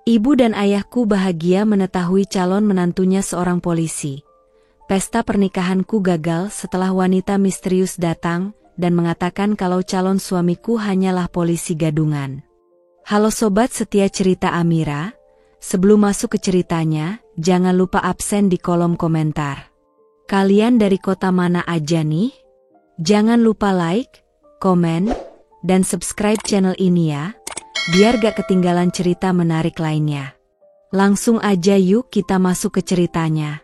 Ibu dan ayahku bahagia mengetahui calon menantunya seorang polisi. Pesta pernikahanku gagal setelah wanita misterius datang dan mengatakan kalau calon suamiku hanyalah polisi gadungan. Halo sobat setia cerita Amira, sebelum masuk ke ceritanya, jangan lupa absen di kolom komentar. Kalian dari kota mana aja nih? Jangan lupa like, komen, dan subscribe channel ini ya, biar gak ketinggalan cerita menarik lainnya. Langsung aja yuk kita masuk ke ceritanya.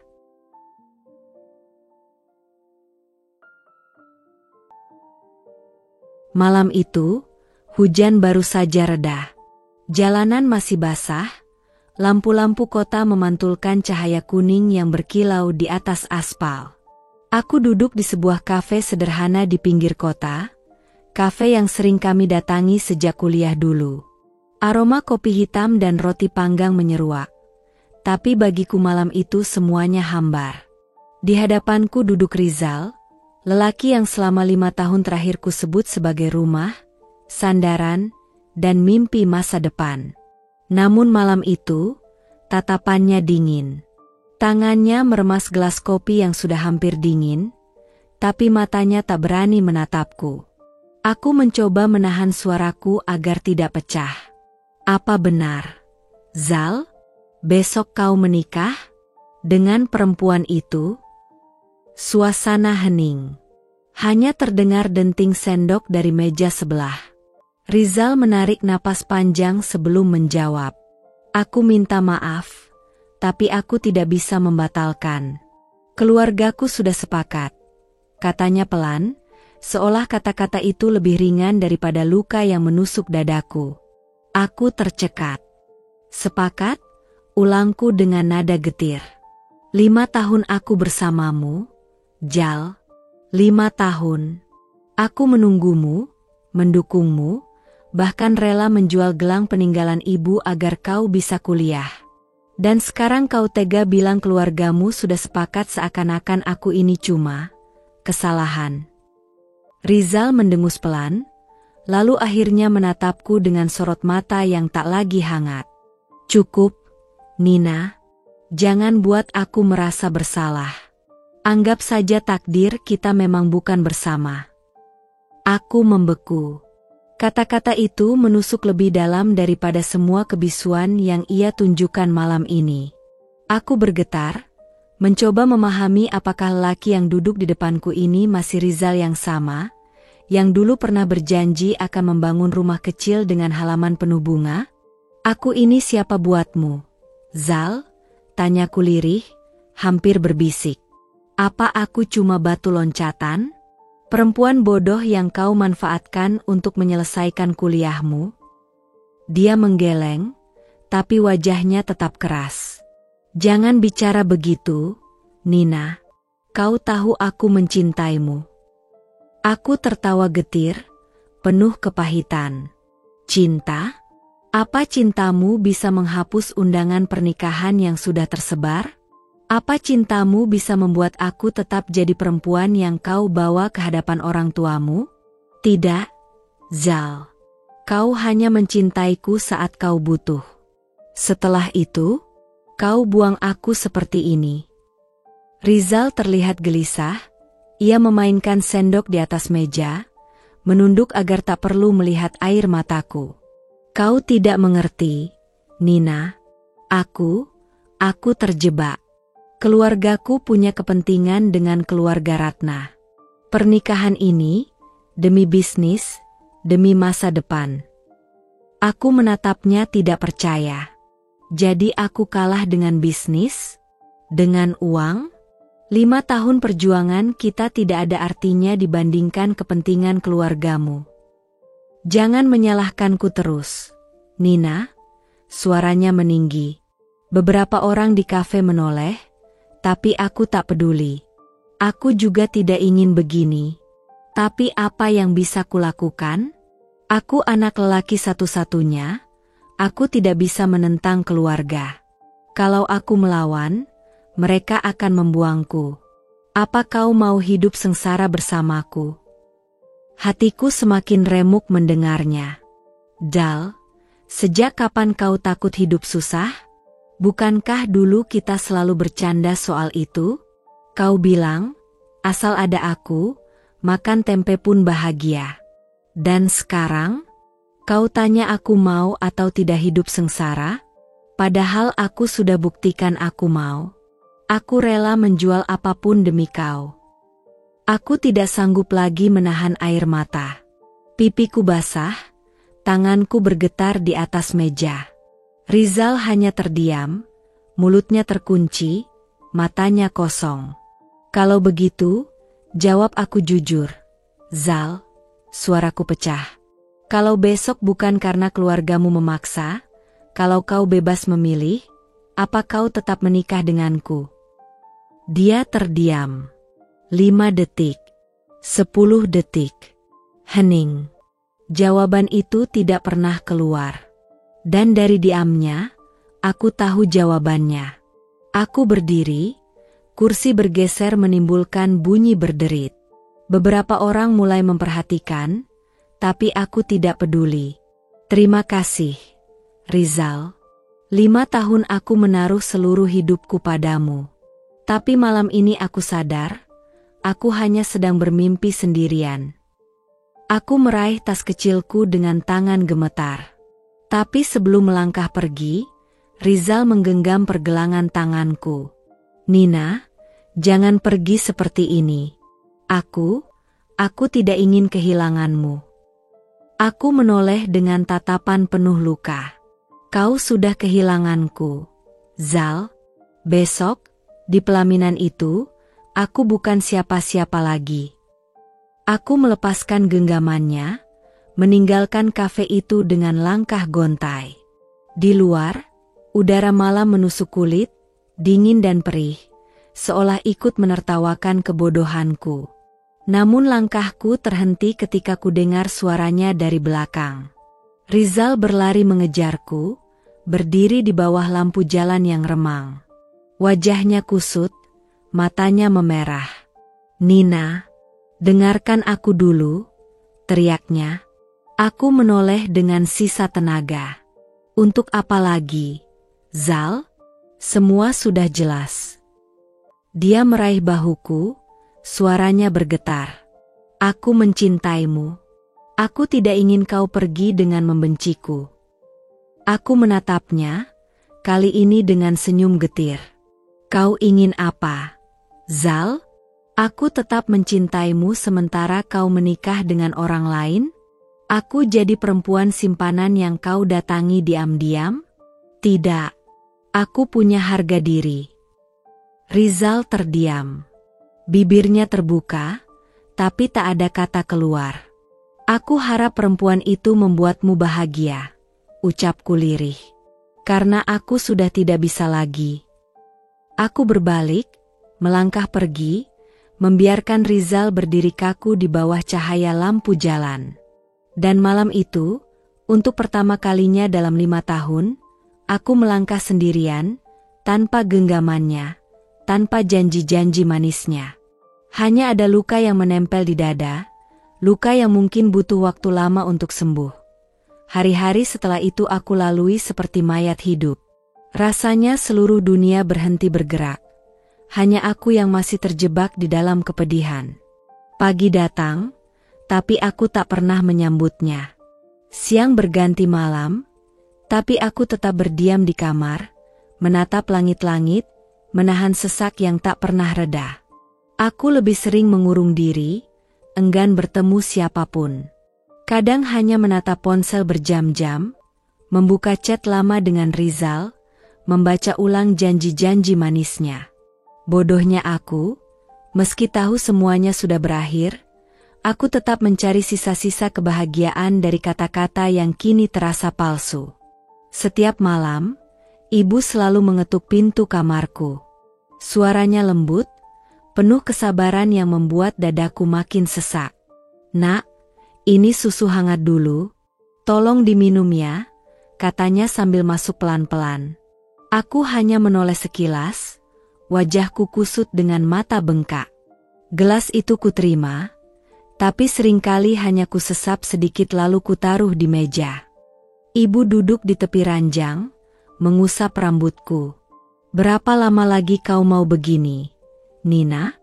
Malam itu, hujan baru saja reda. Jalanan masih basah, lampu-lampu kota memantulkan cahaya kuning yang berkilau di atas aspal. Aku duduk di sebuah kafe sederhana di pinggir kota, kafe yang sering kami datangi sejak kuliah dulu. Aroma kopi hitam dan roti panggang menyeruak. Tapi bagiku malam itu semuanya hambar. Di hadapanku duduk Rizal, lelaki yang selama 5 tahun terakhir kusebut sebagai rumah, sandaran, dan mimpi masa depan. Namun malam itu, tatapannya dingin. Tangannya meremas gelas kopi yang sudah hampir dingin, tapi matanya tak berani menatapku. Aku mencoba menahan suaraku agar tidak pecah. Apa benar, Zal? Besok kau menikah? Dengan perempuan itu? Suasana hening. Hanya terdengar denting sendok dari meja sebelah. Rizal menarik napas panjang sebelum menjawab. Aku minta maaf, tapi aku tidak bisa membatalkan. Keluargaku sudah sepakat. Katanya pelan, seolah kata-kata itu lebih ringan daripada luka yang menusuk dadaku. Aku tercekat. Sepakat? Ulangku dengan nada getir. 5 tahun aku bersamamu, Jal. 5 tahun. Aku menunggumu, mendukungmu, bahkan rela menjual gelang peninggalan ibu agar kau bisa kuliah. Dan sekarang kau tega bilang keluargamu sudah sepakat seakan-akan aku ini cuma kesalahan. Rizal mendengus pelan, lalu akhirnya menatapku dengan sorot mata yang tak lagi hangat. Cukup, Nina. Jangan buat aku merasa bersalah. Anggap saja takdir kita memang bukan bersama. Aku membeku. Kata-kata itu menusuk lebih dalam daripada semua kebisuan yang ia tunjukkan malam ini. Aku bergetar, mencoba memahami apakah lelaki yang duduk di depanku ini masih Rizal yang sama, yang dulu pernah berjanji akan membangun rumah kecil dengan halaman penuh bunga? Aku ini siapa buatmu, Zal? Tanyaku lirih, hampir berbisik. Apa aku cuma batu loncatan? Perempuan bodoh yang kau manfaatkan untuk menyelesaikan kuliahmu? Dia menggeleng, tapi wajahnya tetap keras. Jangan bicara begitu, Nina. Kau tahu aku mencintaimu. Aku tertawa getir, penuh kepahitan. Cinta? Apa cintamu bisa menghapus undangan pernikahan yang sudah tersebar? Apa cintamu bisa membuat aku tetap jadi perempuan yang kau bawa ke hadapan orang tuamu? Tidak, Zal. Kau hanya mencintaiku saat kau butuh. Setelah itu, kau buang aku seperti ini. Rizal terlihat gelisah. Ia memainkan sendok di atas meja, menunduk agar tak perlu melihat air mataku. Kau tidak mengerti, Nina. Aku terjebak. Keluargaku punya kepentingan dengan keluarga Ratna. Pernikahan ini, demi bisnis, demi masa depan. Aku menatapnya tidak percaya. Jadi aku kalah dengan bisnis? Dengan uang? 5 tahun perjuangan kita tidak ada artinya dibandingkan kepentingan keluargamu. Jangan menyalahkanku terus, Nina. Suaranya meninggi. Beberapa orang di kafe menoleh, tapi aku tak peduli. Aku juga tidak ingin begini. Tapi apa yang bisa kulakukan? Aku anak lelaki satu-satunya. Aku tidak bisa menentang keluarga. Kalau aku melawan, mereka akan membuangku. Apa kau mau hidup sengsara bersamaku? Hatiku semakin remuk mendengarnya. Dal, Sejak kapan kau takut hidup susah? Bukankah dulu kita selalu bercanda soal itu? Kau bilang, asal ada aku, makan tempe pun bahagia. Dan sekarang, kau tanya aku mau atau tidak hidup sengsara? Padahal aku sudah buktikan aku mau. Aku rela menjual apapun demi kau. Aku tidak sanggup lagi menahan air mata. Pipiku basah, tanganku bergetar di atas meja. Rizal hanya terdiam, mulutnya terkunci, matanya kosong. Kalau begitu, jawab aku jujur. Zal, suaraku pecah. Kalau besok bukan karena keluargamu memaksa, kalau kau bebas memilih, apa kau tetap menikah denganku? Dia terdiam. 5 detik. 10 detik. Hening. Jawaban itu tidak pernah keluar. Dan dari diamnya, aku tahu jawabannya. Aku berdiri, kursi bergeser menimbulkan bunyi berderit. Beberapa orang mulai memperhatikan, tapi aku tidak peduli. Terima kasih, Rizal. 5 tahun aku menaruh seluruh hidupku padamu. Tapi malam ini aku sadar, aku hanya sedang bermimpi sendirian. Aku meraih tas kecilku dengan tangan gemetar. Tapi sebelum melangkah pergi, Rizal menggenggam pergelangan tanganku. Nina, jangan pergi seperti ini. Aku tidak ingin kehilanganmu. Aku menoleh dengan tatapan penuh luka. Kau sudah kehilanganku, Zal. Besok, di pelaminan itu, aku bukan siapa-siapa lagi. Aku melepaskan genggamannya, meninggalkan kafe itu dengan langkah gontai. Di luar, udara malam menusuk kulit, dingin dan perih, seolah ikut menertawakan kebodohanku. Namun langkahku terhenti ketika ku dengar suaranya dari belakang. Rizal berlari mengejarku, berdiri di bawah lampu jalan yang remang. Wajahnya kusut, matanya memerah. Nina, dengarkan aku dulu, teriaknya. Aku menoleh dengan sisa tenaga. Untuk apa lagi, Zal? Semua sudah jelas. Dia meraih bahuku, suaranya bergetar. Aku mencintaimu. Aku tidak ingin kau pergi dengan membenciku. Aku menatapnya, kali ini dengan senyum getir. Kau ingin apa, Zal? Aku tetap mencintaimu sementara kau menikah dengan orang lain? Aku jadi perempuan simpanan yang kau datangi diam-diam? Tidak. Aku punya harga diri. Rizal terdiam. Bibirnya terbuka, tapi tak ada kata keluar. Aku harap perempuan itu membuatmu bahagia, ucapku lirih. Karena aku sudah tidak bisa lagi. Aku berbalik, melangkah pergi, membiarkan Rizal berdiri kaku di bawah cahaya lampu jalan. Dan malam itu, untuk pertama kalinya dalam 5 tahun, aku melangkah sendirian, tanpa genggamannya, tanpa janji-janji manisnya. Hanya ada luka yang menempel di dada, luka yang mungkin butuh waktu lama untuk sembuh. Hari-hari setelah itu aku lalui seperti mayat hidup. Rasanya seluruh dunia berhenti bergerak. Hanya aku yang masih terjebak di dalam kepedihan. Pagi datang, tapi aku tak pernah menyambutnya. Siang berganti malam, tapi aku tetap berdiam di kamar, menatap langit-langit, menahan sesak yang tak pernah reda. Aku lebih sering mengurung diri, enggan bertemu siapapun. Kadang hanya menatap ponsel berjam-jam, membuka chat lama dengan Rizal, membaca ulang janji-janji manisnya. Bodohnya aku, meski tahu semuanya sudah berakhir, aku tetap mencari sisa-sisa kebahagiaan dari kata-kata yang kini terasa palsu. Setiap malam, ibu selalu mengetuk pintu kamarku. Suaranya lembut, penuh kesabaran yang membuat dadaku makin sesak. Nak, ini susu hangat dulu. Tolong diminum ya, katanya sambil masuk pelan-pelan. Aku hanya menoleh sekilas, wajahku kusut dengan mata bengkak. Gelas itu kuterima, tapi seringkali hanya kusesap sedikit lalu kutaruh di meja. Ibu duduk di tepi ranjang, mengusap rambutku. Berapa lama lagi kau mau begini, Nina?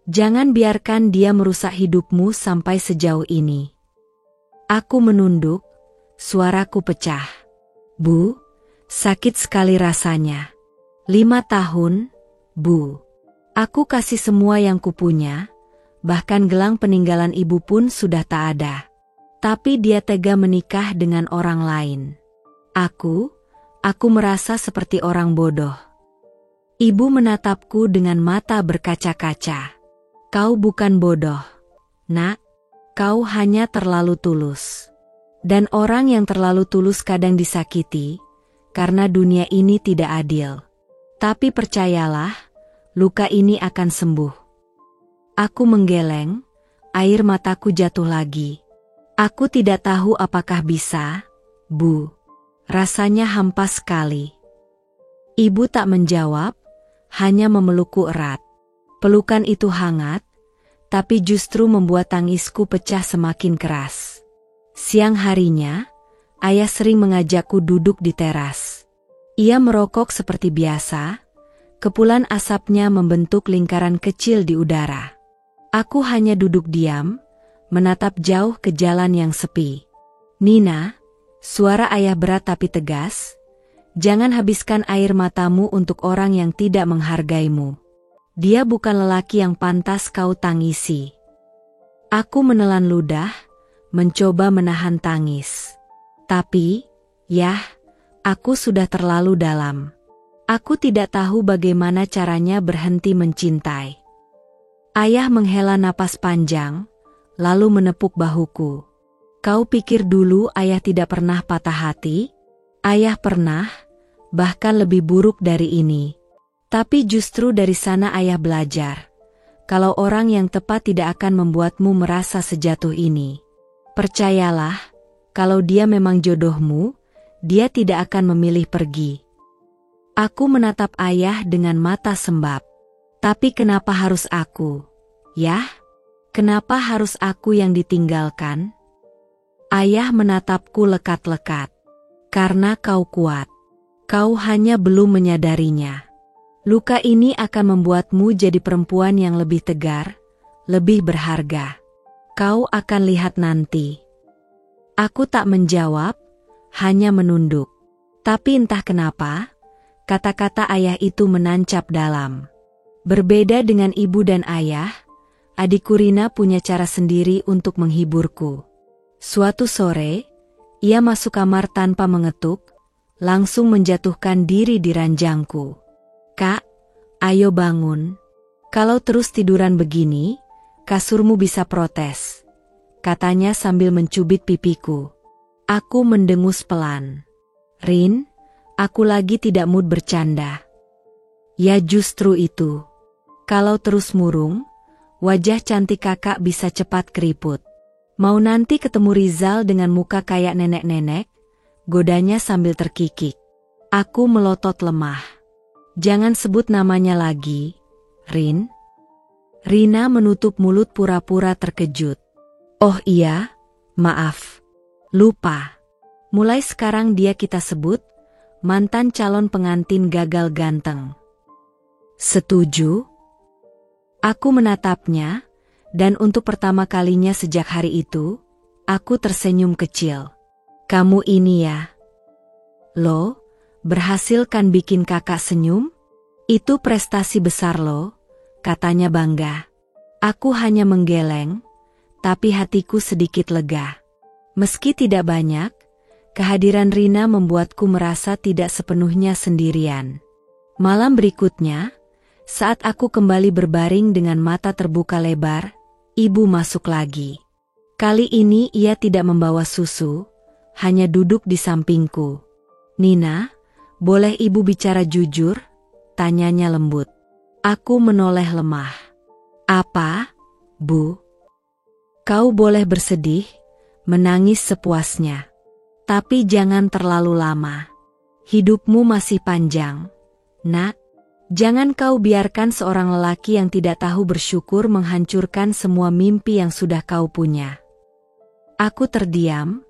Jangan biarkan dia merusak hidupmu sampai sejauh ini. Aku menunduk, suaraku pecah. Bu, sakit sekali rasanya. 5 tahun, Bu. Aku kasih semua yang kupunya, bahkan gelang peninggalan ibu pun sudah tak ada. Tapi dia tega menikah dengan orang lain. Aku merasa seperti orang bodoh. Ibu menatapku dengan mata berkaca-kaca. Kau bukan bodoh, Nak. Kau hanya terlalu tulus. Dan orang yang terlalu tulus kadang disakiti, karena dunia ini tidak adil. Tapi percayalah, luka ini akan sembuh. Aku menggeleng, air mataku jatuh lagi. Aku tidak tahu apakah bisa, Bu. Rasanya hampa sekali. Ibu tak menjawab, hanya memelukku erat. Pelukan itu hangat, tapi justru membuat tangisku pecah semakin keras. Siang harinya, ayah sering mengajakku duduk di teras. Ia merokok seperti biasa, kepulan asapnya membentuk lingkaran kecil di udara. Aku hanya duduk diam, menatap jauh ke jalan yang sepi. Nina, suara ayah berat tapi tegas, jangan habiskan air matamu untuk orang yang tidak menghargaimu. Dia bukan lelaki yang pantas kau tangisi. Aku menelan ludah, mencoba menahan tangis. Tapi, yah, aku sudah terlalu dalam. Aku tidak tahu bagaimana caranya berhenti mencintai. Ayah menghela napas panjang, lalu menepuk bahuku. Kau pikir dulu ayah tidak pernah patah hati? Ayah pernah, bahkan lebih buruk dari ini. Tapi justru dari sana ayah belajar. Kalau orang yang tepat tidak akan membuatmu merasa sejatuh ini. Percayalah, kalau dia memang jodohmu, dia tidak akan memilih pergi. Aku menatap ayah dengan mata sembab. Tapi kenapa harus aku? Yah? Kenapa harus aku yang ditinggalkan? Ayah menatapku lekat-lekat. Karena kau kuat. Kau hanya belum menyadarinya. Luka ini akan membuatmu jadi perempuan yang lebih tegar, lebih berharga. Kau akan lihat nanti. Aku tak menjawab, hanya menunduk. Tapi entah kenapa, kata-kata ayah itu menancap dalam. Berbeda dengan ibu dan ayah, adikku Rina punya cara sendiri untuk menghiburku. Suatu sore, ia masuk kamar tanpa mengetuk, langsung menjatuhkan diri di ranjangku. Kak, ayo bangun. Kalau terus tiduran begini, kasurmu bisa protes, katanya sambil mencubit pipiku. Aku mendengus pelan. Rin, aku lagi tidak mood bercanda. Ya justru itu. Kalau terus murung, wajah cantik kakak bisa cepat keriput. Mau nanti ketemu Rizal dengan muka kayak nenek-nenek, godanya sambil terkikik. Aku melotot lemah. Jangan sebut namanya lagi, Rin. Rina menutup mulut pura-pura terkejut. Oh iya, maaf. Lupa. Mulai sekarang dia kita sebut mantan calon pengantin gagal ganteng. Setuju? Aku menatapnya, dan untuk pertama kalinya sejak hari itu, aku tersenyum kecil. Kamu ini ya. Lo, berhasil kan bikin kakak senyum? Itu prestasi besar lo, katanya bangga. Aku hanya menggeleng, tapi hatiku sedikit lega. Meski tidak banyak, kehadiran Rina membuatku merasa tidak sepenuhnya sendirian. Malam berikutnya, saat aku kembali berbaring dengan mata terbuka lebar, ibu masuk lagi. Kali ini ia tidak membawa susu, hanya duduk di sampingku. Nina, boleh ibu bicara jujur? Tanyanya lembut. Aku menoleh lemah. Apa, Bu? Kau boleh bersedih, menangis sepuasnya. Tapi jangan terlalu lama. Hidupmu masih panjang, Nak. Jangan kau biarkan seorang lelaki yang tidak tahu bersyukur menghancurkan semua mimpi yang sudah kau punya. Aku terdiam,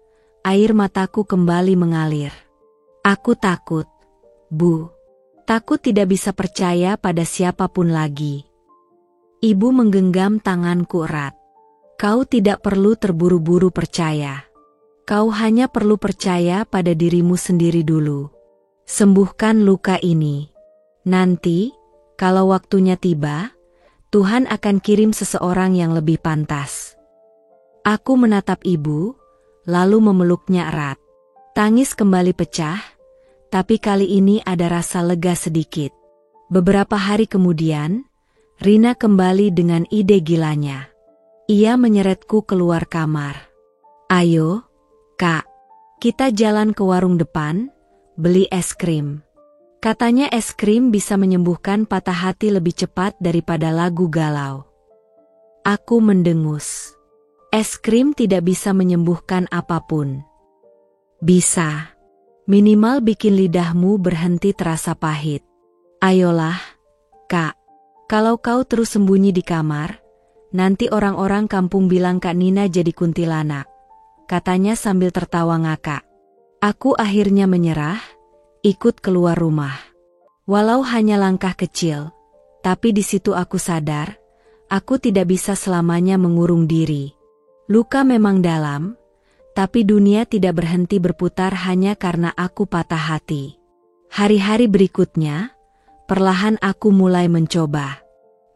Air mataku kembali mengalir. Aku takut, Bu. Takut tidak bisa percaya pada siapapun lagi. Ibu menggenggam tanganku erat. Kau tidak perlu terburu-buru percaya. Kau hanya perlu percaya pada dirimu sendiri dulu. Sembuhkan luka ini. Nanti, kalau waktunya tiba, Tuhan akan kirim seseorang yang lebih pantas. Aku menatap ibu, lalu memeluknya erat. Tangis kembali pecah, tapi kali ini ada rasa lega sedikit. Beberapa hari kemudian, Rina kembali dengan ide gilanya. Ia menyeretku keluar kamar. Ayo, Kak, kita jalan ke warung depan, beli es krim. Katanya es krim bisa menyembuhkan patah hati lebih cepat daripada lagu galau. Aku mendengus. Es krim tidak bisa menyembuhkan apapun. Bisa. Minimal bikin lidahmu berhenti terasa pahit. Ayolah, Kak. Kalau kau terus sembunyi di kamar, nanti orang-orang kampung bilang Kak Nina jadi kuntilanak. Katanya sambil tertawa ngakak. Aku akhirnya menyerah, ikut keluar rumah. Walau hanya langkah kecil, tapi di situ aku sadar, aku tidak bisa selamanya mengurung diri. Luka memang dalam, tapi dunia tidak berhenti berputar hanya karena aku patah hati. Hari-hari berikutnya, perlahan aku mulai mencoba.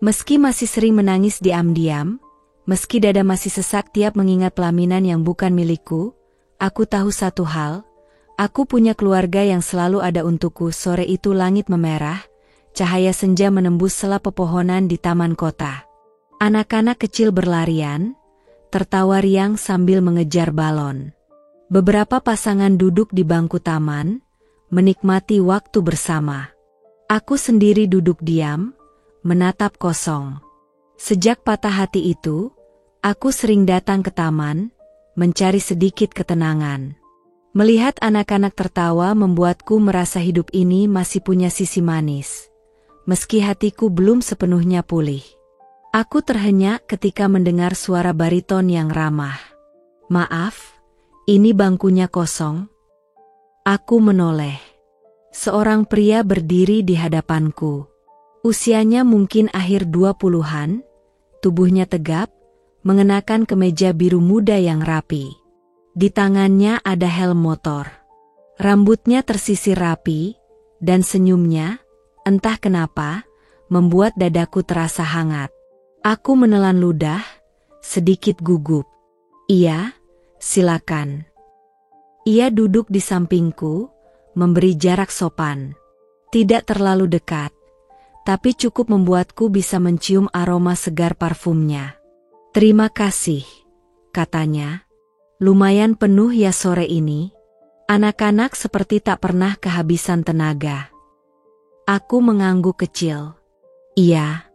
Meski masih sering menangis diam-diam, meski dada masih sesak tiap mengingat pelaminan yang bukan milikku, aku tahu satu hal, aku punya keluarga yang selalu ada untukku. Sore itu langit memerah, cahaya senja menembus sela pepohonan di taman kota. Anak-anak kecil berlarian, tertawa riang sambil mengejar balon. Beberapa pasangan duduk di bangku taman, menikmati waktu bersama. Aku sendiri duduk diam, menatap kosong. Sejak patah hati itu, aku sering datang ke taman, mencari sedikit ketenangan. Melihat anak-anak tertawa membuatku merasa hidup ini masih punya sisi manis. Meski hatiku belum sepenuhnya pulih. Aku terhenyak ketika mendengar suara bariton yang ramah. Maaf, ini bangkunya kosong. Aku menoleh. Seorang pria berdiri di hadapanku. Usianya mungkin akhir 20-an, tubuhnya tegap, mengenakan kemeja biru muda yang rapi. Di tangannya ada helm motor. Rambutnya tersisir rapi, dan senyumnya, entah kenapa, membuat dadaku terasa hangat. Aku menelan ludah, sedikit gugup. Iya, silakan. Ia duduk di sampingku, memberi jarak sopan. Tidak terlalu dekat, tapi cukup membuatku bisa mencium aroma segar parfumnya. Terima kasih, katanya. Lumayan penuh ya sore ini. Anak-anak seperti tak pernah kehabisan tenaga. Aku mengangguk kecil. Iya.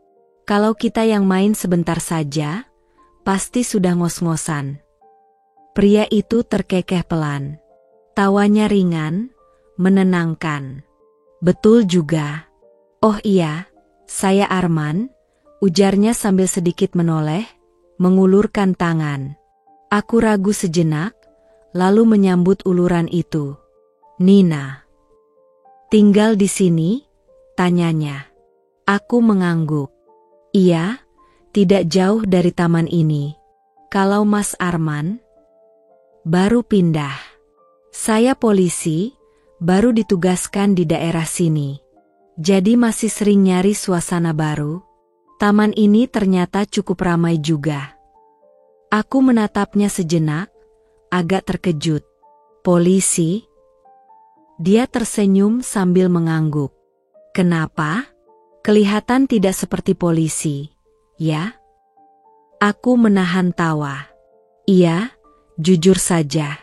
Kalau kita yang main sebentar saja, pasti sudah ngos-ngosan. Pria itu terkekeh pelan. Tawanya ringan, menenangkan. Betul juga. Oh iya, saya Arman, ujarnya sambil sedikit menoleh, mengulurkan tangan. Aku ragu sejenak, lalu menyambut uluran itu. Nina. Tinggal di sini? Tanyanya. Aku mengangguk. Iya, tidak jauh dari taman ini. Kalau Mas Arman? Baru pindah. Saya polisi, baru ditugaskan di daerah sini. Jadi masih sering nyari suasana baru. Taman ini ternyata cukup ramai juga. Aku menatapnya sejenak, agak terkejut. Polisi? Dia tersenyum sambil mengangguk. Kenapa? Kelihatan tidak seperti polisi, ya? Aku menahan tawa. Iya, jujur saja.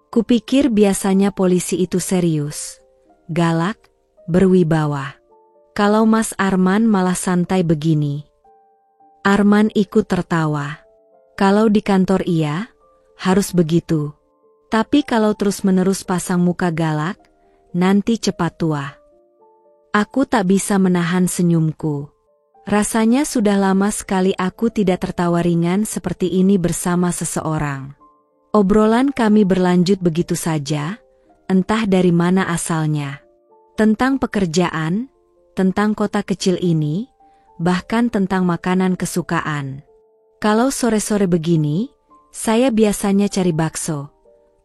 Kupikir biasanya polisi itu serius, galak, berwibawa. Kalau Mas Arman malah santai begini. Arman ikut tertawa. Kalau di kantor iya, harus begitu. Tapi kalau terus-menerus pasang muka galak, nanti cepat tua. Aku tak bisa menahan senyumku. Rasanya sudah lama sekali aku tidak tertawa ringan seperti ini bersama seseorang. Obrolan kami berlanjut begitu saja, entah dari mana asalnya. Tentang pekerjaan, tentang kota kecil ini, bahkan tentang makanan kesukaan. Kalau sore-sore begini, saya biasanya cari bakso,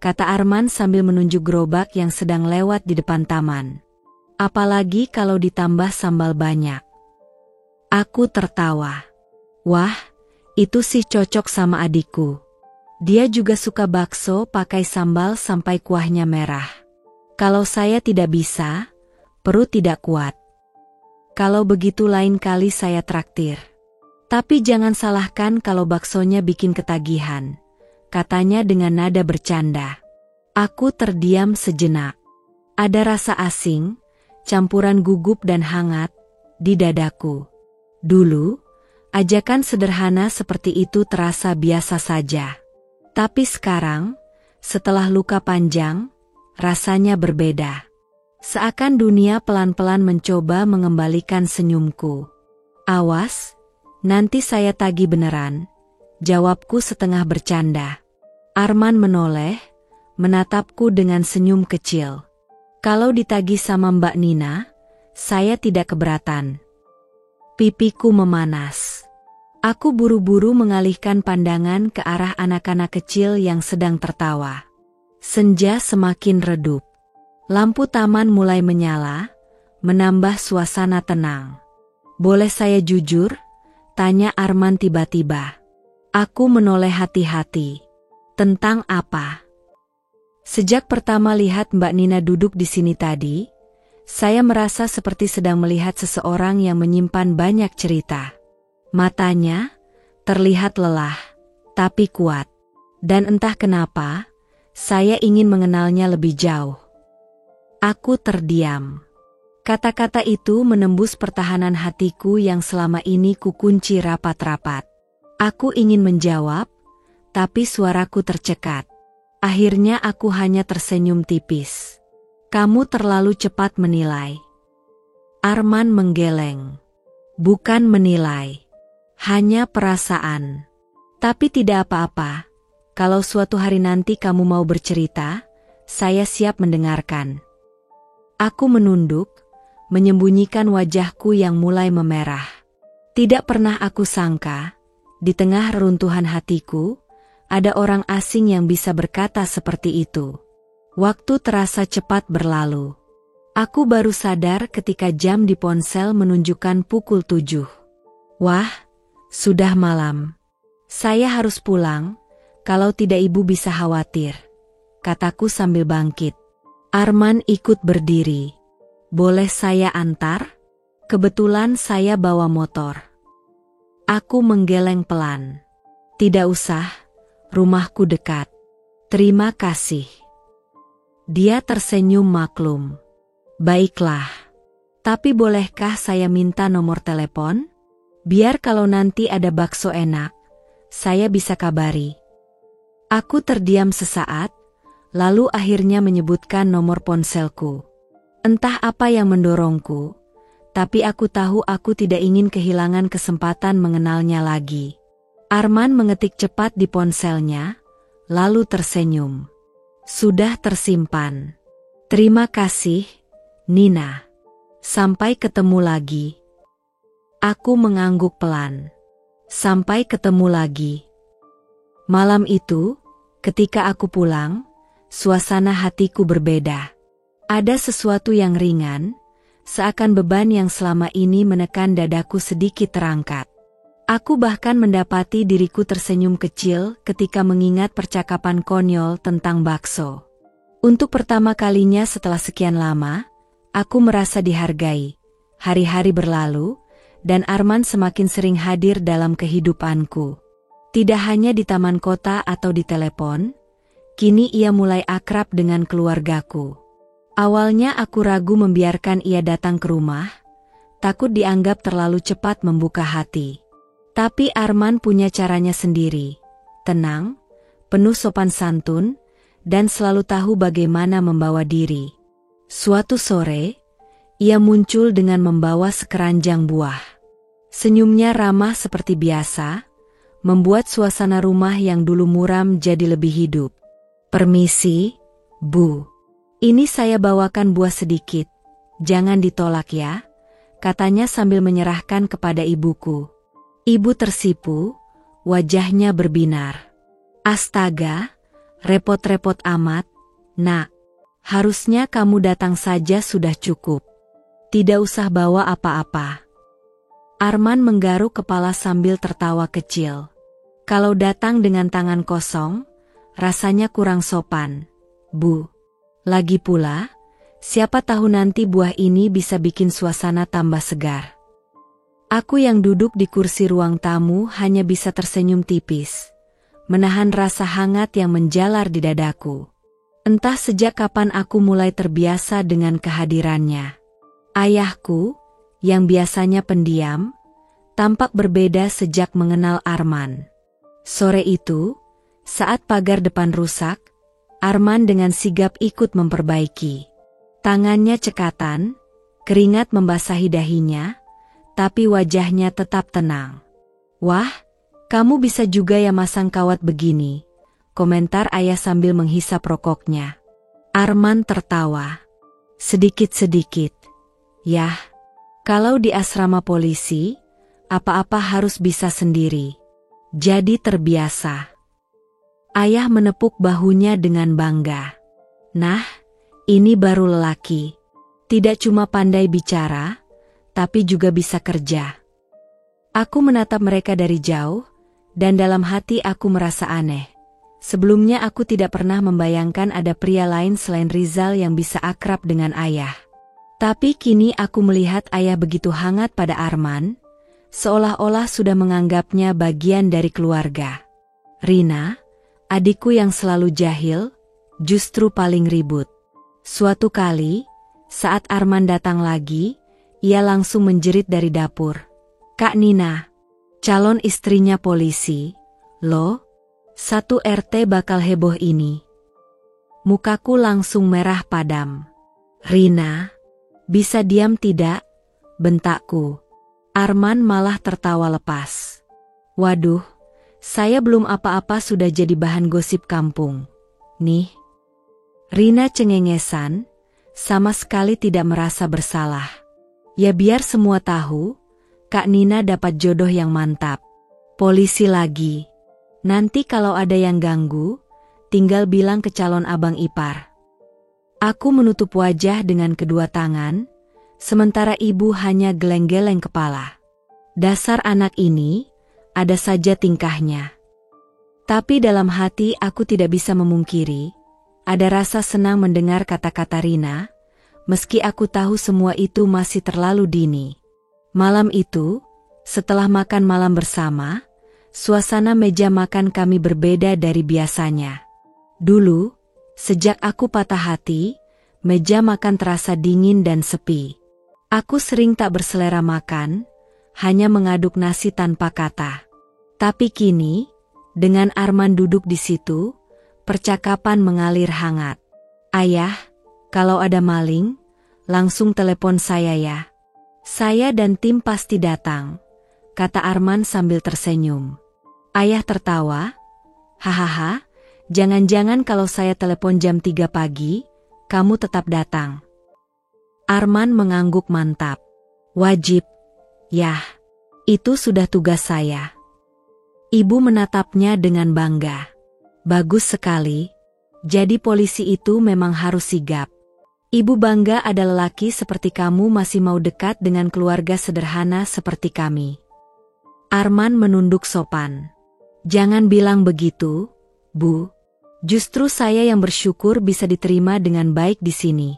kata Arman sambil menunjuk gerobak yang sedang lewat di depan taman. Apalagi kalau ditambah sambal banyak. Aku tertawa. Wah, itu sih cocok sama adikku. Dia juga suka bakso pakai sambal sampai kuahnya merah. Kalau saya tidak bisa, perut tidak kuat. Kalau begitu lain kali saya traktir. Tapi jangan salahkan kalau baksonya bikin ketagihan, katanya dengan nada bercanda. Aku terdiam sejenak. Ada rasa asing, campuran gugup dan hangat, di dadaku. Dulu, ajakan sederhana seperti itu terasa biasa saja. Tapi sekarang, setelah luka panjang, rasanya berbeda. Seakan dunia pelan-pelan mencoba mengembalikan senyumku. Awas, nanti saya tagih beneran, jawabku setengah bercanda. Arman menoleh, menatapku dengan senyum kecil. Kalau ditagih sama Mbak Nina, saya tidak keberatan. Pipiku memanas. Aku buru-buru mengalihkan pandangan ke arah anak-anak kecil yang sedang tertawa. Senja semakin redup. Lampu taman mulai menyala, menambah suasana tenang. Boleh saya jujur? Tanya Arman tiba-tiba. Aku menoleh hati-hati. Tentang apa? Sejak pertama lihat Mbak Nina duduk di sini tadi, saya merasa seperti sedang melihat seseorang yang menyimpan banyak cerita. Matanya terlihat lelah, tapi kuat. Dan entah kenapa, saya ingin mengenalnya lebih jauh. Aku terdiam. Kata-kata itu menembus pertahanan hatiku yang selama ini kukunci rapat-rapat. Aku ingin menjawab, tapi suaraku tercekat. Akhirnya aku hanya tersenyum tipis. Kamu terlalu cepat menilai. Arman menggeleng. Bukan menilai. Hanya perasaan. Tapi tidak apa-apa. Kalau suatu hari nanti kamu mau bercerita, saya siap mendengarkan. Aku menunduk, menyembunyikan wajahku yang mulai memerah. Tidak pernah aku sangka, di tengah reruntuhan hatiku, ada orang asing yang bisa berkata seperti itu. Waktu terasa cepat berlalu. Aku baru sadar ketika jam di ponsel menunjukkan pukul 7. Wah, sudah malam. Saya harus pulang, kalau tidak ibu bisa khawatir, kataku sambil bangkit. Arman ikut berdiri. Boleh saya antar? Kebetulan saya bawa motor. Aku menggeleng pelan. Tidak usah, rumahku dekat. Terima kasih. Dia tersenyum maklum. Baiklah. Tapi bolehkah saya minta nomor telepon? Biar kalau nanti ada bakso enak, saya bisa kabari. Aku terdiam sesaat, lalu akhirnya menyebutkan nomor ponselku. Entah apa yang mendorongku, tapi aku tahu aku tidak ingin kehilangan kesempatan mengenalnya lagi. Arman mengetik cepat di ponselnya, lalu tersenyum. Sudah tersimpan. Terima kasih, Nina. Sampai ketemu lagi. Aku mengangguk pelan. Sampai ketemu lagi. Malam itu, ketika aku pulang, suasana hatiku berbeda. Ada sesuatu yang ringan, seakan beban yang selama ini menekan dadaku sedikit terangkat. Aku bahkan mendapati diriku tersenyum kecil ketika mengingat percakapan konyol tentang bakso. Untuk pertama kalinya setelah sekian lama, aku merasa dihargai. Hari-hari berlalu, dan Arman semakin sering hadir dalam kehidupanku. Tidak hanya di taman kota atau di telepon, kini ia mulai akrab dengan keluargaku. Awalnya aku ragu membiarkan ia datang ke rumah, takut dianggap terlalu cepat membuka hati. Tapi Arman punya caranya sendiri, tenang, penuh sopan santun, dan selalu tahu bagaimana membawa diri. Suatu sore, ia muncul dengan membawa sekeranjang buah. Senyumnya ramah seperti biasa, membuat suasana rumah yang dulu muram jadi lebih hidup. "Permisi, Bu. Ini saya bawakan buah sedikit. Jangan ditolak ya," katanya sambil menyerahkan kepada ibuku. Ibu tersipu, wajahnya berbinar. "Astaga, repot-repot amat, Nak. Harusnya kamu datang saja sudah cukup. Tidak usah bawa apa-apa." Arman menggaruk kepala sambil tertawa kecil. "Kalau datang dengan tangan kosong, rasanya kurang sopan, Bu. Lagi pula, siapa tahu nanti buah ini bisa bikin suasana tambah segar." Aku yang duduk di kursi ruang tamu hanya bisa tersenyum tipis, menahan rasa hangat yang menjalar di dadaku. Entah sejak kapan aku mulai terbiasa dengan kehadirannya. Ayahku, yang biasanya pendiam, tampak berbeda sejak mengenal Arman. Sore itu, saat pagar depan rusak, Arman dengan sigap ikut memperbaiki. Tangannya cekatan, keringat membasahi dahinya, tapi wajahnya tetap tenang. "Wah, kamu bisa juga ya masang kawat begini," komentar ayah sambil menghisap rokoknya. Arman tertawa. "Sedikit-sedikit. Yah, kalau di asrama polisi, apa-apa harus bisa sendiri. Jadi terbiasa." Ayah menepuk bahunya dengan bangga. "Nah, ini baru lelaki. Tidak cuma pandai bicara, tapi juga bisa kerja." Aku menatap mereka dari jauh, dan dalam hati aku merasa aneh. Sebelumnya aku tidak pernah membayangkan ada pria lain selain Rizal yang bisa akrab dengan ayah. Tapi kini aku melihat ayah begitu hangat pada Arman, seolah-olah sudah menganggapnya bagian dari keluarga. Rina, adikku yang selalu jahil, justru paling ribut. Suatu kali, saat Arman datang lagi, ia langsung menjerit dari dapur. "Kak Nina, calon istrinya polisi, loh, satu RT bakal heboh ini." Mukaku langsung merah padam. "Rina, bisa diam tidak?" bentakku. Arman malah tertawa lepas. "Waduh, saya belum apa-apa sudah jadi bahan gosip kampung. Nih." Rina cengengesan, sama sekali tidak merasa bersalah. Ya biar semua tahu, Kak Nina dapat jodoh yang mantap. Polisi lagi. Nanti kalau ada yang ganggu, tinggal bilang ke calon abang ipar. Aku menutup wajah dengan kedua tangan, sementara ibu hanya geleng-geleng kepala. Dasar anak ini, ada saja tingkahnya. Tapi dalam hati aku tidak bisa memungkiri, ada rasa senang mendengar kata-kata Rina, meski aku tahu semua itu masih terlalu dini. Malam itu, setelah makan malam bersama, suasana meja makan kami berbeda dari biasanya. Dulu, sejak aku patah hati, meja makan terasa dingin dan sepi. Aku sering tak berselera makan, hanya mengaduk nasi tanpa kata. Tapi kini, dengan Arman duduk di situ, percakapan mengalir hangat. "Ayah, kalau ada maling, langsung telepon saya ya. Saya dan tim pasti datang," kata Arman sambil tersenyum. Ayah tertawa. "Hahaha, jangan-jangan kalau saya telepon jam 3 pagi, kamu tetap datang." Arman mengangguk mantap. "Wajib. Yah, itu sudah tugas saya." Ibu menatapnya dengan bangga. "Bagus sekali. Jadi polisi itu memang harus sigap. Ibu bangga ada lelaki seperti kamu masih mau dekat dengan keluarga sederhana seperti kami." Arman menunduk sopan. "Jangan bilang begitu, Bu. Justru saya yang bersyukur bisa diterima dengan baik di sini."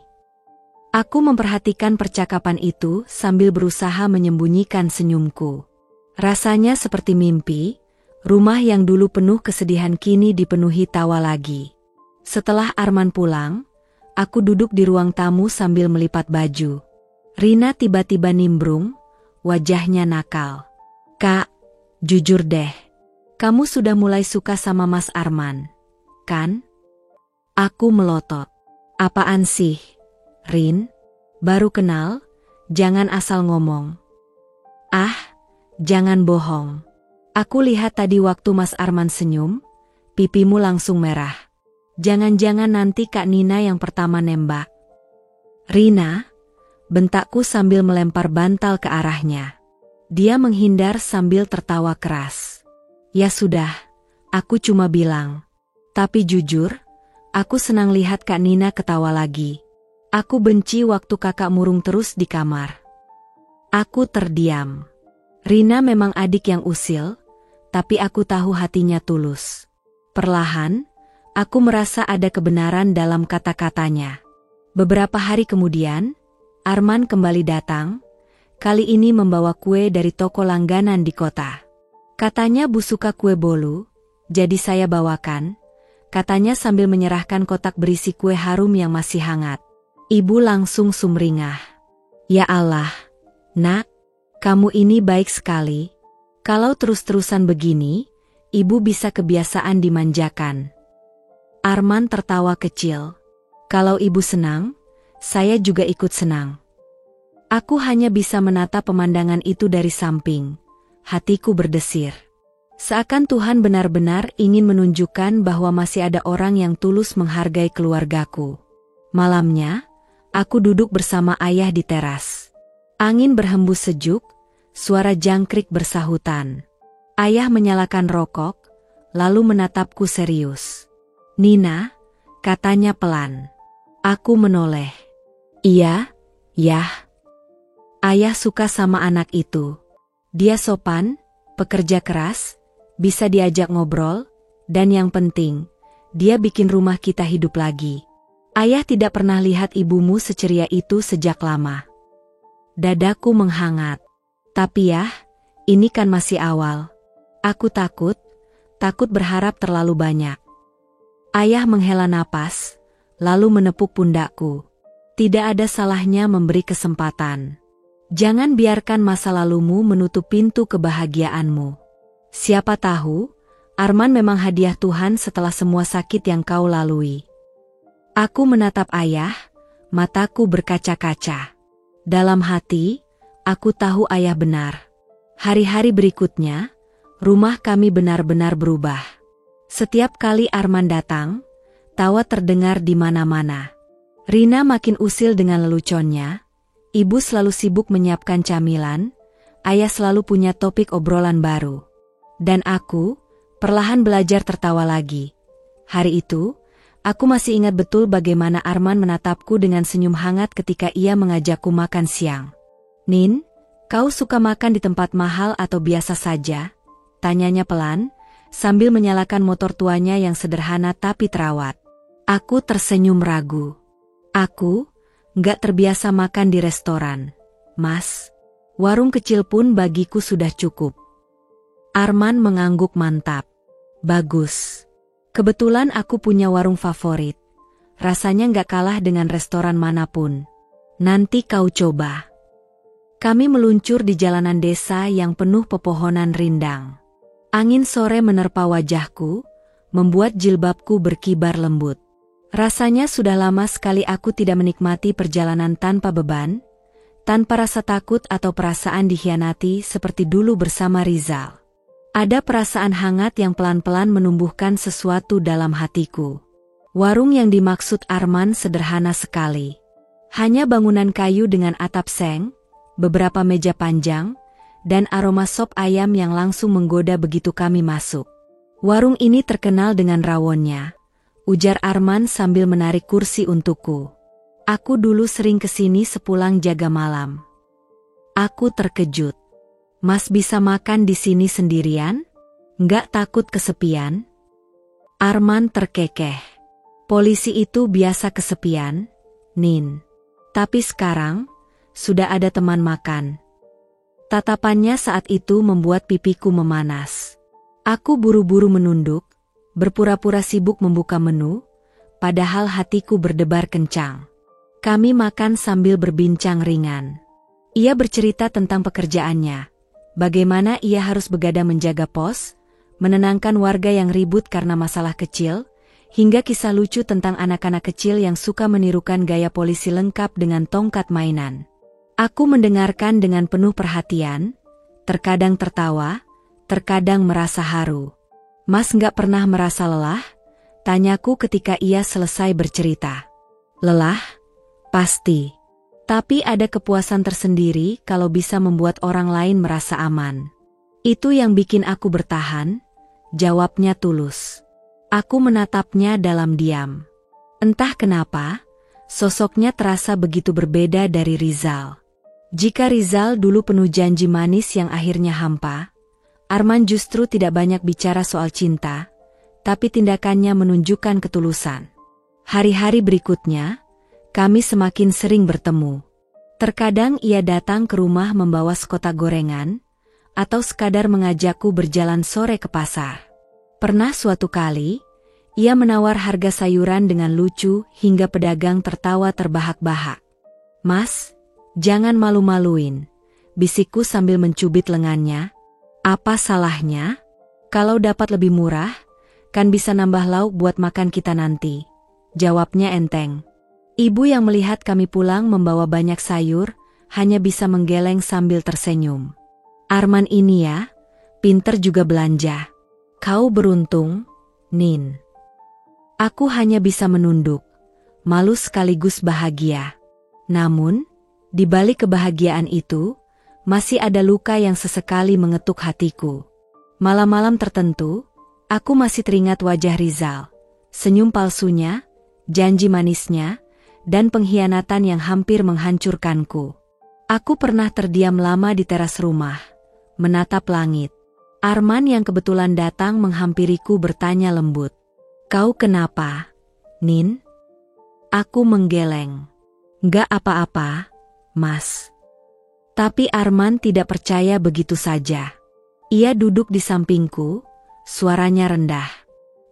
Aku memperhatikan percakapan itu sambil berusaha menyembunyikan senyumku. Rasanya seperti mimpi, rumah yang dulu penuh kesedihan kini dipenuhi tawa lagi. Setelah Arman pulang, aku duduk di ruang tamu sambil melipat baju. Rina tiba-tiba nimbrung, wajahnya nakal. "Kak, jujur deh. Kamu sudah mulai suka sama Mas Arman, kan?" Aku melotot. "Apaan sih, Rin? Baru kenal, jangan asal ngomong." "Ah, jangan bohong. Aku lihat tadi waktu Mas Arman senyum, pipimu langsung merah. Jangan-jangan nanti Kak Nina yang pertama nembak. Rina, bentakku sambil melempar bantal ke arahnya. Dia menghindar sambil tertawa keras. Ya sudah, aku cuma bilang. Tapi jujur, aku senang lihat Kak Nina ketawa lagi. Aku benci waktu kakak murung terus di kamar. Aku terdiam. Rina memang adik yang usil, tapi aku tahu hatinya tulus. Perlahan, aku merasa ada kebenaran dalam kata-katanya. Beberapa hari kemudian, Arman kembali datang, kali ini membawa kue dari toko langganan di kota. Katanya Bu suka kue bolu, jadi saya bawakan, katanya sambil menyerahkan kotak berisi kue harum yang masih hangat. Ibu langsung sumringah. Ya Allah, Nak, kamu ini baik sekali. Kalau terus-terusan begini, ibu bisa kebiasaan dimanjakan. Arman tertawa kecil. Kalau ibu senang, saya juga ikut senang. Aku hanya bisa menatap pemandangan itu dari samping. Hatiku berdesir. Seakan Tuhan benar-benar ingin menunjukkan bahwa masih ada orang yang tulus menghargai keluargaku. Malamnya, aku duduk bersama ayah di teras. Angin berhembus sejuk, suara jangkrik bersahutan. Ayah menyalakan rokok, lalu menatapku serius. Nina, katanya pelan. Aku menoleh. Iya, Yah. Ayah suka sama anak itu. Dia sopan, pekerja keras, bisa diajak ngobrol, dan yang penting, dia bikin rumah kita hidup lagi. Ayah tidak pernah lihat ibumu seceria itu sejak lama. Dadaku menghangat. Tapi Yah, ini kan masih awal. Aku takut berharap terlalu banyak. Ayah menghela napas, lalu menepuk pundakku. Tidak ada salahnya memberi kesempatan. Jangan biarkan masa lalumu menutup pintu kebahagiaanmu. Siapa tahu, Arman memang hadiah Tuhan setelah semua sakit yang kau lalui. Aku menatap ayah, mataku berkaca-kaca. Dalam hati, aku tahu ayah benar. Hari-hari berikutnya, rumah kami benar-benar berubah. Setiap kali Arman datang, tawa terdengar di mana-mana. Rina makin usil dengan leluconnya, ibu selalu sibuk menyiapkan camilan, ayah selalu punya topik obrolan baru. Dan aku, perlahan belajar tertawa lagi. Hari itu, aku masih ingat betul bagaimana Arman menatapku dengan senyum hangat ketika ia mengajakku makan siang. Nin, kau suka makan di tempat mahal atau biasa saja? Tanyanya pelan, sambil menyalakan motor tuanya yang sederhana tapi terawat. Aku tersenyum ragu. Aku nggak terbiasa makan di restoran. Mas, warung kecil pun bagiku sudah cukup. Arman mengangguk mantap. Bagus. Kebetulan aku punya warung favorit. Rasanya nggak kalah dengan restoran manapun. Nanti kau coba. Kami meluncur di jalanan desa yang penuh pepohonan rindang. Angin sore menerpa wajahku, membuat jilbabku berkibar lembut. Rasanya sudah lama sekali aku tidak menikmati perjalanan tanpa beban, tanpa rasa takut atau perasaan dikhianati seperti dulu bersama Rizal. Ada perasaan hangat yang pelan-pelan menumbuhkan sesuatu dalam hatiku. Warung yang dimaksud Arman sederhana sekali. Hanya bangunan kayu dengan atap seng, beberapa meja panjang, dan aroma sop ayam yang langsung menggoda begitu kami masuk. Warung ini terkenal dengan rawonnya, ujar Arman sambil menarik kursi untukku. Aku dulu sering kesini sepulang jaga malam. Aku terkejut. Mas bisa makan di sini sendirian? Nggak takut kesepian? Arman terkekeh. Polisi itu biasa kesepian, Nin. Tapi sekarang, sudah ada teman makan. Tatapannya saat itu membuat pipiku memanas. Aku buru-buru menunduk, berpura-pura sibuk membuka menu, padahal hatiku berdebar kencang. Kami makan sambil berbincang ringan. Ia bercerita tentang pekerjaannya. Bagaimana ia harus begadang menjaga pos, menenangkan warga yang ribut karena masalah kecil, hingga kisah lucu tentang anak-anak kecil yang suka menirukan gaya polisi lengkap dengan tongkat mainan. Aku mendengarkan dengan penuh perhatian, terkadang tertawa, terkadang merasa haru. Mas nggak pernah merasa lelah? Tanyaku ketika ia selesai bercerita. Lelah? Pasti. Tapi ada kepuasan tersendiri kalau bisa membuat orang lain merasa aman. Itu yang bikin aku bertahan, jawabnya tulus. Aku menatapnya dalam diam. Entah kenapa, sosoknya terasa begitu berbeda dari Rizal. Jika Rizal dulu penuh janji manis yang akhirnya hampa, Arman justru tidak banyak bicara soal cinta, tapi tindakannya menunjukkan ketulusan. Hari-hari berikutnya, kami semakin sering bertemu. Terkadang ia datang ke rumah membawa sekotak gorengan, atau sekadar mengajakku berjalan sore ke pasar. Pernah suatu kali, ia menawar harga sayuran dengan lucu hingga pedagang tertawa terbahak-bahak. "Mas, jangan malu-maluin," bisikku sambil mencubit lengannya. "Apa salahnya? Kalau dapat lebih murah, kan bisa nambah lauk buat makan kita nanti," jawabnya enteng. Ibu yang melihat kami pulang membawa banyak sayur, hanya bisa menggeleng sambil tersenyum. "Arman ini ya, pinter juga belanja. Kau beruntung, Nin." Aku hanya bisa menunduk, malu sekaligus bahagia. Namun, di balik kebahagiaan itu, masih ada luka yang sesekali mengetuk hatiku. Malam-malam tertentu, aku masih teringat wajah Rizal, senyum palsunya, janji manisnya, dan pengkhianatan yang hampir menghancurkanku. Aku pernah terdiam lama di teras rumah, menatap langit. Arman yang kebetulan datang menghampiriku bertanya lembut, "Kau kenapa, Nin?" Aku menggeleng. "Nggak apa-apa, Mas." Tapi Arman tidak percaya begitu saja. Ia duduk di sampingku, suaranya rendah.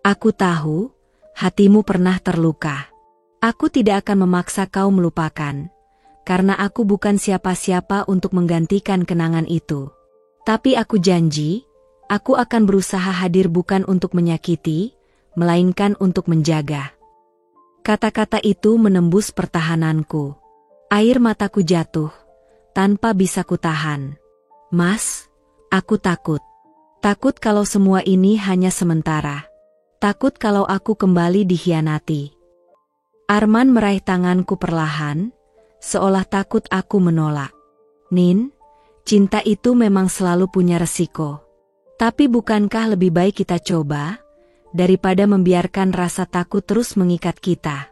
"Aku tahu, hatimu pernah terluka. Aku tidak akan memaksa kau melupakan, karena aku bukan siapa-siapa untuk menggantikan kenangan itu. Tapi aku janji, aku akan berusaha hadir bukan untuk menyakiti, melainkan untuk menjaga." Kata-kata itu menembus pertahananku. Air mataku jatuh, tanpa bisa kutahan. "Mas, aku takut. Takut kalau semua ini hanya sementara. Takut kalau aku kembali dikhianati." Arman meraih tanganku perlahan, seolah takut aku menolak. "Nin, cinta itu memang selalu punya resiko. Tapi bukankah lebih baik kita coba, daripada membiarkan rasa takut terus mengikat kita?"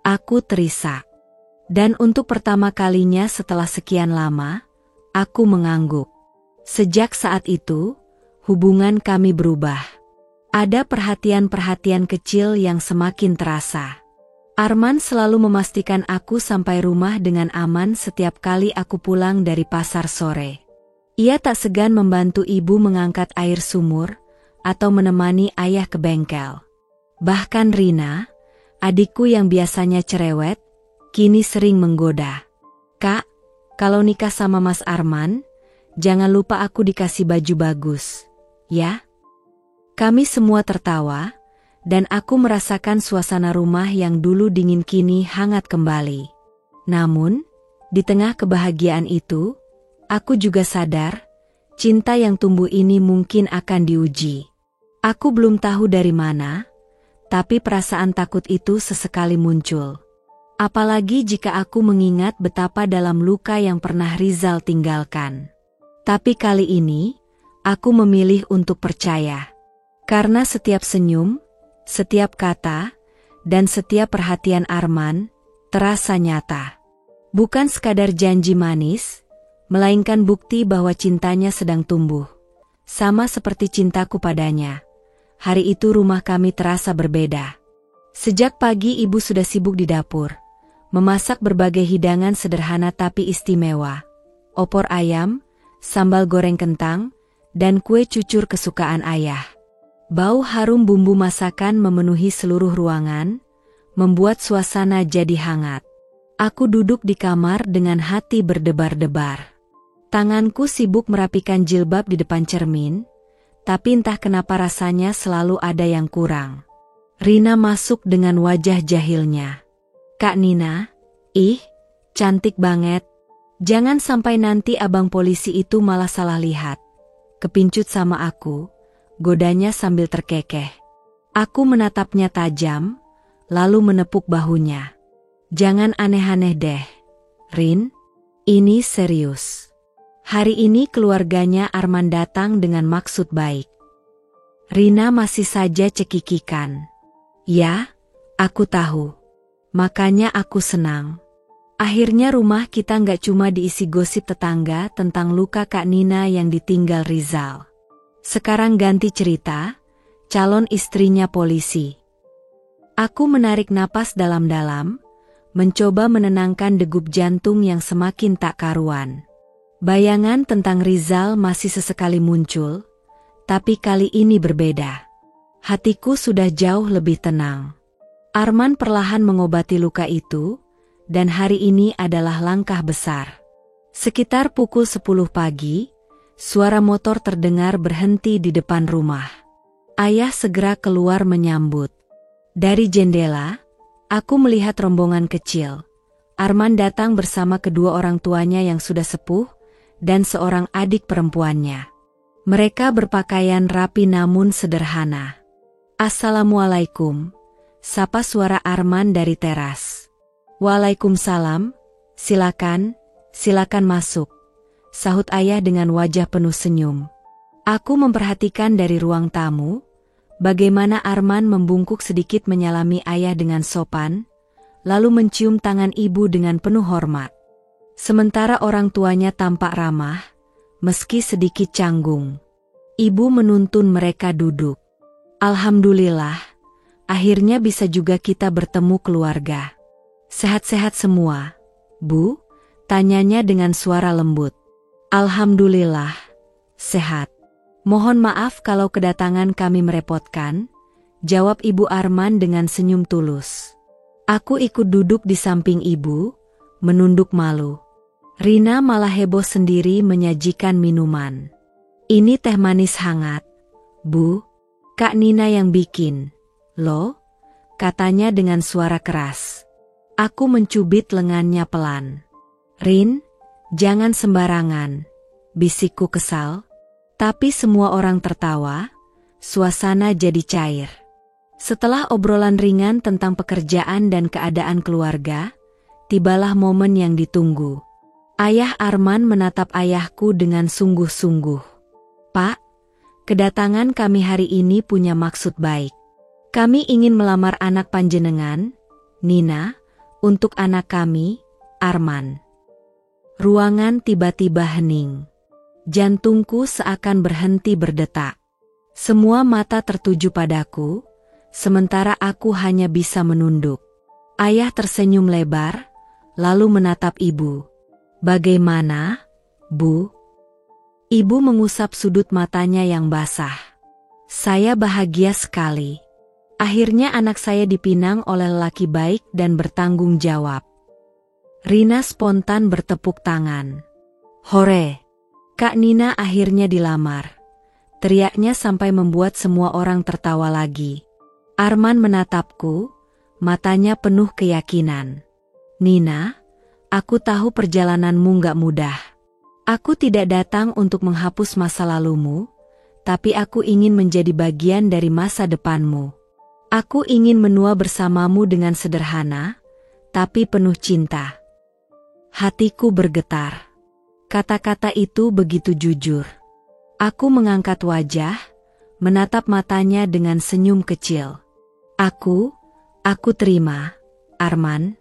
Aku terisak. Dan untuk pertama kalinya setelah sekian lama, aku mengangguk. Sejak saat itu, hubungan kami berubah. Ada perhatian-perhatian kecil yang semakin terasa. Arman selalu memastikan aku sampai rumah dengan aman setiap kali aku pulang dari pasar sore. Ia tak segan membantu ibu mengangkat air sumur, atau menemani ayah ke bengkel. Bahkan Rina, adikku yang biasanya cerewet, kini sering menggoda. "Kak, kalau nikah sama Mas Arman, jangan lupa aku dikasih baju bagus, ya?" Kami semua tertawa, dan aku merasakan suasana rumah yang dulu dingin kini hangat kembali. Namun, di tengah kebahagiaan itu, aku juga sadar, cinta yang tumbuh ini mungkin akan diuji. Aku belum tahu dari mana, tapi perasaan takut itu sesekali muncul. Apalagi jika aku mengingat betapa dalam luka yang pernah Rizal tinggalkan. Tapi kali ini, aku memilih untuk percaya. Karena setiap senyum, setiap kata, dan setiap perhatian Arman, terasa nyata. Bukan sekadar janji manis, melainkan bukti bahwa cintanya sedang tumbuh. Sama seperti cintaku padanya. Hari itu rumah kami terasa berbeda. Sejak pagi ibu sudah sibuk di dapur, memasak berbagai hidangan sederhana tapi istimewa. Opor ayam, sambal goreng kentang, dan kue cucur kesukaan ayah. Bau harum bumbu masakan memenuhi seluruh ruangan, membuat suasana jadi hangat. Aku duduk di kamar dengan hati berdebar-debar. Tanganku sibuk merapikan jilbab di depan cermin, tapi entah kenapa rasanya selalu ada yang kurang. Rina masuk dengan wajah jahilnya. "Kak Nina, ih, cantik banget. Jangan sampai nanti abang polisi itu malah salah lihat. kepincut sama aku, godanya sambil terkekeh. Aku menatapnya tajam, lalu menepuk bahunya. Jangan aneh-aneh deh, Rin. Ini serius. Hari ini keluarganya Arman datang dengan maksud baik. Rina masih saja cekikikan. Ya, aku tahu. Makanya aku senang. Akhirnya rumah kita nggak cuma diisi gosip tetangga tentang luka Kak Nina yang ditinggal Rizal. Sekarang ganti cerita, calon istrinya polisi. Aku menarik napas dalam-dalam, mencoba menenangkan degup jantung yang semakin tak karuan. Bayangan tentang Rizal masih sesekali muncul, tapi kali ini berbeda. Hatiku sudah jauh lebih tenang. Arman perlahan mengobati luka itu, dan hari ini adalah langkah besar. Sekitar pukul 10 pagi, suara motor terdengar berhenti di depan rumah. Ayah segera keluar menyambut. Dari jendela, aku melihat rombongan kecil. Arman datang bersama kedua orang tuanya yang sudah sepuh, dan seorang adik perempuannya. Mereka berpakaian rapi namun sederhana. Assalamualaikum, sapa suara Arman dari teras. Waalaikumsalam, silakan masuk, sahut ayah dengan wajah penuh senyum. Aku memperhatikan dari ruang tamu, bagaimana Arman membungkuk sedikit menyalami ayah dengan sopan, lalu mencium tangan ibu dengan penuh hormat. Sementara orang tuanya tampak ramah, meski sedikit canggung. Ibu menuntun mereka duduk. Alhamdulillah, akhirnya bisa juga kita bertemu keluarga. Sehat-sehat semua, Bu? Tanyanya dengan suara lembut. Alhamdulillah, sehat. Mohon maaf kalau kedatangan kami merepotkan, jawab Ibu Arman dengan senyum tulus. Aku ikut duduk di samping ibu, menunduk malu. Rina malah heboh sendiri menyajikan minuman. Ini teh manis hangat, Bu. Kak Nina yang bikin. Loh, katanya dengan suara keras. Aku mencubit lengannya pelan. Rin, jangan sembarangan, bisikku kesal. Tapi semua orang tertawa, suasana jadi cair. Setelah obrolan ringan tentang pekerjaan dan keadaan keluarga, tibalah momen yang ditunggu. Ayah Arman menatap ayahku dengan sungguh-sungguh. Pak, kedatangan kami hari ini punya maksud baik. Kami ingin melamar anak panjenengan, Nina, untuk anak kami, Arman. Ruangan tiba-tiba hening. Jantungku seakan berhenti berdetak. Semua mata tertuju padaku, sementara aku hanya bisa menunduk. Ayah tersenyum lebar, lalu menatap ibu. Bagaimana, Bu? Ibu mengusap sudut matanya yang basah. Saya bahagia sekali. Akhirnya anak saya dipinang oleh lelaki baik dan bertanggung jawab. Rina spontan bertepuk tangan. Hore! Kak Nina akhirnya dilamar. Teriaknya sampai membuat semua orang tertawa lagi. Arman menatapku, matanya penuh keyakinan. Nina, aku tahu perjalananmu gak mudah. Aku tidak datang untuk menghapus masa lalumu, tapi aku ingin menjadi bagian dari masa depanmu. Aku ingin menua bersamamu dengan sederhana, tapi penuh cinta. Hatiku bergetar. Kata-kata itu begitu jujur. Aku mengangkat wajah, menatap matanya dengan senyum kecil. Aku terima, Arman.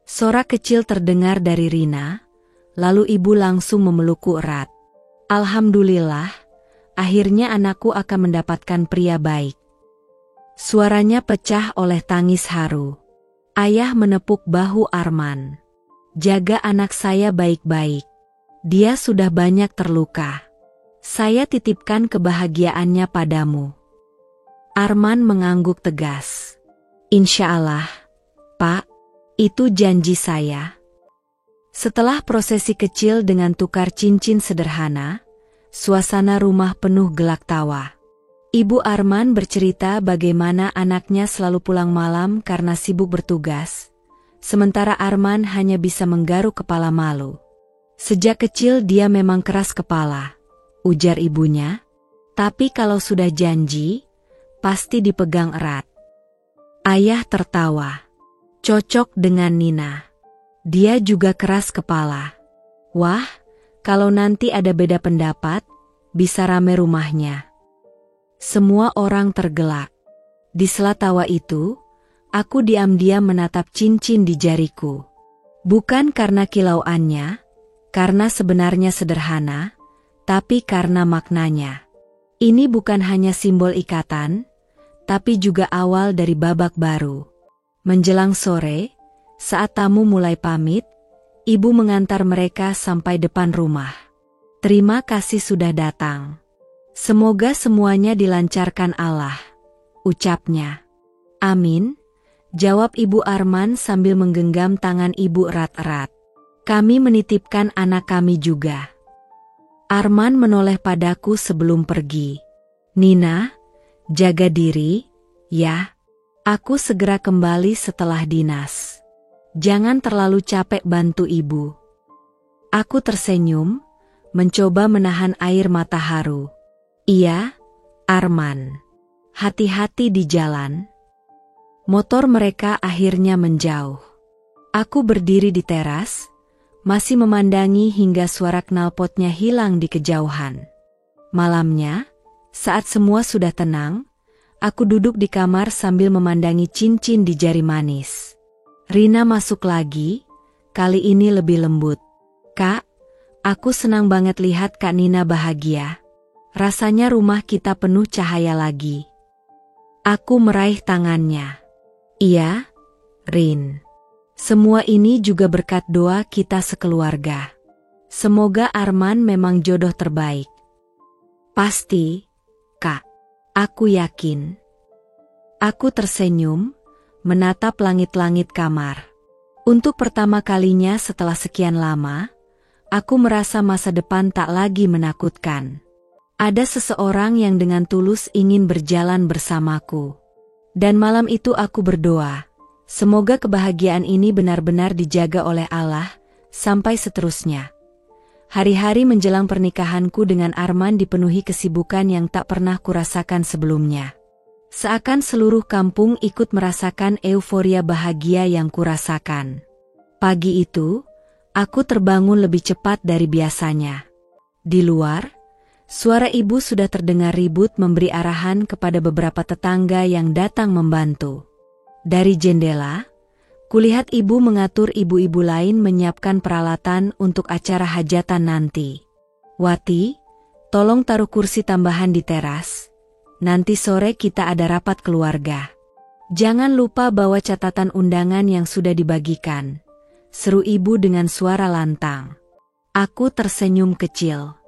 Sorak kecil terdengar dari Rina, lalu ibu langsung memelukku erat. Alhamdulillah, akhirnya anakku akan mendapatkan pria baik. Suaranya pecah oleh tangis haru. Ayah menepuk bahu Arman. Jaga anak saya baik-baik. Dia sudah banyak terluka. Saya titipkan kebahagiaannya padamu. Arman mengangguk tegas. Insya Allah, Pak, itu janji saya. Setelah prosesi kecil dengan tukar cincin sederhana, suasana rumah penuh gelak tawa. Ibu Arman bercerita bagaimana anaknya selalu pulang malam karena sibuk bertugas, sementara Arman hanya bisa menggaruk kepala malu. Sejak kecil dia memang keras kepala, ujar ibunya. Tapi kalau sudah janji, pasti dipegang erat. Ayah tertawa. Cocok dengan Nina. Dia juga keras kepala. Wah, kalau nanti ada beda pendapat, bisa rame rumahnya. Semua orang tergelak. Di sela tawa itu, aku diam-diam menatap cincin di jariku. Bukan karena kilauannya, karena sebenarnya sederhana, tapi karena maknanya. Ini bukan hanya simbol ikatan, tapi juga awal dari babak baru. Menjelang sore, saat tamu mulai pamit, ibu mengantar mereka sampai depan rumah. Terima kasih sudah datang. Semoga semuanya dilancarkan Allah, ucapnya. Amin, jawab Ibu Arman sambil menggenggam tangan ibu erat-erat. Kami menitipkan anak kami juga. Arman menoleh padaku sebelum pergi. Nina, jaga diri, ya. Aku segera kembali setelah dinas. Jangan terlalu capek bantu ibu. Aku tersenyum, mencoba menahan air mata haru. Iya, Arman. Hati-hati di jalan. Motor mereka akhirnya menjauh. Aku berdiri di teras, masih memandangi hingga suara knalpotnya hilang di kejauhan. Malamnya, saat semua sudah tenang, aku duduk di kamar sambil memandangi cincin di jari manis. Rina masuk lagi, kali ini lebih lembut. Kak, aku senang banget lihat Kak Nina bahagia. Rasanya rumah kita penuh cahaya lagi. Aku meraih tangannya. Iya, Rin. Semua ini juga berkat doa kita sekeluarga. Semoga Arman memang jodoh terbaik. Pasti, Kak. Aku yakin. Aku tersenyum, menatap langit-langit kamar. Untuk pertama kalinya setelah sekian lama, aku merasa masa depan tak lagi menakutkan. Ada seseorang yang dengan tulus ingin berjalan bersamaku. Dan malam itu aku berdoa, semoga kebahagiaan ini benar-benar dijaga oleh Allah, sampai seterusnya. Hari-hari menjelang pernikahanku dengan Arman dipenuhi kesibukan yang tak pernah kurasakan sebelumnya. Seakan seluruh kampung ikut merasakan euforia bahagia yang kurasakan. Pagi itu, aku terbangun lebih cepat dari biasanya. Di luar, suara ibu sudah terdengar ribut memberi arahan kepada beberapa tetangga yang datang membantu. Dari jendela, kulihat ibu mengatur ibu-ibu lain menyiapkan peralatan untuk acara hajatan nanti. Wati, tolong taruh kursi tambahan di teras. Nanti sore kita ada rapat keluarga. Jangan lupa bawa catatan undangan yang sudah dibagikan. Seru ibu dengan suara lantang. Aku tersenyum kecil.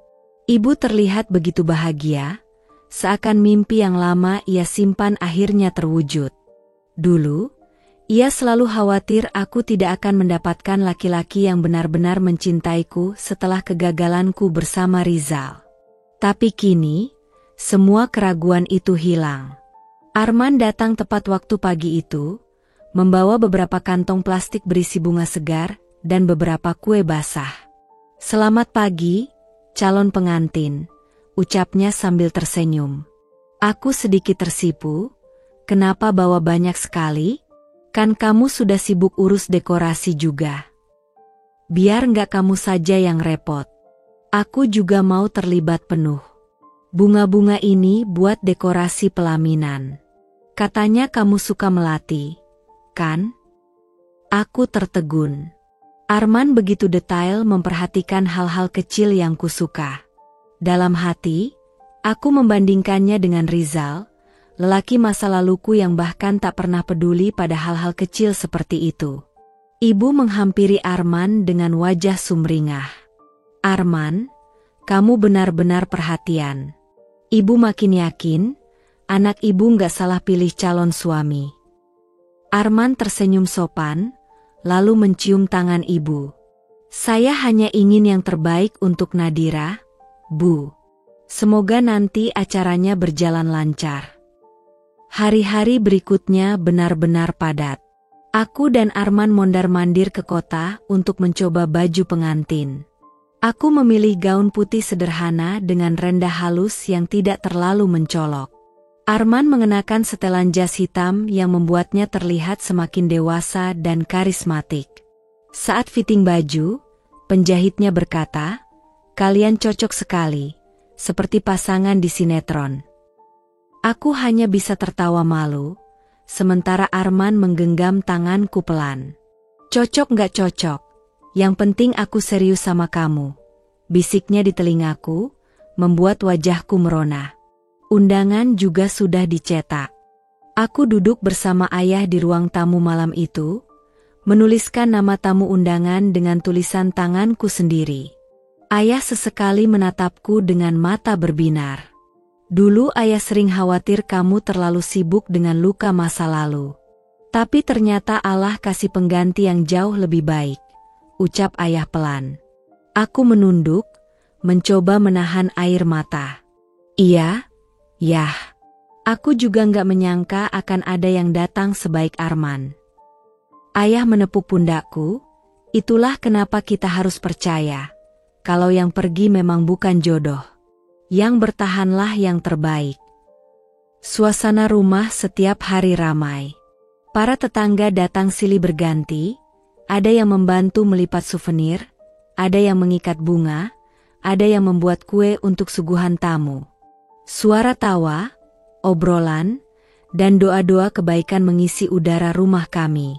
Ibu terlihat begitu bahagia, seakan mimpi yang lama ia simpan akhirnya terwujud. Dulu, ia selalu khawatir aku tidak akan mendapatkan laki-laki yang benar-benar mencintaiku setelah kegagalanku bersama Rizal. Tapi kini, semua keraguan itu hilang. Arman datang tepat waktu pagi itu, membawa beberapa kantong plastik berisi bunga segar dan beberapa kue basah. Selamat pagi, calon pengantin, ucapnya sambil tersenyum. Aku sedikit tersipu, kenapa bawa banyak sekali? Kan kamu sudah sibuk urus dekorasi juga. Biar nggak kamu saja yang repot. Aku juga mau terlibat penuh. Bunga-bunga ini buat dekorasi pelaminan. Katanya kamu suka melati, kan? Aku tertegun. Arman begitu detail memperhatikan hal-hal kecil yang kusuka. Dalam hati, aku membandingkannya dengan Rizal, lelaki masa laluku yang bahkan tak pernah peduli pada hal-hal kecil seperti itu. Ibu menghampiri Arman dengan wajah sumringah. Arman, kamu benar-benar perhatian. Ibu makin yakin, anak ibu nggak salah pilih calon suami. Arman tersenyum sopan, lalu mencium tangan ibu. Saya hanya ingin yang terbaik untuk Nadira, Bu. Semoga nanti acaranya berjalan lancar. Hari-hari berikutnya benar-benar padat. Aku dan Arman mondar-mandir ke kota untuk mencoba baju pengantin. Aku memilih gaun putih sederhana dengan rendah halus yang tidak terlalu mencolok. Arman mengenakan setelan jas hitam yang membuatnya terlihat semakin dewasa dan karismatik. Saat fitting baju, penjahitnya berkata, "Kalian cocok sekali, seperti pasangan di sinetron." Aku hanya bisa tertawa malu, sementara Arman menggenggam tanganku pelan. "Cocok nggak cocok, yang penting aku serius sama kamu," bisiknya di telingaku, membuat wajahku merona. Undangan juga sudah dicetak. Aku duduk bersama ayah di ruang tamu malam itu, menuliskan nama tamu undangan dengan tulisan tanganku sendiri. Ayah sesekali menatapku dengan mata berbinar. "Dulu ayah sering khawatir kamu terlalu sibuk dengan luka masa lalu. Tapi ternyata Allah kasih pengganti yang jauh lebih baik," ucap ayah pelan. Aku menunduk, mencoba menahan air mata. "Iya, yah. Aku juga nggak menyangka akan ada yang datang sebaik Arman." Ayah menepuk pundakku, "Itulah kenapa kita harus percaya. Kalau yang pergi memang bukan jodoh. Yang bertahanlah yang terbaik." Suasana rumah setiap hari ramai. Para tetangga datang silih berganti, ada yang membantu melipat souvenir, ada yang mengikat bunga, ada yang membuat kue untuk suguhan tamu. Suara tawa, obrolan, dan doa-doa kebaikan mengisi udara rumah kami.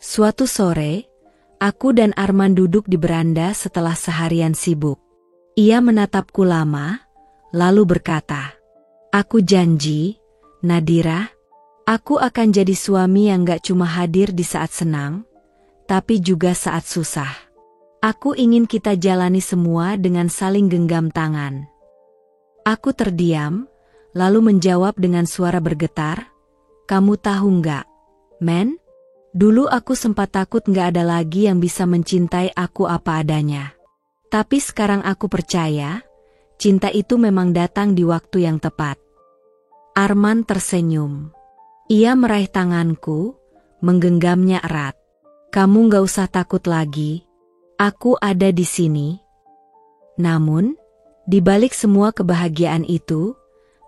Suatu sore, aku dan Arman duduk di beranda setelah seharian sibuk. Ia menatapku lama, lalu berkata, "Aku janji, Nadira, aku akan jadi suami yang gak cuma hadir di saat senang, tapi juga saat susah. Aku ingin kita jalani semua dengan saling genggam tangan." Aku terdiam, lalu menjawab dengan suara bergetar, "Kamu tahu nggak, Men? Dulu aku sempat takut nggak ada lagi yang bisa mencintai aku apa adanya. Tapi sekarang aku percaya, cinta itu memang datang di waktu yang tepat." Arman tersenyum. Ia meraih tanganku, menggenggamnya erat. "Kamu nggak usah takut lagi. Aku ada di sini." Namun, di balik semua kebahagiaan itu,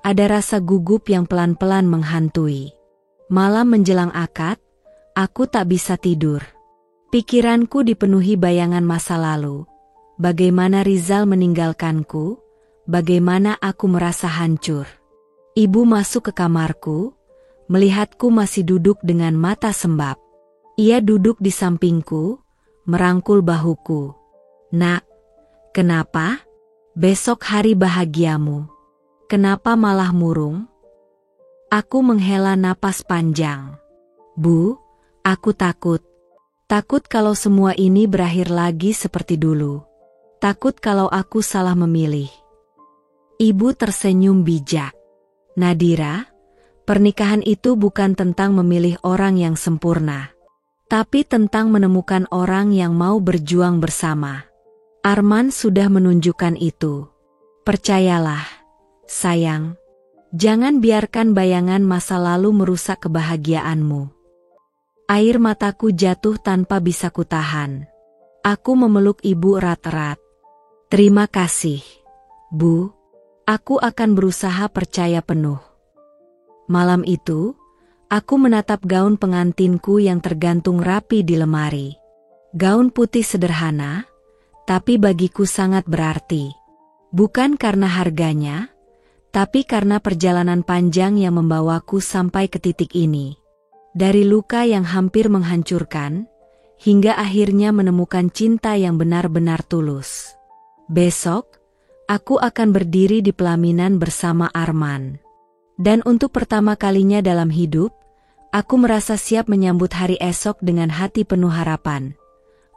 ada rasa gugup yang pelan-pelan menghantui. Malam menjelang akad, aku tak bisa tidur. Pikiranku dipenuhi bayangan masa lalu. Bagaimana Rizal meninggalkanku, bagaimana aku merasa hancur. Ibu masuk ke kamarku, melihatku masih duduk dengan mata sembab. Ia duduk di sampingku, merangkul bahuku. "Nak, kenapa? Besok hari bahagiamu. Kenapa malah murung?" Aku menghela napas panjang. "Bu, aku takut. Takut kalau semua ini berakhir lagi seperti dulu. Takut kalau aku salah memilih." Ibu tersenyum bijak. "Nadira, pernikahan itu bukan tentang memilih orang yang sempurna, tapi tentang menemukan orang yang mau berjuang bersama. Arman sudah menunjukkan itu. Percayalah, sayang. Jangan biarkan bayangan masa lalu merusak kebahagiaanmu." Air mataku jatuh tanpa bisa kutahan. Aku memeluk ibu erat-erat. "Terima kasih, Bu. Aku akan berusaha percaya penuh." Malam itu, aku menatap gaun pengantinku yang tergantung rapi di lemari. Gaun putih sederhana, tapi bagiku sangat berarti. Bukan karena harganya, tapi karena perjalanan panjang yang membawaku sampai ke titik ini. Dari luka yang hampir menghancurkan, hingga akhirnya menemukan cinta yang benar-benar tulus. Besok, aku akan berdiri di pelaminan bersama Arman. Dan untuk pertama kalinya dalam hidup, aku merasa siap menyambut hari esok dengan hati penuh harapan.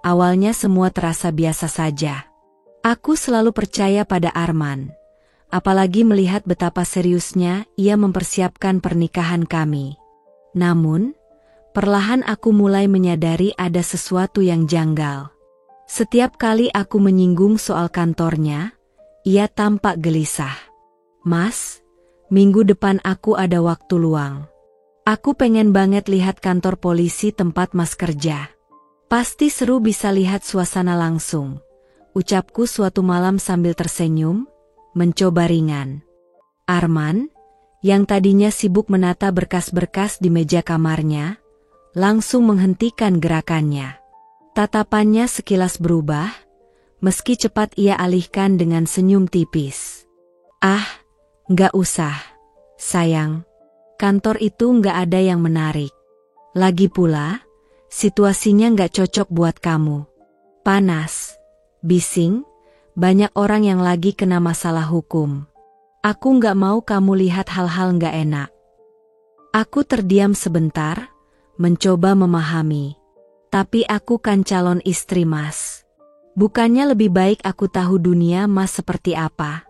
Awalnya semua terasa biasa saja. Aku selalu percaya pada Arman, apalagi melihat betapa seriusnya ia mempersiapkan pernikahan kami. Namun, perlahan aku mulai menyadari ada sesuatu yang janggal. Setiap kali aku menyinggung soal kantornya, ia tampak gelisah. "Mas, minggu depan aku ada waktu luang. Aku pengen banget lihat kantor polisi tempat Mas kerja. Pasti seru bisa lihat suasana langsung," ucapku suatu malam sambil tersenyum, mencoba ringan. Arman, yang tadinya sibuk menata berkas-berkas di meja kamarnya, langsung menghentikan gerakannya. Tatapannya sekilas berubah, meski cepat ia alihkan dengan senyum tipis. Ah, nggak usah, sayang. Kantor itu nggak ada yang menarik. Lagi pula, situasinya nggak cocok buat kamu. Panas, bising, banyak orang yang lagi kena masalah hukum. Aku nggak mau kamu lihat hal-hal nggak enak. Aku terdiam sebentar, mencoba memahami. Tapi aku kan calon istri Mas. Bukannya lebih baik aku tahu dunia Mas seperti apa?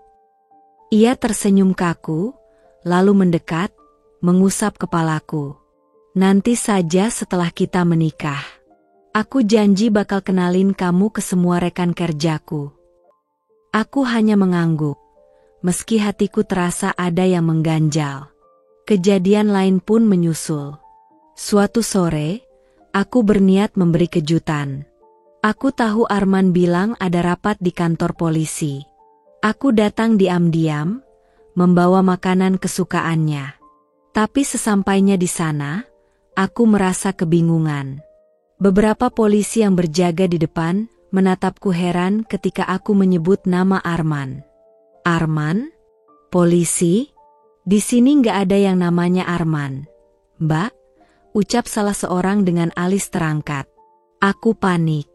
Ia tersenyum kaku, lalu mendekat, mengusap kepalaku. Nanti saja setelah kita menikah. Aku janji bakal kenalin kamu ke semua rekan kerjaku. Aku hanya mengangguk, meski hatiku terasa ada yang mengganjal. Kejadian lain pun menyusul. Suatu sore, aku berniat memberi kejutan. Aku tahu Arman bilang ada rapat di kantor polisi. Aku datang diam-diam, membawa makanan kesukaannya. Tapi sesampainya di sana, aku merasa kebingungan. Beberapa polisi yang berjaga di depan menatapku heran ketika aku menyebut nama Arman. Arman? Polisi? Di sini nggak ada yang namanya Arman. Mbak, ucap salah seorang dengan alis terangkat. Aku panik.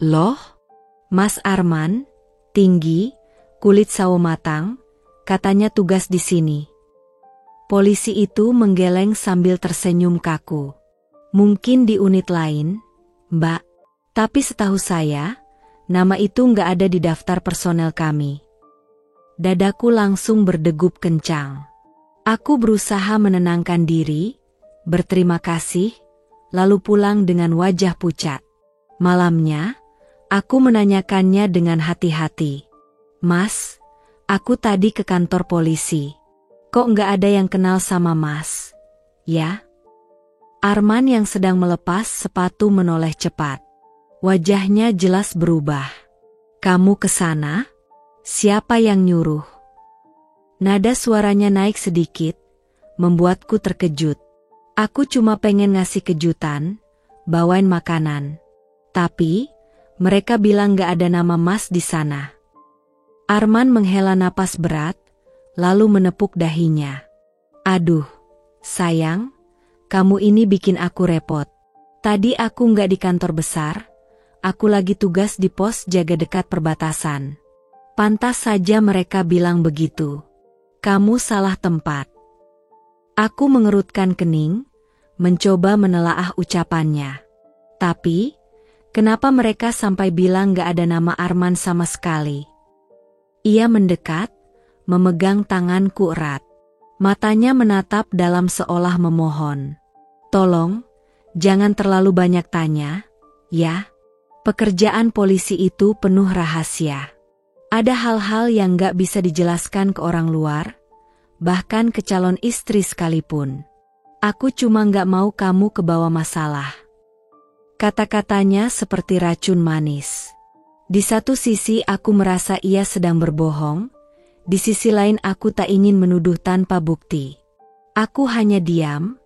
Loh? Mas Arman, tinggi, kulit sawo matang, katanya tugas di sini. Polisi itu menggeleng sambil tersenyum kaku. Mungkin di unit lain, Mbak. Tapi setahu saya, nama itu nggak ada di daftar personel kami. Dadaku langsung berdegup kencang. Aku berusaha menenangkan diri, berterima kasih, lalu pulang dengan wajah pucat. Malamnya, aku menanyakannya dengan hati-hati. Mas, aku tadi ke kantor polisi. Kok nggak ada yang kenal sama Mas? Ya? Arman yang sedang melepas sepatu menoleh cepat. Wajahnya jelas berubah. Kamu ke sana? Siapa yang nyuruh? Nada suaranya naik sedikit, membuatku terkejut. Aku cuma pengen ngasih kejutan, bawain makanan. Tapi, mereka bilang nggak ada nama Mas di sana. Arman menghela napas berat, lalu menepuk dahinya. Aduh, sayang, kamu ini bikin aku repot. Tadi aku nggak di kantor besar, aku lagi tugas di pos jaga dekat perbatasan. Pantas saja mereka bilang begitu. Kamu salah tempat. Aku mengerutkan kening, mencoba menelaah ucapannya. Tapi, kenapa mereka sampai bilang gak ada nama Arman sama sekali? Ia mendekat, memegang tanganku erat. Matanya menatap dalam seolah memohon. Tolong, jangan terlalu banyak tanya, ya. Pekerjaan polisi itu penuh rahasia. Ada hal-hal yang gak bisa dijelaskan ke orang luar, bahkan ke calon istri sekalipun. Aku cuma gak mau kamu kebawa masalah. Kata-katanya seperti racun manis. Di satu sisi aku merasa ia sedang berbohong, di sisi lain aku tak ingin menuduh tanpa bukti. Aku hanya diam,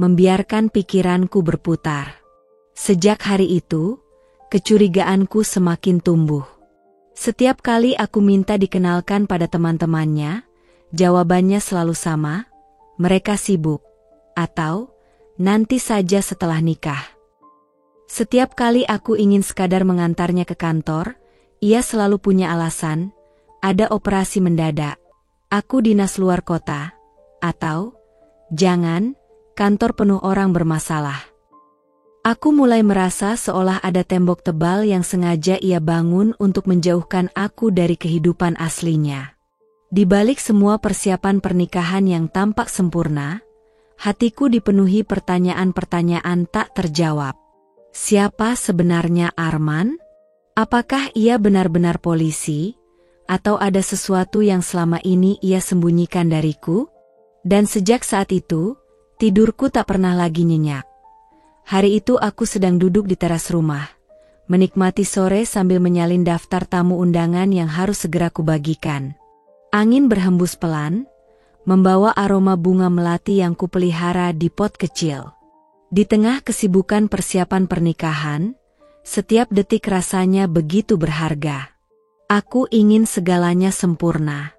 membiarkan pikiranku berputar. Sejak hari itu, kecurigaanku semakin tumbuh. Setiap kali aku minta dikenalkan pada teman-temannya, jawabannya selalu sama, mereka sibuk, atau nanti saja setelah nikah. Setiap kali aku ingin sekadar mengantarnya ke kantor, ia selalu punya alasan, ada operasi mendadak, aku dinas luar kota, atau, jangan, kantor penuh orang bermasalah. Aku mulai merasa seolah ada tembok tebal yang sengaja ia bangun untuk menjauhkan aku dari kehidupan aslinya. Di balik semua persiapan pernikahan yang tampak sempurna, hatiku dipenuhi pertanyaan-pertanyaan tak terjawab. Siapa sebenarnya Arman? Apakah ia benar-benar polisi? Atau ada sesuatu yang selama ini ia sembunyikan dariku? Dan sejak saat itu, tidurku tak pernah lagi nyenyak. Hari itu aku sedang duduk di teras rumah, menikmati sore sambil menyalin daftar tamu undangan yang harus segera kubagikan. Angin berhembus pelan, membawa aroma bunga melati yang kupelihara di pot kecil. Di tengah kesibukan persiapan pernikahan, setiap detik rasanya begitu berharga. Aku ingin segalanya sempurna.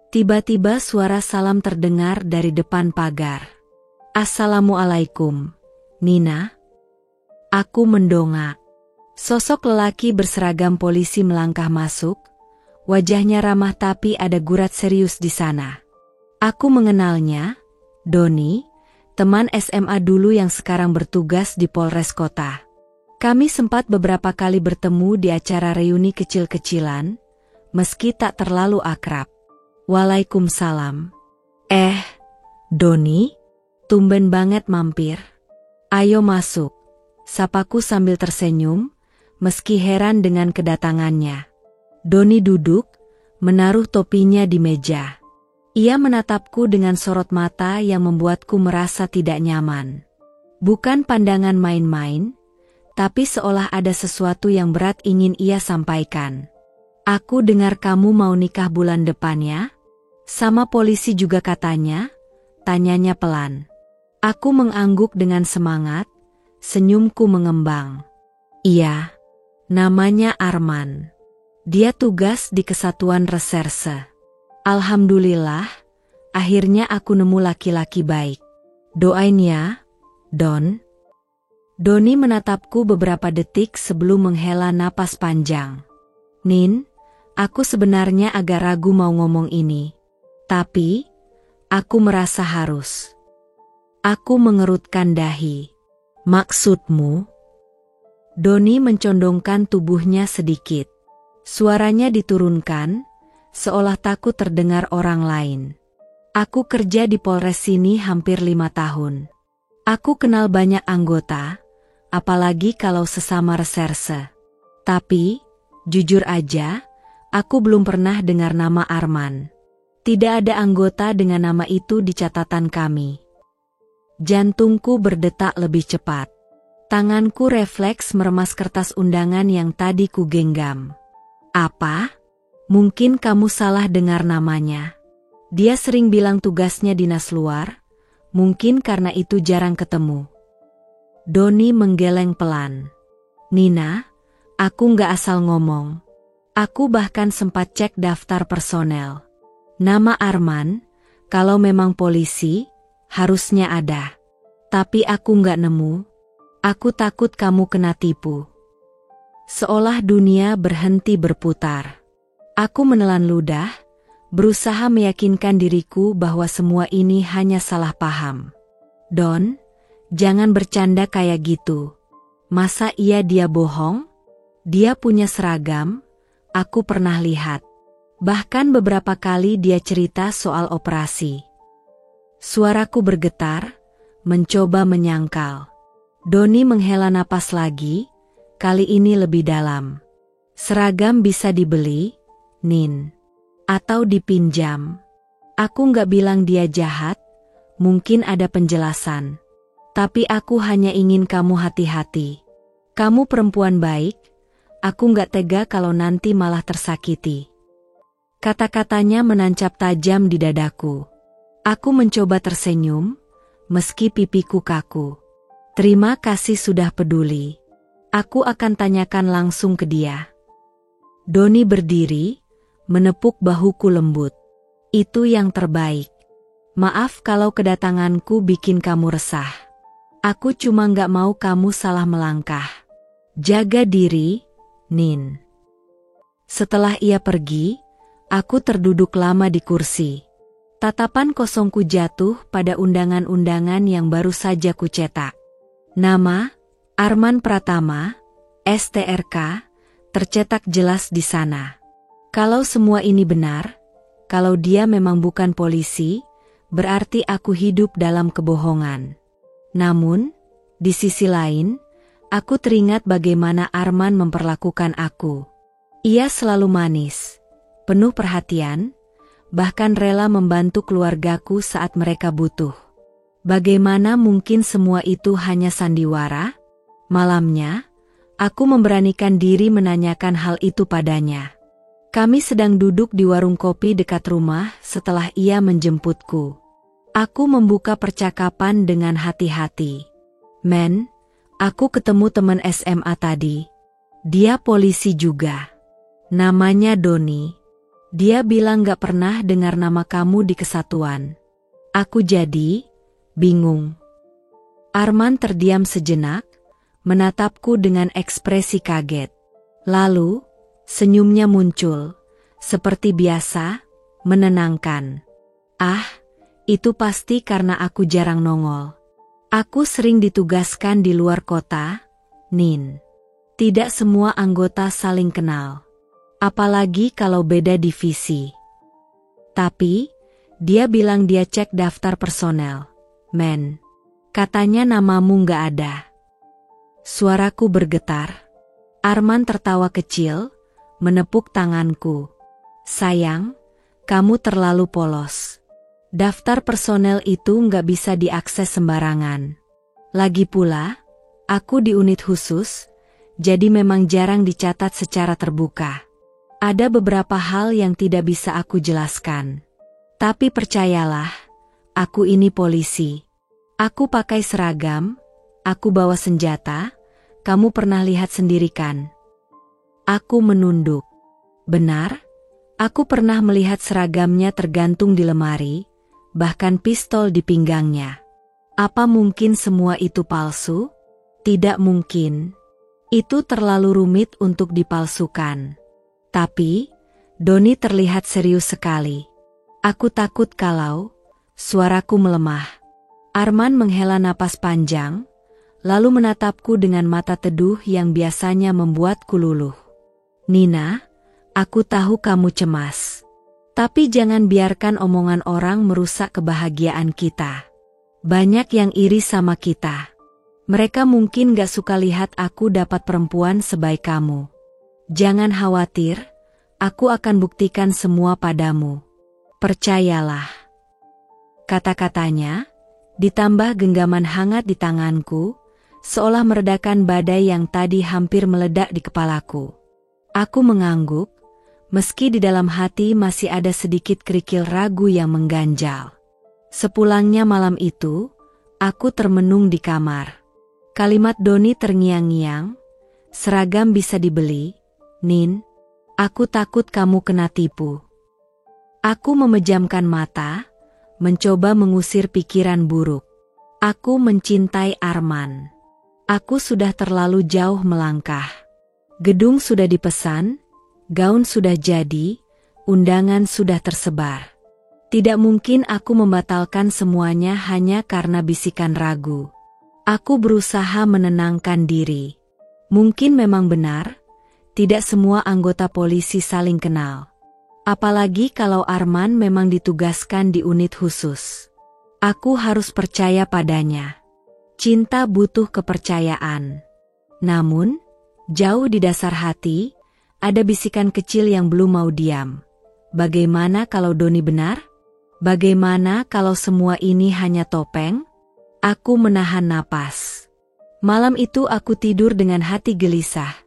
Tiba-tiba suara salam terdengar dari depan pagar. "Assalamualaikum, Nina." Aku mendongak. Sosok lelaki berseragam polisi melangkah masuk. Wajahnya ramah tapi ada gurat serius di sana. Aku mengenalnya, Doni, teman SMA dulu yang sekarang bertugas di Polres Kota. Kami sempat beberapa kali bertemu di acara reuni kecil-kecilan, meski tak terlalu akrab. "Waalaikumsalam." Doni, tumben banget mampir. "Ayo masuk," sapaku sambil tersenyum, meski heran dengan kedatangannya. Doni duduk, menaruh topinya di meja. Ia menatapku dengan sorot mata yang membuatku merasa tidak nyaman. Bukan pandangan main-main, tapi seolah ada sesuatu yang berat ingin ia sampaikan. "Aku dengar kamu mau nikah bulan depan ya? Sama polisi juga katanya?" tanyanya pelan. Aku mengangguk dengan semangat, senyumku mengembang. "Iya, namanya Arman. Dia tugas di Kesatuan Reserse. Alhamdulillah, akhirnya aku nemu laki-laki baik. Doain ya, Don." Doni menatapku beberapa detik sebelum menghela napas panjang. "Nin, aku sebenarnya agak ragu mau ngomong ini. Tapi, aku merasa harus." Aku mengerutkan dahi. "Maksudmu?" Doni mencondongkan tubuhnya sedikit. Suaranya diturunkan, seolah takut terdengar orang lain. "Aku kerja di Polres sini hampir 5 tahun. Aku kenal banyak anggota, apalagi kalau sesama reserse. Tapi, jujur aja, aku belum pernah dengar nama Arman. Tidak ada anggota dengan nama itu di catatan kami." Jantungku berdetak lebih cepat. Tanganku refleks meremas kertas undangan yang tadi ku genggam. "Apa? Mungkin kamu salah dengar namanya. Dia sering bilang tugasnya dinas luar, mungkin karena itu jarang ketemu." Doni menggeleng pelan. "Nina, aku nggak asal ngomong. Aku bahkan sempat cek daftar personel. Nama Arman, kalau memang polisi, harusnya ada. Tapi aku nggak nemu. Aku takut kamu kena tipu." Seolah dunia berhenti berputar. Aku menelan ludah, berusaha meyakinkan diriku bahwa semua ini hanya salah paham. "Don, jangan bercanda kayak gitu. Masa iya dia bohong? Dia punya seragam, aku pernah lihat. Bahkan beberapa kali dia cerita soal operasi." Suaraku bergetar, mencoba menyangkal. Doni menghela napas lagi, kali ini lebih dalam. "Seragam bisa dibeli, Nin. Atau dipinjam. Aku nggak bilang dia jahat, mungkin ada penjelasan. Tapi aku hanya ingin kamu hati-hati. Kamu perempuan baik, aku nggak tega kalau nanti malah tersakiti." Kata-katanya menancap tajam di dadaku. Aku mencoba tersenyum, meski pipiku kaku. "Terima kasih sudah peduli. Aku akan tanyakan langsung ke dia." Doni berdiri, menepuk bahuku lembut. "Itu yang terbaik. Maaf kalau kedatanganku bikin kamu resah. Aku cuma nggak mau kamu salah melangkah. Jaga diri, Nin." Setelah ia pergi, aku terduduk lama di kursi. Tatapan kosongku jatuh pada undangan-undangan yang baru saja kucetak. Nama, Arman Pratama, STRK, tercetak jelas di sana. Kalau semua ini benar, kalau dia memang bukan polisi, berarti aku hidup dalam kebohongan. Namun, di sisi lain, aku teringat bagaimana Arman memperlakukan aku. Ia selalu manis, penuh perhatian, bahkan rela membantu keluargaku saat mereka butuh. Bagaimana mungkin semua itu hanya sandiwara? Malamnya, Aku memberanikan diri menanyakan hal itu padanya. Kami sedang duduk di warung kopi dekat rumah setelah ia menjemputku. Aku membuka percakapan dengan hati-hati. Men, aku ketemu teman SMA tadi. Dia polisi juga. Namanya Doni. Dia bilang gak pernah dengar nama kamu di kesatuan. Aku jadi bingung. Arman terdiam sejenak, menatapku dengan ekspresi kaget. Lalu, senyumnya muncul, seperti biasa, menenangkan. Ah, itu pasti karena aku jarang nongol. Aku sering ditugaskan di luar kota, Nin. Tidak semua anggota saling kenal. Apalagi kalau beda divisi. Tapi, dia bilang dia cek daftar personel. Men, katanya namamu nggak ada. Suaraku bergetar. Arman tertawa kecil, menepuk tanganku. Sayang, kamu terlalu polos. Daftar personel itu nggak bisa diakses sembarangan. Lagi pula, aku di unit khusus, jadi memang jarang dicatat secara terbuka. Ada beberapa hal yang tidak bisa aku jelaskan. Tapi percayalah, aku ini polisi. Aku pakai seragam, aku bawa senjata, kamu pernah lihat sendiri kan? Aku menunduk. Benar, aku pernah melihat seragamnya tergantung di lemari, bahkan pistol di pinggangnya. Apa mungkin semua itu palsu? Tidak mungkin. Itu terlalu rumit untuk dipalsukan. Tapi, Doni terlihat serius sekali. Aku takut kalau, suaraku melemah. Arman menghela napas panjang, lalu menatapku dengan mata teduh yang biasanya membuatku luluh. Nina, aku tahu kamu cemas. Tapi jangan biarkan omongan orang merusak kebahagiaan kita. Banyak yang iri sama kita. Mereka mungkin gak suka lihat aku dapat perempuan sebaik kamu. Jangan khawatir, aku akan buktikan semua padamu. Percayalah. Kata-katanya, ditambah genggaman hangat di tanganku, seolah meredakan badai yang tadi hampir meledak di kepalaku. Aku mengangguk, meski di dalam hati masih ada sedikit kerikil ragu yang mengganjal. Sepulangnya malam itu, aku termenung di kamar. Kalimat Doni terngiang-ngiang, seragam bisa dibeli, Nin, aku takut kamu kena tipu. Aku memejamkan mata, mencoba mengusir pikiran buruk. Aku mencintai Arman. Aku sudah terlalu jauh melangkah. Gedung sudah dipesan, gaun sudah jadi, undangan sudah tersebar. Tidak mungkin aku membatalkan semuanya hanya karena bisikan ragu. Aku berusaha menenangkan diri. Mungkin memang benar, tidak semua anggota polisi saling kenal. Apalagi kalau Arman memang ditugaskan di unit khusus. Aku harus percaya padanya. Cinta butuh kepercayaan. Namun, jauh di dasar hati, ada bisikan kecil yang belum mau diam. Bagaimana kalau Doni benar? Bagaimana kalau semua ini hanya topeng? Aku menahan napas. Malam itu aku tidur dengan hati gelisah.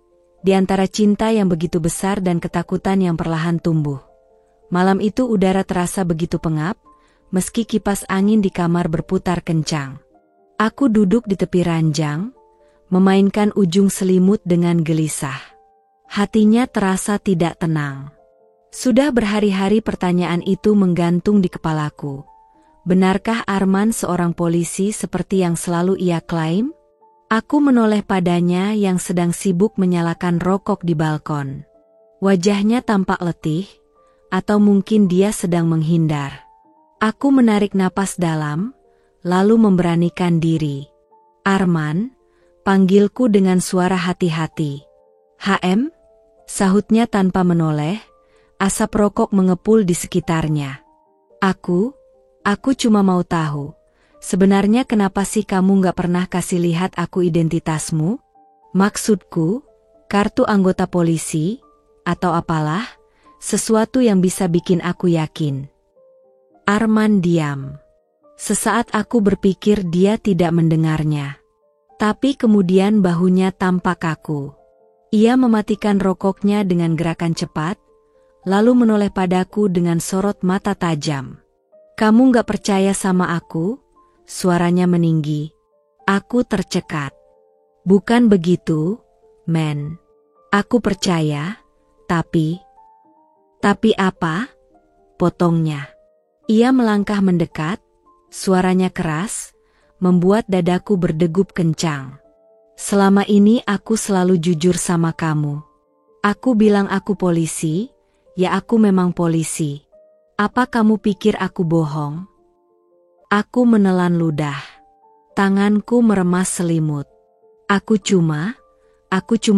Di antara cinta yang begitu besar dan ketakutan yang perlahan tumbuh. Malam itu udara terasa begitu pengap, meski kipas angin di kamar berputar kencang. Aku duduk di tepi ranjang, memainkan ujung selimut dengan gelisah. Hatinya terasa tidak tenang. Sudah berhari-hari pertanyaan itu menggantung di kepalaku. Benarkah Arman seorang polisi seperti yang selalu ia klaim? Aku menoleh padanya yang sedang sibuk menyalakan rokok di balkon. Wajahnya tampak letih, atau mungkin dia sedang menghindar. Aku menarik napas dalam, lalu memberanikan diri. Arman, panggilku dengan suara hati-hati. HM, sahutnya tanpa menoleh, asap rokok mengepul di sekitarnya. Aku cuma mau tahu. Sebenarnya kenapa sih kamu gak pernah kasih lihat aku identitasmu? Maksudku, kartu anggota polisi, atau apalah, sesuatu yang bisa bikin aku yakin. Arman diam. Sesaat aku berpikir dia tidak mendengarnya. Tapi kemudian bahunya tampak kaku. Ia mematikan rokoknya dengan gerakan cepat, lalu menoleh padaku dengan sorot mata tajam. "Kamu gak percaya sama aku?" Suaranya meninggi. Aku tercekat. "Bukan begitu, men. Aku percaya, tapi..." "Tapi apa?" potongnya. Ia melangkah mendekat, suaranya keras, membuat dadaku berdegup kencang. "Selama ini aku selalu jujur sama kamu. Aku bilang aku polisi, ya aku memang polisi. Apa kamu pikir aku bohong?" Aku menelan ludah. Tanganku meremas selimut. Aku cuma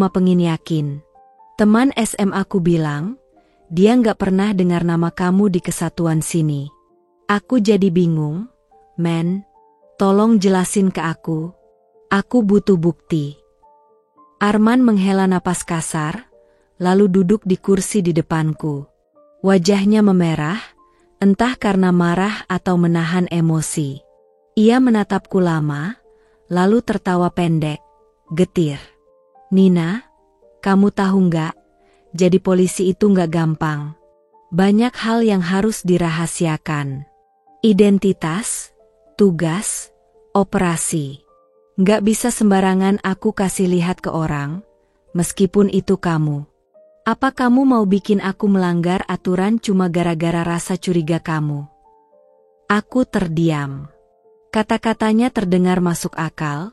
pengen yakin. Teman SMA aku bilang, dia nggak pernah dengar nama kamu di kesatuan sini. Aku jadi bingung, men. Tolong jelasin ke aku. Aku butuh bukti. Arman menghela napas kasar, lalu duduk di kursi di depanku. Wajahnya memerah, entah karena marah atau menahan emosi. Ia menatapku lama, lalu tertawa pendek, getir. "Nina, kamu tahu nggak, jadi polisi itu nggak gampang. Banyak hal yang harus dirahasiakan. Identitas, tugas, operasi. Nggak bisa sembarangan aku kasih lihat ke orang, meskipun itu kamu. Apa kamu mau bikin aku melanggar aturan cuma gara-gara rasa curiga kamu?" Aku terdiam. Kata-katanya terdengar masuk akal,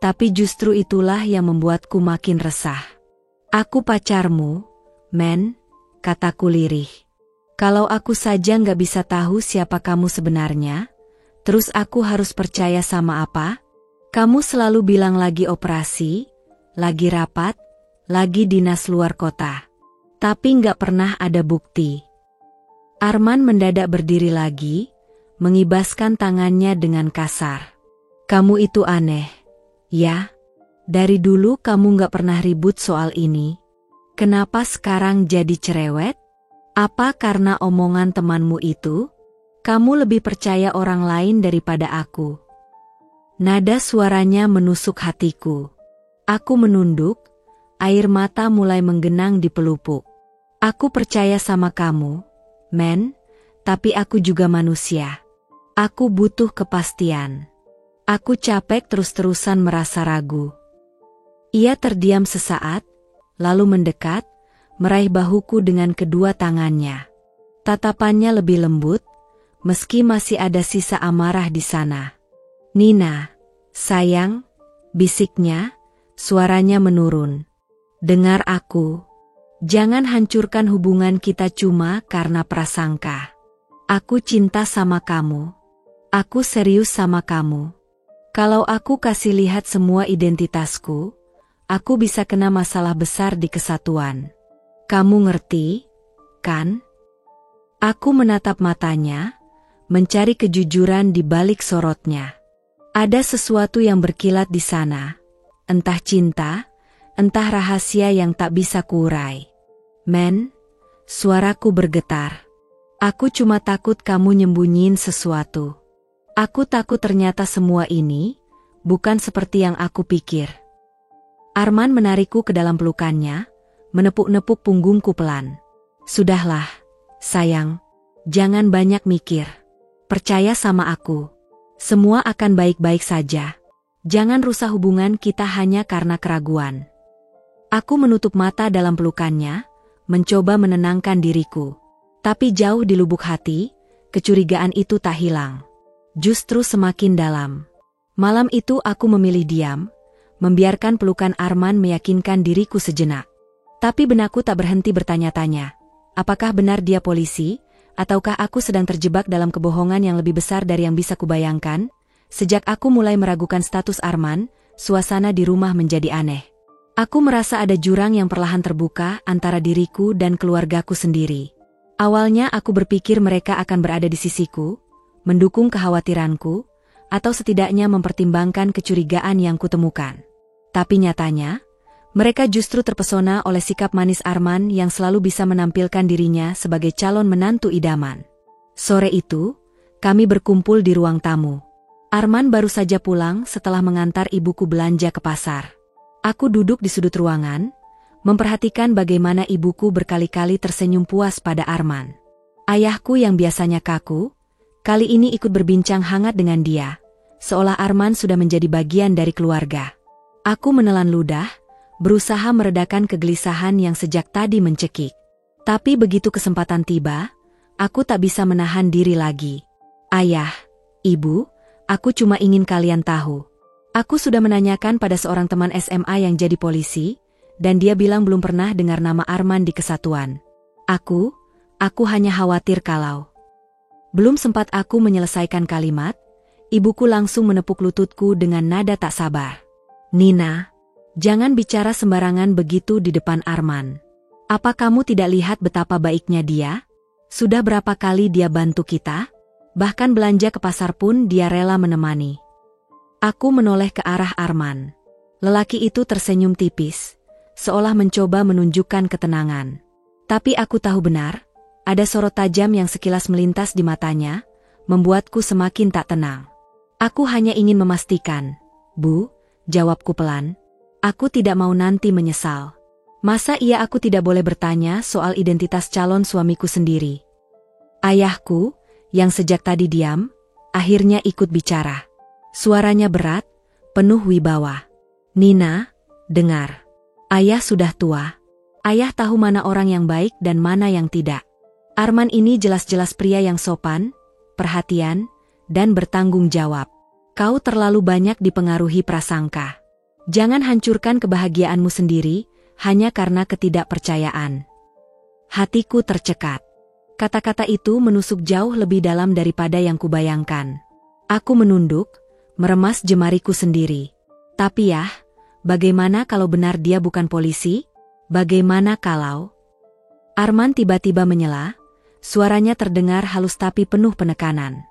tapi justru itulah yang membuatku makin resah. "Aku pacarmu, men," kataku lirih. "Kalau aku saja nggak bisa tahu siapa kamu sebenarnya, terus aku harus percaya sama apa? Kamu selalu bilang lagi operasi, lagi rapat, lagi dinas luar kota. Tapi nggak pernah ada bukti." Arman mendadak berdiri lagi, mengibaskan tangannya dengan kasar. "Kamu itu aneh, ya? Dari dulu kamu nggak pernah ribut soal ini. Kenapa sekarang jadi cerewet? Apa karena omongan temanmu itu? Kamu lebih percaya orang lain daripada aku." Nada suaranya menusuk hatiku. Aku menunduk, air mata mulai menggenang di pelupuk. "Aku percaya sama kamu, men, tapi aku juga manusia. Aku butuh kepastian. Aku capek terus-terusan merasa ragu." Ia terdiam sesaat, lalu mendekat, meraih bahuku dengan kedua tangannya. Tatapannya lebih lembut, meski masih ada sisa amarah di sana. "Nina, sayang," bisiknya, suaranya menurun. "Dengar aku. Jangan hancurkan hubungan kita cuma karena prasangka. Aku cinta sama kamu. Aku serius sama kamu. Kalau aku kasih lihat semua identitasku, aku bisa kena masalah besar di kesatuan. Kamu ngerti, kan?" Aku menatap matanya, mencari kejujuran di balik sorotnya. Ada sesuatu yang berkilat di sana, entah cinta, entah rahasia yang tak bisa kuurai. "Men," suaraku bergetar. "Aku cuma takut kamu nyembunyiin sesuatu. Aku takut ternyata semua ini bukan seperti yang aku pikir." Arman menarikku ke dalam pelukannya, menepuk-nepuk punggungku pelan. "Sudahlah, sayang. Jangan banyak mikir. Percaya sama aku. Semua akan baik-baik saja. Jangan rusak hubungan kita hanya karena keraguan." Aku menutup mata dalam pelukannya, mencoba menenangkan diriku. Tapi jauh di lubuk hati, kecurigaan itu tak hilang. Justru semakin dalam. Malam itu aku memilih diam, membiarkan pelukan Arman meyakinkan diriku sejenak. Tapi benakku tak berhenti bertanya-tanya. Apakah benar dia polisi, ataukah aku sedang terjebak dalam kebohongan yang lebih besar dari yang bisa kubayangkan? Sejak aku mulai meragukan status Arman, suasana di rumah menjadi aneh. Aku merasa ada jurang yang perlahan terbuka antara diriku dan keluargaku sendiri. Awalnya aku berpikir mereka akan berada di sisiku, mendukung kekhawatiranku, atau setidaknya mempertimbangkan kecurigaan yang kutemukan. Tapi nyatanya, mereka justru terpesona oleh sikap manis Arman yang selalu bisa menampilkan dirinya sebagai calon menantu idaman. Sore itu, kami berkumpul di ruang tamu. Arman baru saja pulang setelah mengantar ibuku belanja ke pasar. Aku duduk di sudut ruangan, memperhatikan bagaimana ibuku berkali-kali tersenyum puas pada Arman. Ayahku yang biasanya kaku, kali ini ikut berbincang hangat dengan dia, seolah Arman sudah menjadi bagian dari keluarga. Aku menelan ludah, berusaha meredakan kegelisahan yang sejak tadi mencekik. Tapi begitu kesempatan tiba, aku tak bisa menahan diri lagi. Ayah, Ibu, aku cuma ingin kalian tahu. Aku sudah menanyakan pada seorang teman SMA yang jadi polisi, dan dia bilang belum pernah dengar nama Arman di kesatuan. Aku hanya khawatir kalau... Belum sempat aku menyelesaikan kalimat, ibuku langsung menepuk lututku dengan nada tak sabar. Nina, jangan bicara sembarangan begitu di depan Arman. Apa kamu tidak lihat betapa baiknya dia? Sudah berapa kali dia bantu kita? Bahkan belanja ke pasar pun dia rela menemani. Aku menoleh ke arah Arman. Lelaki itu tersenyum tipis, seolah mencoba menunjukkan ketenangan. Tapi aku tahu benar, ada sorot tajam yang sekilas melintas di matanya, membuatku semakin tak tenang. Aku hanya ingin memastikan, Bu, jawabku pelan. Aku tidak mau nanti menyesal. Masa iya aku tidak boleh bertanya soal identitas calon suamiku sendiri? Ayahku, yang sejak tadi diam, akhirnya ikut bicara. Suaranya berat, penuh wibawa. Nina, dengar. Ayah sudah tua. Ayah tahu mana orang yang baik dan mana yang tidak. Arman ini jelas-jelas pria yang sopan, perhatian, dan bertanggung jawab. Kau terlalu banyak dipengaruhi prasangka. Jangan hancurkan kebahagiaanmu sendiri, hanya karena ketidakpercayaan. Hatiku tercekat. Kata-kata itu menusuk jauh lebih dalam daripada yang kubayangkan. Aku menunduk, meremas jemariku sendiri. Tapi ya, bagaimana kalau benar dia bukan polisi? Bagaimana kalau... Arman tiba-tiba menyela, suaranya terdengar halus tapi penuh penekanan.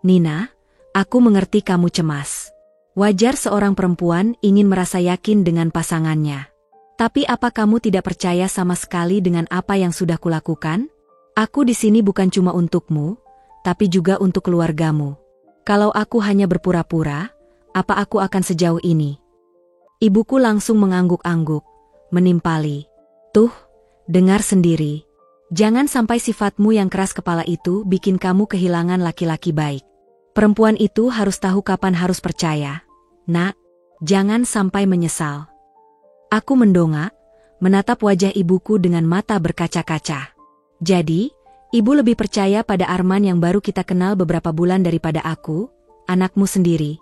Nina, aku mengerti kamu cemas. Wajar seorang perempuan ingin merasa yakin dengan pasangannya. Tapi apa kamu tidak percaya sama sekali dengan apa yang sudah kulakukan? Aku di sini bukan cuma untukmu, tapi juga untuk keluargamu. Kalau aku hanya berpura-pura, apa aku akan sejauh ini? Ibuku langsung mengangguk-angguk, menimpali. Tuh, dengar sendiri. Jangan sampai sifatmu yang keras kepala itu bikin kamu kehilangan laki-laki baik. Perempuan itu harus tahu kapan harus percaya. Nak, jangan sampai menyesal. Aku mendongak, menatap wajah ibuku dengan mata berkaca-kaca. Jadi, ibu lebih percaya pada Arman yang baru kita kenal beberapa bulan daripada aku, anakmu sendiri.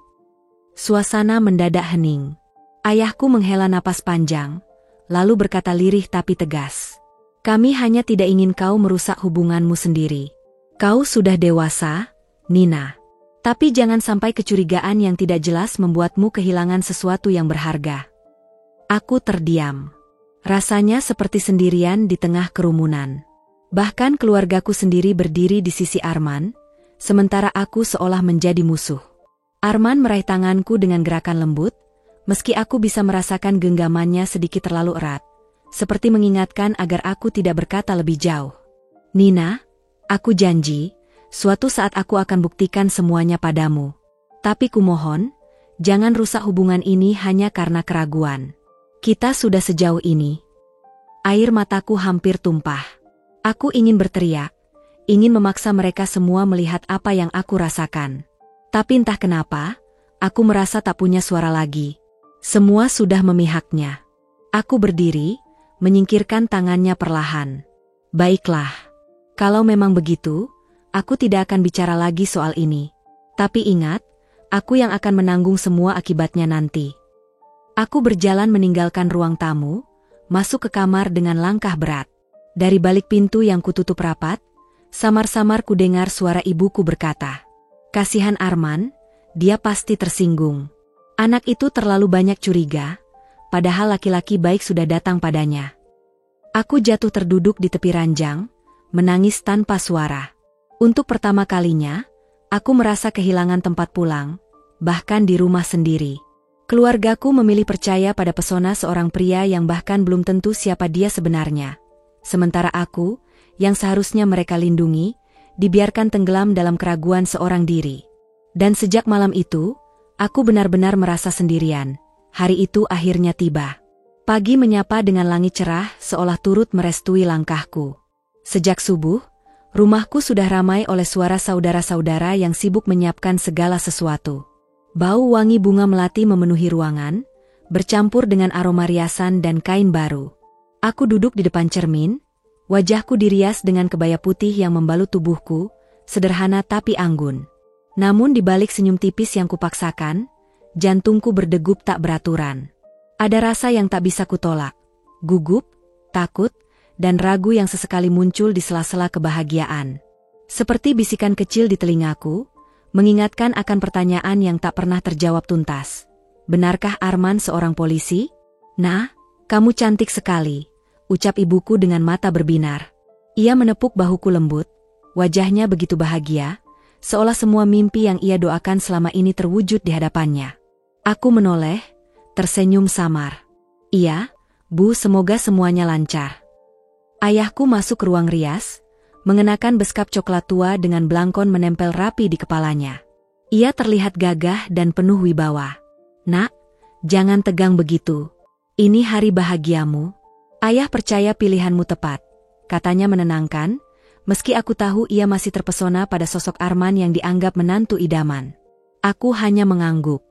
Suasana mendadak hening. Ayahku menghela napas panjang, lalu berkata lirih tapi tegas. Kami hanya tidak ingin kau merusak hubunganmu sendiri. Kau sudah dewasa, Nina. Tapi jangan sampai kecurigaan yang tidak jelas membuatmu kehilangan sesuatu yang berharga. Aku terdiam. Rasanya seperti sendirian di tengah kerumunan. Bahkan keluargaku sendiri berdiri di sisi Arman, sementara aku seolah menjadi musuh. Arman meraih tanganku dengan gerakan lembut, meski aku bisa merasakan genggamannya sedikit terlalu erat, seperti mengingatkan agar aku tidak berkata lebih jauh. Nina, aku janji, suatu saat aku akan buktikan semuanya padamu. Tapi kumohon, jangan rusak hubungan ini hanya karena keraguan. Kita sudah sejauh ini. Air mataku hampir tumpah. Aku ingin berteriak, ingin memaksa mereka semua melihat apa yang aku rasakan. Tapi entah kenapa, aku merasa tak punya suara lagi. Semua sudah memihaknya. Aku berdiri, menyingkirkan tangannya perlahan. Baiklah, kalau memang begitu, aku tidak akan bicara lagi soal ini. Tapi ingat, aku yang akan menanggung semua akibatnya nanti. Aku berjalan meninggalkan ruang tamu, masuk ke kamar dengan langkah berat. Dari balik pintu yang kututup rapat, samar-samar kudengar suara ibuku berkata, "Kasihan Arman, dia pasti tersinggung. Anak itu terlalu banyak curiga, padahal laki-laki baik sudah datang padanya." Aku jatuh terduduk di tepi ranjang, menangis tanpa suara. Untuk pertama kalinya, aku merasa kehilangan tempat pulang, bahkan di rumah sendiri. Keluargaku memilih percaya pada pesona seorang pria yang bahkan belum tentu siapa dia sebenarnya. Sementara aku, yang seharusnya mereka lindungi, dibiarkan tenggelam dalam keraguan seorang diri. Dan sejak malam itu, aku benar-benar merasa sendirian. Hari itu akhirnya tiba. Pagi menyapa dengan langit cerah seolah turut merestui langkahku. Sejak subuh, rumahku sudah ramai oleh suara saudara-saudara yang sibuk menyiapkan segala sesuatu. Bau wangi bunga melati memenuhi ruangan, bercampur dengan aroma riasan dan kain baru. Aku duduk di depan cermin, wajahku dirias dengan kebaya putih yang membalut tubuhku, sederhana tapi anggun. Namun di balik senyum tipis yang kupaksakan, jantungku berdegup tak beraturan. Ada rasa yang tak bisa kutolak, gugup, takut, dan ragu yang sesekali muncul di sela-sela kebahagiaan. Seperti bisikan kecil di telingaku, mengingatkan akan pertanyaan yang tak pernah terjawab tuntas. Benarkah Arman seorang polisi? Nah, kamu cantik sekali, ucap ibuku dengan mata berbinar. Ia menepuk bahuku lembut, wajahnya begitu bahagia, seolah semua mimpi yang ia doakan selama ini terwujud di hadapannya. Aku menoleh, tersenyum samar. Iya, Bu, semoga semuanya lancar. Ayahku masuk ke ruang rias, mengenakan beskap coklat tua dengan belangkon menempel rapi di kepalanya. Ia terlihat gagah dan penuh wibawa. Nak, jangan tegang begitu. Ini hari bahagiamu. Ayah percaya pilihanmu tepat, katanya menenangkan, meski aku tahu ia masih terpesona pada sosok Arman yang dianggap menantu idaman. Aku hanya mengangguk.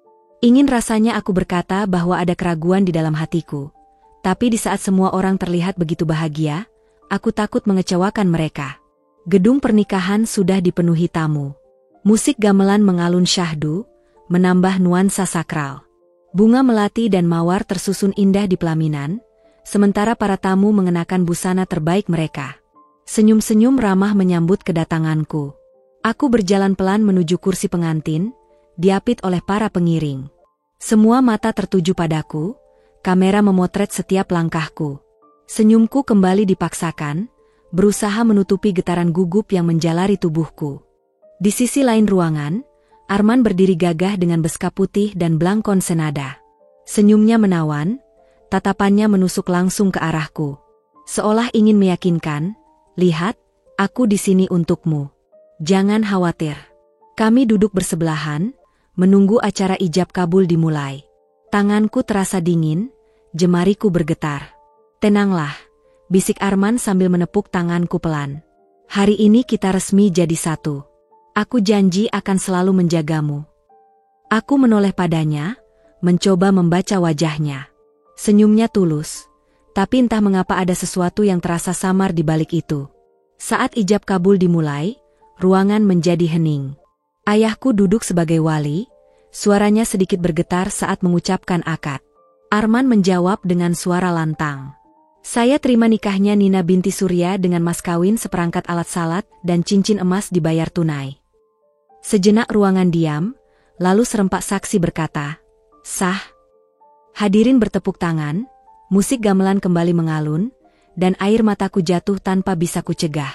Ingin rasanya aku berkata bahwa ada keraguan di dalam hatiku. Tapi di saat semua orang terlihat begitu bahagia, aku takut mengecewakan mereka. Gedung pernikahan sudah dipenuhi tamu. Musik gamelan mengalun syahdu, menambah nuansa sakral. Bunga melati dan mawar tersusun indah di pelaminan, sementara para tamu mengenakan busana terbaik mereka. Senyum-senyum ramah menyambut kedatanganku. Aku berjalan pelan menuju kursi pengantin, diapit oleh para pengiring. Semua mata tertuju padaku, kamera memotret setiap langkahku. Senyumku kembali dipaksakan, berusaha menutupi getaran gugup yang menjalari tubuhku. Di sisi lain ruangan, Arman berdiri gagah dengan beskap putih dan belangkon senada. Senyumnya menawan, tatapannya menusuk langsung ke arahku. Seolah ingin meyakinkan, lihat, aku di sini untukmu. Jangan khawatir. Kami duduk bersebelahan, menunggu acara ijab kabul dimulai. Tanganku terasa dingin, jemariku bergetar. Tenanglah, bisik Arman sambil menepuk tanganku pelan. Hari ini kita resmi jadi satu. Aku janji akan selalu menjagamu. Aku menoleh padanya, mencoba membaca wajahnya. Senyumnya tulus, tapi entah mengapa ada sesuatu yang terasa samar di balik itu. Saat ijab kabul dimulai, ruangan menjadi hening. Ayahku duduk sebagai wali, suaranya sedikit bergetar saat mengucapkan akad. Arman menjawab dengan suara lantang. Saya terima nikahnya Nina binti Surya dengan mas kawin seperangkat alat salat dan cincin emas dibayar tunai. Sejenak ruangan diam, lalu serempak saksi berkata, sah. Hadirin bertepuk tangan, musik gamelan kembali mengalun, dan air mataku jatuh tanpa bisa kucegah.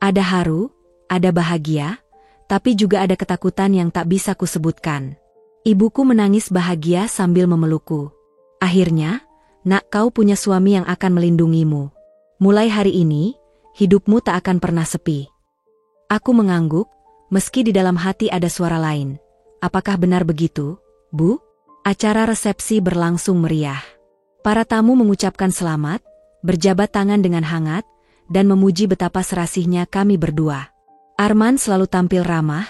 Ada haru, ada bahagia, tapi juga ada ketakutan yang tak bisa kusebutkan. Ibuku menangis bahagia sambil memelukku. Akhirnya, nak, kau punya suami yang akan melindungimu. Mulai hari ini, hidupmu tak akan pernah sepi. Aku mengangguk, meski di dalam hati ada suara lain. Apakah benar begitu, Bu? Acara resepsi berlangsung meriah. Para tamu mengucapkan selamat, berjabat tangan dengan hangat, dan memuji betapa serasihnya kami berdua. Arman selalu tampil ramah,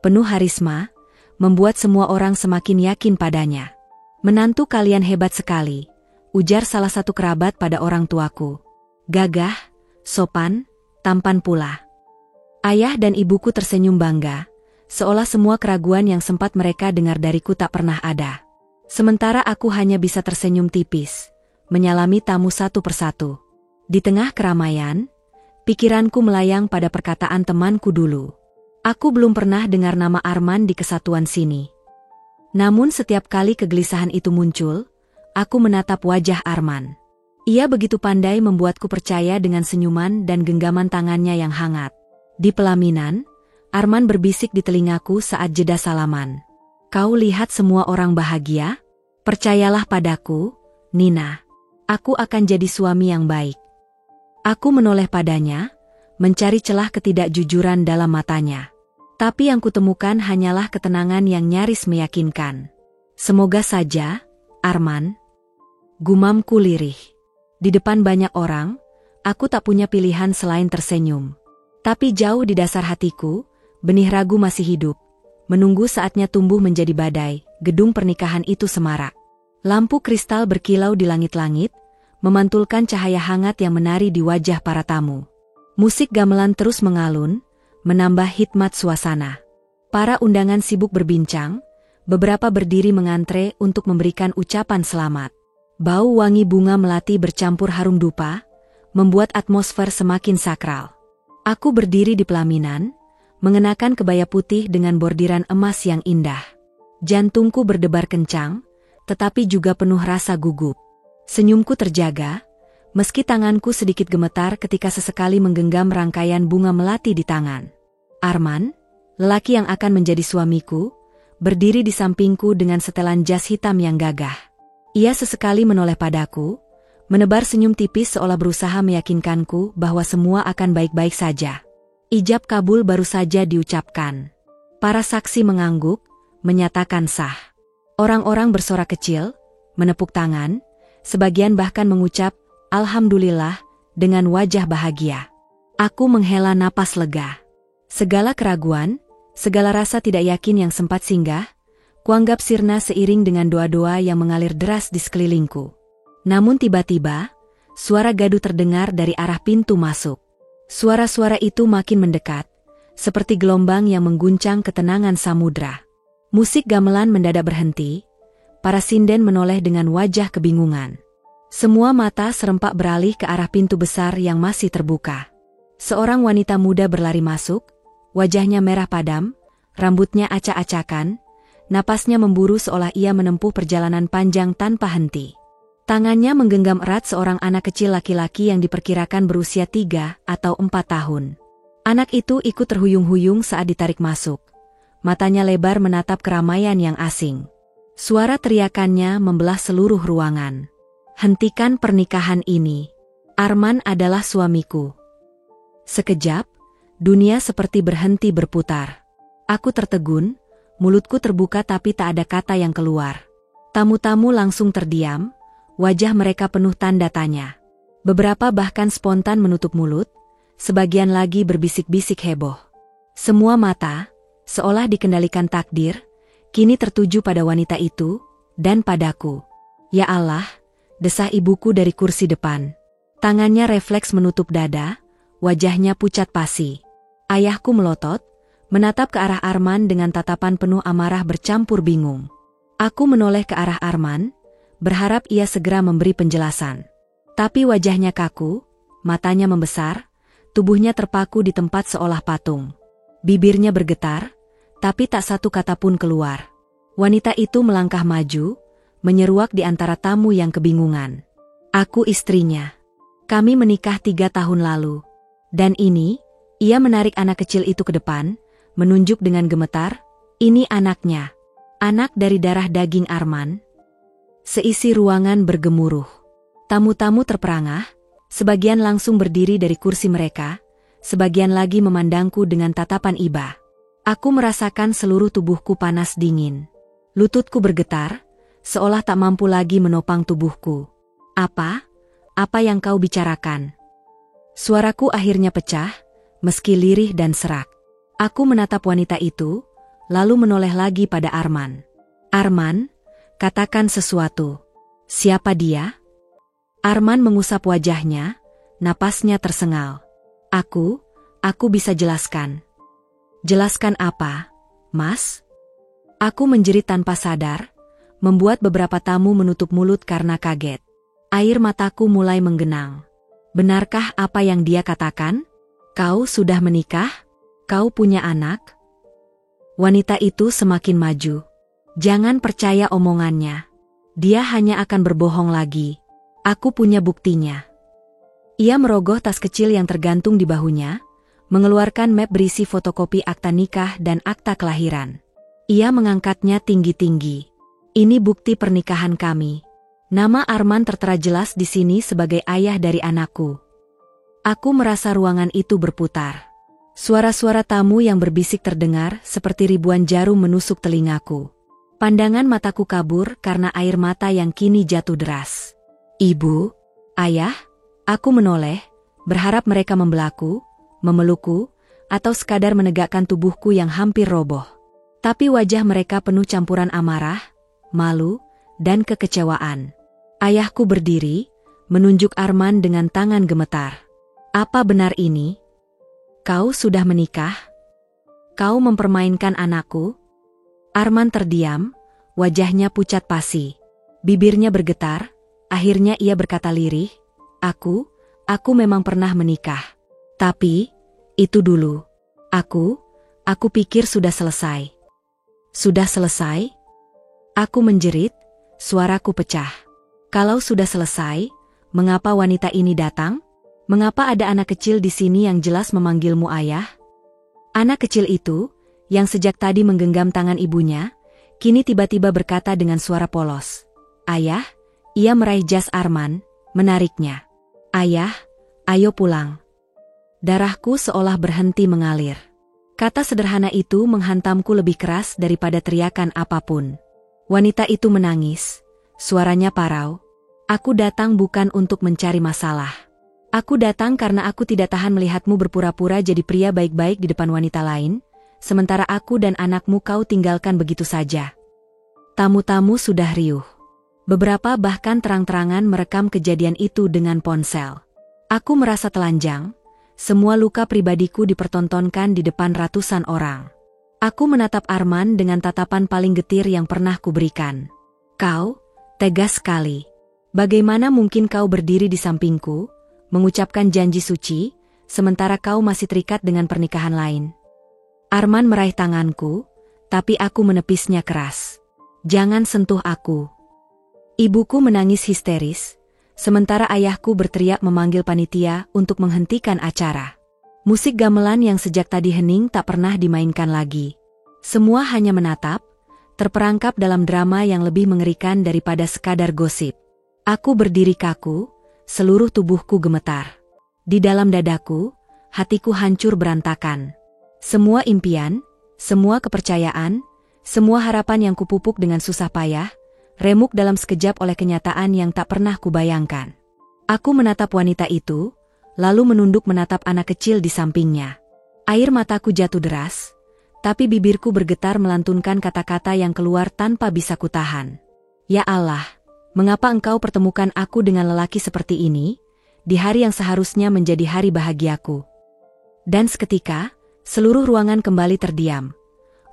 penuh harisma, membuat semua orang semakin yakin padanya. Menantu kalian hebat sekali, ujar salah satu kerabat pada orang tuaku. Gagah, sopan, tampan pula. Ayah dan ibuku tersenyum bangga, seolah semua keraguan yang sempat mereka dengar dariku tak pernah ada. Sementara aku hanya bisa tersenyum tipis, menyalami tamu satu persatu. Di tengah keramaian, pikiranku melayang pada perkataan temanku dulu. Aku belum pernah dengar nama Arman di kesatuan sini. Namun setiap kali kegelisahan itu muncul, aku menatap wajah Arman. Ia begitu pandai membuatku percaya dengan senyuman dan genggaman tangannya yang hangat. Di pelaminan, Arman berbisik di telingaku saat jeda salaman. Kau lihat semua orang bahagia? Percayalah padaku, Nina. Aku akan jadi suami yang baik. Aku menoleh padanya, mencari celah ketidakjujuran dalam matanya. Tapi yang kutemukan hanyalah ketenangan yang nyaris meyakinkan. Semoga saja, Arman. Gumamku lirih. Di depan banyak orang, aku tak punya pilihan selain tersenyum. Tapi jauh di dasar hatiku, benih ragu masih hidup. Menunggu saatnya tumbuh menjadi badai, gedung pernikahan itu semarak. Lampu kristal berkilau di langit-langit, memantulkan cahaya hangat yang menari di wajah para tamu. Musik gamelan terus mengalun, menambah hikmat suasana. Para undangan sibuk berbincang, beberapa berdiri mengantre untuk memberikan ucapan selamat. Bau wangi bunga melati bercampur harum dupa, membuat atmosfer semakin sakral. Aku berdiri di pelaminan, mengenakan kebaya putih dengan bordiran emas yang indah. Jantungku berdebar kencang, tetapi juga penuh rasa gugup. Senyumku terjaga, meski tanganku sedikit gemetar ketika sesekali menggenggam rangkaian bunga melati di tangan. Arman, lelaki yang akan menjadi suamiku, berdiri di sampingku dengan setelan jas hitam yang gagah. Ia sesekali menoleh padaku, menebar senyum tipis seolah berusaha meyakinkanku bahwa semua akan baik-baik saja. Ijab kabul baru saja diucapkan. Para saksi mengangguk, menyatakan sah. Orang-orang bersorak kecil, menepuk tangan, sebagian bahkan mengucap, Alhamdulillah, dengan wajah bahagia. Aku menghela napas lega. Segala keraguan, segala rasa tidak yakin yang sempat singgah, kuanggap sirna seiring dengan doa-doa yang mengalir deras di sekelilingku. Namun tiba-tiba, suara gaduh terdengar dari arah pintu masuk. Suara-suara itu makin mendekat, seperti gelombang yang mengguncang ketenangan samudra. Musik gamelan mendadak berhenti, para sinden menoleh dengan wajah kebingungan. Semua mata serempak beralih ke arah pintu besar yang masih terbuka. Seorang wanita muda berlari masuk, wajahnya merah padam, rambutnya acak-acakan, napasnya memburu seolah ia menempuh perjalanan panjang tanpa henti. Tangannya menggenggam erat seorang anak kecil laki-laki yang diperkirakan berusia 3 atau 4 tahun. Anak itu ikut terhuyung-huyung saat ditarik masuk. Matanya lebar menatap keramaian yang asing. Suara teriakannya membelah seluruh ruangan. Hentikan pernikahan ini. Arman adalah suamiku. Sekejap, dunia seperti berhenti berputar. Aku tertegun, mulutku terbuka tapi tak ada kata yang keluar. Tamu-tamu langsung terdiam, wajah mereka penuh tanda tanya. Beberapa bahkan spontan menutup mulut, sebagian lagi berbisik-bisik heboh. Semua mata, seolah dikendalikan takdir, kini tertuju pada wanita itu, dan padaku. Ya Allah, desah ibuku dari kursi depan. Tangannya refleks menutup dada, wajahnya pucat pasi. Ayahku melotot, menatap ke arah Arman dengan tatapan penuh amarah bercampur bingung. Aku menoleh ke arah Arman, berharap ia segera memberi penjelasan. Tapi wajahnya kaku, matanya membesar, tubuhnya terpaku di tempat seolah patung. Bibirnya bergetar, tapi tak satu kata pun keluar. Wanita itu melangkah maju, menyeruak di antara tamu yang kebingungan. Aku istrinya. Kami menikah 3 tahun lalu. Dan ini, ia menarik anak kecil itu ke depan, menunjuk dengan gemetar, ini anaknya. Anak dari darah daging Arman. Seisi ruangan bergemuruh. Tamu-tamu terperangah, sebagian langsung berdiri dari kursi mereka, sebagian lagi memandangku dengan tatapan iba. Aku merasakan seluruh tubuhku panas dingin. Lututku bergetar, seolah tak mampu lagi menopang tubuhku. Apa? Apa yang kau bicarakan? Suaraku akhirnya pecah, meski lirih dan serak. Aku menatap wanita itu, lalu menoleh lagi pada Arman. Arman, katakan sesuatu. Siapa dia? Arman mengusap wajahnya, napasnya tersengal. Aku bisa jelaskan. Jelaskan apa, Mas? Aku menjerit tanpa sadar, membuat beberapa tamu menutup mulut karena kaget. Air mataku mulai menggenang. Benarkah apa yang dia katakan? Kau sudah menikah? Kau punya anak? Wanita itu semakin maju. Jangan percaya omongannya. Dia hanya akan berbohong lagi. Aku punya buktinya. Ia merogoh tas kecil yang tergantung di bahunya, mengeluarkan map berisi fotokopi akta nikah dan akta kelahiran. Ia mengangkatnya tinggi-tinggi. Ini bukti pernikahan kami. Nama Arman tertera jelas di sini sebagai ayah dari anakku. Aku merasa ruangan itu berputar. Suara-suara tamu yang berbisik terdengar seperti ribuan jarum menusuk telingaku. Pandangan mataku kabur karena air mata yang kini jatuh deras. Ibu, ayah, aku menoleh, berharap mereka membelaku, memelukku, atau sekadar menegakkan tubuhku yang hampir roboh. Tapi wajah mereka penuh campuran amarah, malu, dan kekecewaan. Ayahku berdiri, menunjuk Arman dengan tangan gemetar. Apa benar ini? Kau sudah menikah? Kau mempermainkan anakku? Arman terdiam, wajahnya pucat pasi. Bibirnya bergetar, akhirnya ia berkata lirih, aku memang pernah menikah. Tapi, itu dulu. Aku pikir sudah selesai. Sudah selesai? Aku menjerit, suaraku pecah. Kalau sudah selesai, mengapa wanita ini datang? Mengapa ada anak kecil di sini yang jelas memanggilmu ayah? Anak kecil itu, yang sejak tadi menggenggam tangan ibunya, kini tiba-tiba berkata dengan suara polos. Ayah, ia meraih jas Arman, menariknya. Ayah, ayo pulang. Darahku seolah berhenti mengalir. Kata sederhana itu menghantamku lebih keras daripada teriakan apapun. Wanita itu menangis, suaranya parau. Aku datang bukan untuk mencari masalah. Aku datang karena aku tidak tahan melihatmu berpura-pura jadi pria baik-baik di depan wanita lain, sementara aku dan anakmu kau tinggalkan begitu saja. Tamu-tamu sudah riuh. Beberapa bahkan terang-terangan merekam kejadian itu dengan ponsel. Aku merasa telanjang, semua luka pribadiku dipertontonkan di depan ratusan orang. Aku menatap Arman dengan tatapan paling getir yang pernah kuberikan. Kau, tegas sekali. Bagaimana mungkin kau berdiri di sampingku, mengucapkan janji suci, sementara kau masih terikat dengan pernikahan lain? Arman meraih tanganku, tapi aku menepisnya keras. Jangan sentuh aku. Ibuku menangis histeris, sementara ayahku berteriak memanggil panitia untuk menghentikan acara. Musik gamelan yang sejak tadi hening tak pernah dimainkan lagi. Semua hanya menatap, terperangkap dalam drama yang lebih mengerikan daripada sekadar gosip. Aku berdiri kaku, seluruh tubuhku gemetar. Di dalam dadaku, hatiku hancur berantakan. Semua impian, semua kepercayaan, semua harapan yang kupupuk dengan susah payah, remuk dalam sekejap oleh kenyataan yang tak pernah kubayangkan. Aku menatap wanita itu, lalu menunduk menatap anak kecil di sampingnya. Air mataku jatuh deras, tapi bibirku bergetar melantunkan kata-kata yang keluar tanpa bisa kutahan. Ya Allah, mengapa engkau pertemukan aku dengan lelaki seperti ini, di hari yang seharusnya menjadi hari bahagiaku? Dan seketika, seluruh ruangan kembali terdiam.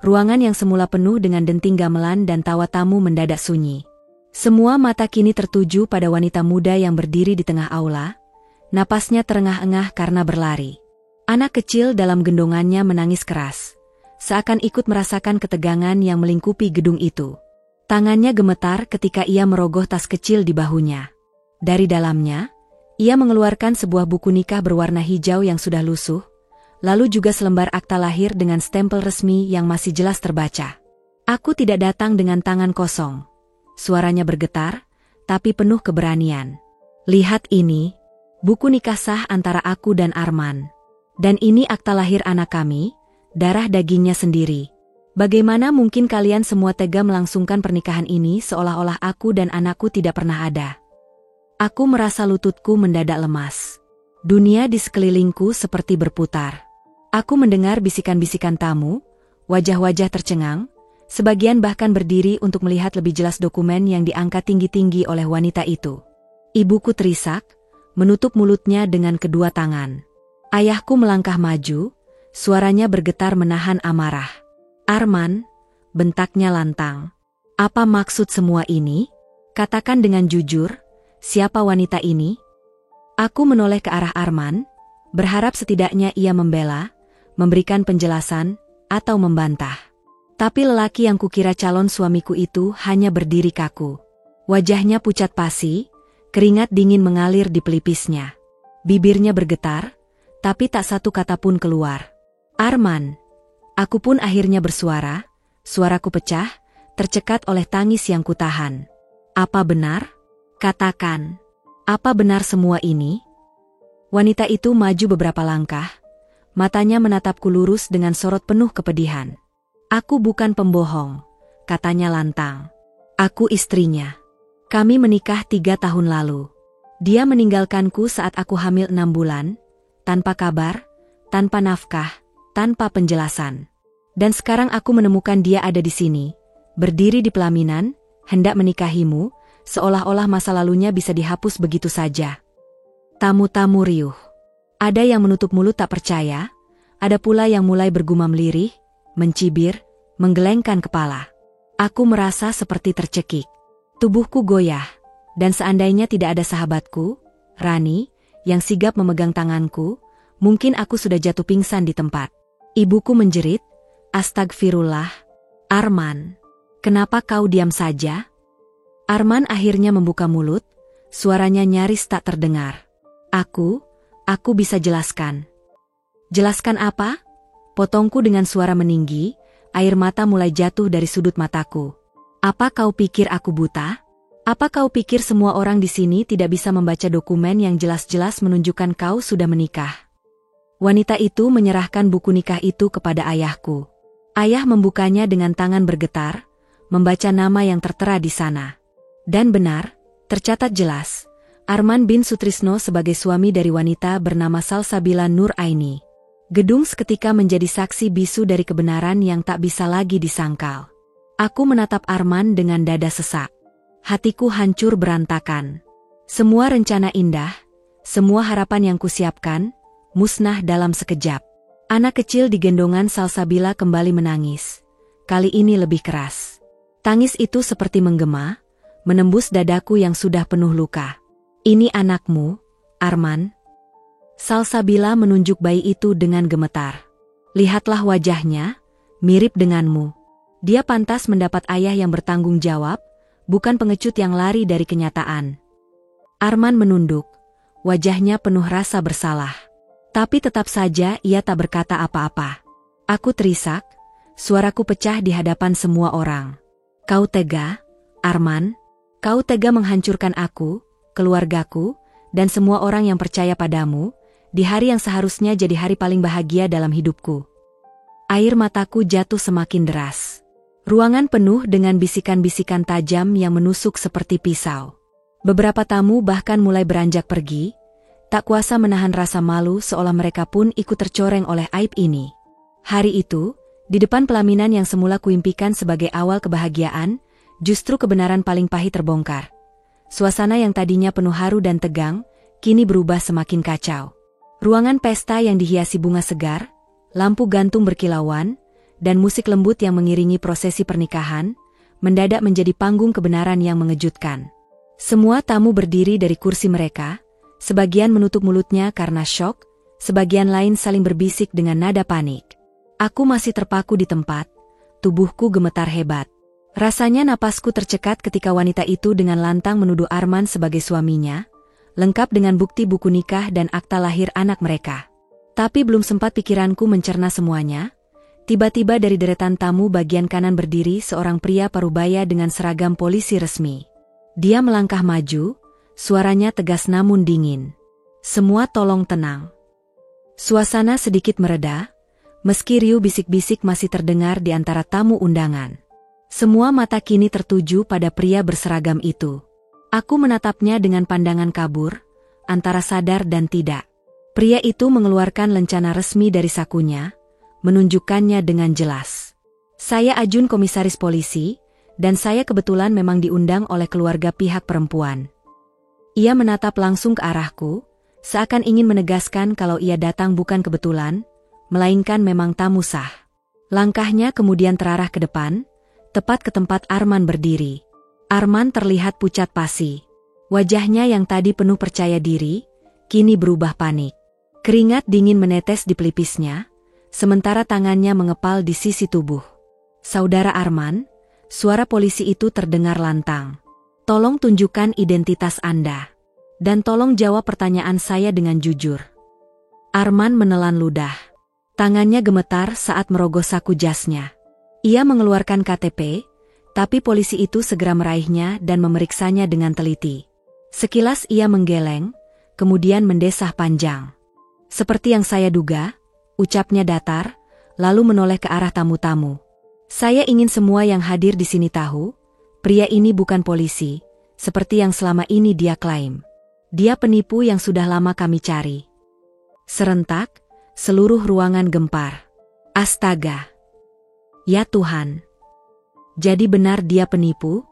Ruangan yang semula penuh dengan denting gamelan dan tawa tamu mendadak sunyi. Semua mata kini tertuju pada wanita muda yang berdiri di tengah aula, napasnya terengah-engah karena berlari. Anak kecil dalam gendongannya menangis keras, seakan ikut merasakan ketegangan yang melingkupi gedung itu. Tangannya gemetar ketika ia merogoh tas kecil di bahunya. Dari dalamnya, ia mengeluarkan sebuah buku nikah berwarna hijau yang sudah lusuh, lalu juga selembar akta lahir dengan stempel resmi yang masih jelas terbaca. Aku tidak datang dengan tangan kosong. Suaranya bergetar, tapi penuh keberanian. Lihat ini, buku nikah sah antara aku dan Arman. Dan ini akta lahir anak kami, darah dagingnya sendiri. Bagaimana mungkin kalian semua tega melangsungkan pernikahan ini seolah-olah aku dan anakku tidak pernah ada? Aku merasa lututku mendadak lemas. Dunia di sekelilingku seperti berputar. Aku mendengar bisikan-bisikan tamu, wajah-wajah tercengang, sebagian bahkan berdiri untuk melihat lebih jelas dokumen yang diangkat tinggi-tinggi oleh wanita itu. Ibuku terisak, menutup mulutnya dengan kedua tangan. Ayahku melangkah maju, suaranya bergetar menahan amarah. Arman, bentaknya lantang. Apa maksud semua ini? Katakan dengan jujur, siapa wanita ini? Aku menoleh ke arah Arman, berharap setidaknya ia membela, memberikan penjelasan, atau membantah. Tapi lelaki yang kukira calon suamiku itu hanya berdiri kaku. Wajahnya pucat pasi, keringat dingin mengalir di pelipisnya. Bibirnya bergetar, tapi tak satu kata pun keluar. Arman, aku pun akhirnya bersuara, suaraku pecah, tercekat oleh tangis yang kutahan. Apa benar? Katakan, apa benar semua ini? Wanita itu maju beberapa langkah, Matanya menatapku lurus dengan sorot penuh kepedihan. Aku bukan pembohong, katanya lantang. Aku istrinya. Kami menikah 3 tahun lalu. Dia meninggalkanku saat aku hamil 6 bulan, tanpa kabar, tanpa nafkah, tanpa penjelasan. Dan sekarang aku menemukan dia ada di sini, berdiri di pelaminan, hendak menikahimu, seolah-olah masa lalunya bisa dihapus begitu saja. Tamu-tamu riuh. Ada yang menutup mulut tak percaya, ada pula yang mulai bergumam lirih, mencibir, menggelengkan kepala. Aku merasa seperti tercekik. Tubuhku goyah, dan seandainya tidak ada sahabatku, Rani, yang sigap memegang tanganku, mungkin aku sudah jatuh pingsan di tempat. Ibuku menjerit, "Astagfirullah, Arman, kenapa kau diam saja?" Arman akhirnya membuka mulut, suaranya nyaris tak terdengar. Aku bisa jelaskan." "Jelaskan apa?" Potongku dengan suara meninggi, air mata mulai jatuh dari sudut mataku. "Apa kau pikir aku buta? Apa kau pikir semua orang di sini tidak bisa membaca dokumen yang jelas-jelas menunjukkan kau sudah menikah?" Wanita itu menyerahkan buku nikah itu kepada ayahku. Ayah membukanya dengan tangan bergetar, membaca nama yang tertera di sana. Dan benar, tercatat jelas, Arman bin Sutrisno sebagai suami dari wanita bernama Salsabila Nur Aini. Gedung seketika menjadi saksi bisu dari kebenaran yang tak bisa lagi disangkal. Aku menatap Arman dengan dada sesak. Hatiku hancur berantakan. Semua rencana indah, semua harapan yang kusiapkan, musnah dalam sekejap. Anak kecil di gendongan Salsabila kembali menangis. Kali ini lebih keras. Tangis itu seperti menggema, menembus dadaku yang sudah penuh luka. "Ini anakmu, Arman." Salsabila menunjuk bayi itu dengan gemetar. "Lihatlah wajahnya, mirip denganmu. Dia pantas mendapat ayah yang bertanggung jawab, bukan pengecut yang lari dari kenyataan." Arman menunduk, wajahnya penuh rasa bersalah. Tapi tetap saja ia tak berkata apa-apa. Aku terisak, suaraku pecah di hadapan semua orang. "Kau tega, Arman? Kau tega menghancurkan aku, keluargaku, dan semua orang yang percaya padamu, di hari yang seharusnya jadi hari paling bahagia dalam hidupku." Air mataku jatuh semakin deras. Ruangan penuh dengan bisikan-bisikan tajam yang menusuk seperti pisau. Beberapa tamu bahkan mulai beranjak pergi, tak kuasa menahan rasa malu seolah mereka pun ikut tercoreng oleh aib ini. Hari itu, di depan pelaminan yang semula kuimpikan sebagai awal kebahagiaan, justru kebenaran paling pahit terbongkar. Suasana yang tadinya penuh haru dan tegang, kini berubah semakin kacau. Ruangan pesta yang dihiasi bunga segar, lampu gantung berkilauan, dan musik lembut yang mengiringi prosesi pernikahan, mendadak menjadi panggung kebenaran yang mengejutkan. Semua tamu berdiri dari kursi mereka, sebagian menutup mulutnya karena syok, sebagian lain saling berbisik dengan nada panik. Aku masih terpaku di tempat, tubuhku gemetar hebat. Rasanya napasku tercekat ketika wanita itu dengan lantang menuduh Arman sebagai suaminya, lengkap dengan bukti buku nikah dan akta lahir anak mereka. Tapi belum sempat pikiranku mencerna semuanya, tiba-tiba dari deretan tamu bagian kanan berdiri seorang pria parubaya dengan seragam polisi resmi. Dia melangkah maju, suaranya tegas namun dingin. "Semua tolong tenang." Suasana sedikit mereda, meski riuh bisik-bisik masih terdengar di antara tamu undangan. Semua mata kini tertuju pada pria berseragam itu. Aku menatapnya dengan pandangan kabur, antara sadar dan tidak. Pria itu mengeluarkan lencana resmi dari sakunya, menunjukkannya dengan jelas. "Saya Ajun, komisaris polisi, dan saya kebetulan memang diundang oleh keluarga pihak perempuan." Ia menatap langsung ke arahku, seakan ingin menegaskan kalau ia datang bukan kebetulan, melainkan memang tamu sah. Langkahnya kemudian terarah ke depan, tepat ke tempat Arman berdiri. Arman terlihat pucat pasi. Wajahnya yang tadi penuh percaya diri, kini berubah panik. Keringat dingin menetes di pelipisnya, sementara tangannya mengepal di sisi tubuh. "Saudara Arman," suara polisi itu terdengar lantang. "Tolong tunjukkan identitas Anda. Dan tolong jawab pertanyaan saya dengan jujur." Arman menelan ludah. Tangannya gemetar saat merogoh saku jasnya. Ia mengeluarkan KTP, tapi polisi itu segera meraihnya dan memeriksanya dengan teliti. Sekilas ia menggeleng, kemudian mendesah panjang. "Seperti yang saya duga, ucapnya datar, lalu menoleh ke arah tamu-tamu. Saya ingin semua yang hadir di sini tahu, pria ini bukan polisi, seperti yang selama ini dia klaim. Dia penipu yang sudah lama kami cari. Serentak, seluruh ruangan gempar. Astaga! Ya Tuhan! Jadi benar dia penipu?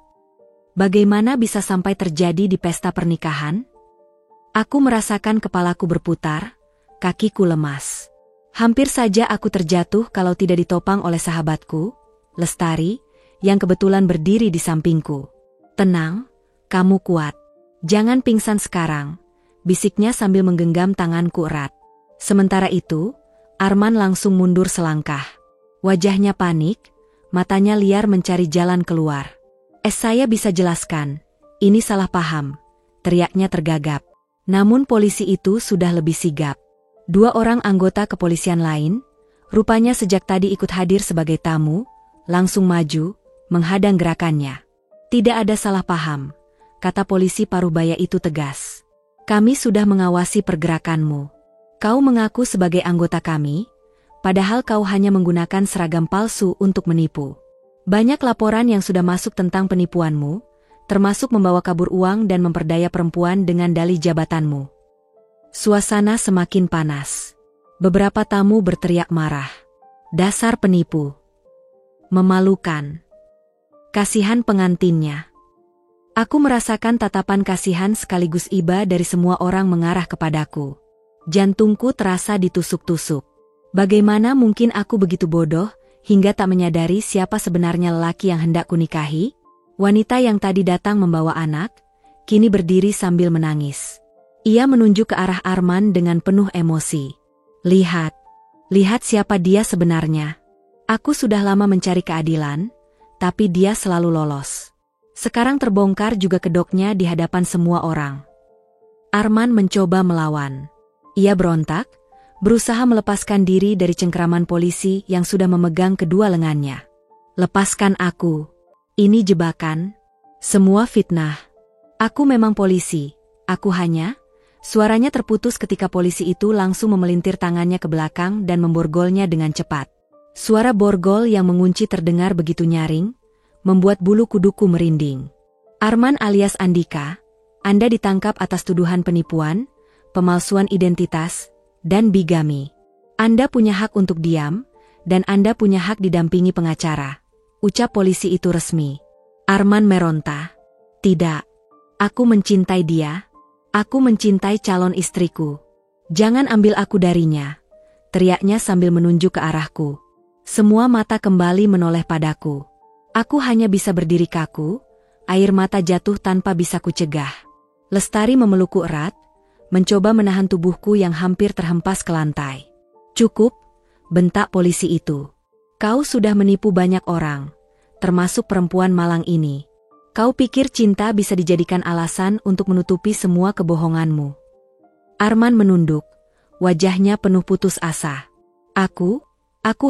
Bagaimana bisa sampai terjadi di pesta pernikahan? Aku merasakan kepalaku berputar, kakiku lemas. Hampir saja aku terjatuh kalau tidak ditopang oleh sahabatku, Lestari, yang kebetulan berdiri di sampingku. Tenang, kamu kuat. Jangan pingsan sekarang, bisiknya sambil menggenggam tanganku erat. Sementara itu, Arman langsung mundur selangkah. Wajahnya panik, matanya liar mencari jalan keluar. Saya bisa jelaskan, ini salah paham, teriaknya tergagap. Namun polisi itu sudah lebih sigap. 2 orang anggota kepolisian lain, rupanya sejak tadi ikut hadir sebagai tamu, langsung maju, menghadang gerakannya. Tidak ada salah paham, kata polisi parubaya itu tegas. Kami sudah mengawasi pergerakanmu. Kau mengaku sebagai anggota kami, padahal kau hanya menggunakan seragam palsu untuk menipu. Banyak laporan yang sudah masuk tentang penipuanmu, termasuk membawa kabur uang dan memperdaya perempuan dengan dalih jabatanmu. Suasana semakin panas. Beberapa tamu berteriak marah. Dasar penipu. Memalukan. Kasihan pengantinnya. Aku merasakan tatapan kasihan sekaligus iba dari semua orang mengarah kepadaku. Jantungku terasa ditusuk-tusuk. Bagaimana mungkin aku begitu bodoh, hingga tak menyadari siapa sebenarnya lelaki yang hendak kunikahi? Wanita yang tadi datang membawa anak, kini berdiri sambil menangis. Ia menunjuk ke arah Arman dengan penuh emosi. Lihat siapa dia sebenarnya. Aku sudah lama mencari keadilan, tapi dia selalu lolos. Sekarang terbongkar juga kedoknya di hadapan semua orang. Arman mencoba melawan. Ia berontak, berusaha melepaskan diri dari cengkeraman polisi yang sudah memegang kedua lengannya. Lepaskan aku. Ini jebakan. Semua fitnah. Aku memang polisi. Aku hanya... Suaranya terputus ketika polisi itu langsung memelintir tangannya ke belakang dan memborgolnya dengan cepat. Suara borgol yang mengunci terdengar begitu nyaring, membuat bulu kuduku merinding. Arman alias Andika, Anda ditangkap atas tuduhan penipuan, pemalsuan identitas, dan bigami. Anda punya hak untuk diam, dan Anda punya hak didampingi pengacara. Ucap polisi itu resmi. Arman meronta. Tidak. Aku mencintai dia. Aku mencintai calon istriku. Jangan ambil aku darinya. Teriaknya sambil menunjuk ke arahku. Semua mata kembali menoleh padaku. Aku hanya bisa berdiri kaku, air mata jatuh tanpa bisa kucegah. Lestari memelukku erat, mencoba menahan tubuhku yang hampir terhempas ke lantai. Cukup, bentak polisi itu. Kau sudah menipu banyak orang, termasuk perempuan malang ini. Kau pikir cinta bisa dijadikan alasan untuk menutupi semua kebohonganmu. Arman menunduk, wajahnya penuh putus asa. Aku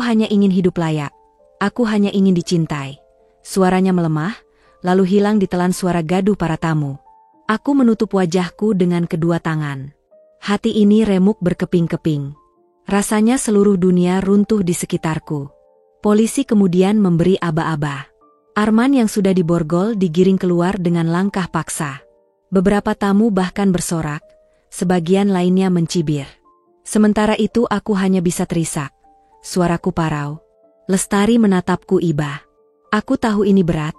hanya ingin hidup layak. Aku hanya ingin dicintai. Suaranya melemah, lalu hilang ditelan suara gaduh para tamu. Aku menutup wajahku dengan kedua tangan. Hati ini remuk berkeping-keping. Rasanya seluruh dunia runtuh di sekitarku. Polisi kemudian memberi aba-aba. Arman yang sudah diborgol digiring keluar dengan langkah paksa. Beberapa tamu bahkan bersorak, sebagian lainnya mencibir. Sementara itu aku hanya bisa terisak. Suaraku parau. Lestari menatapku iba. Aku tahu ini berat,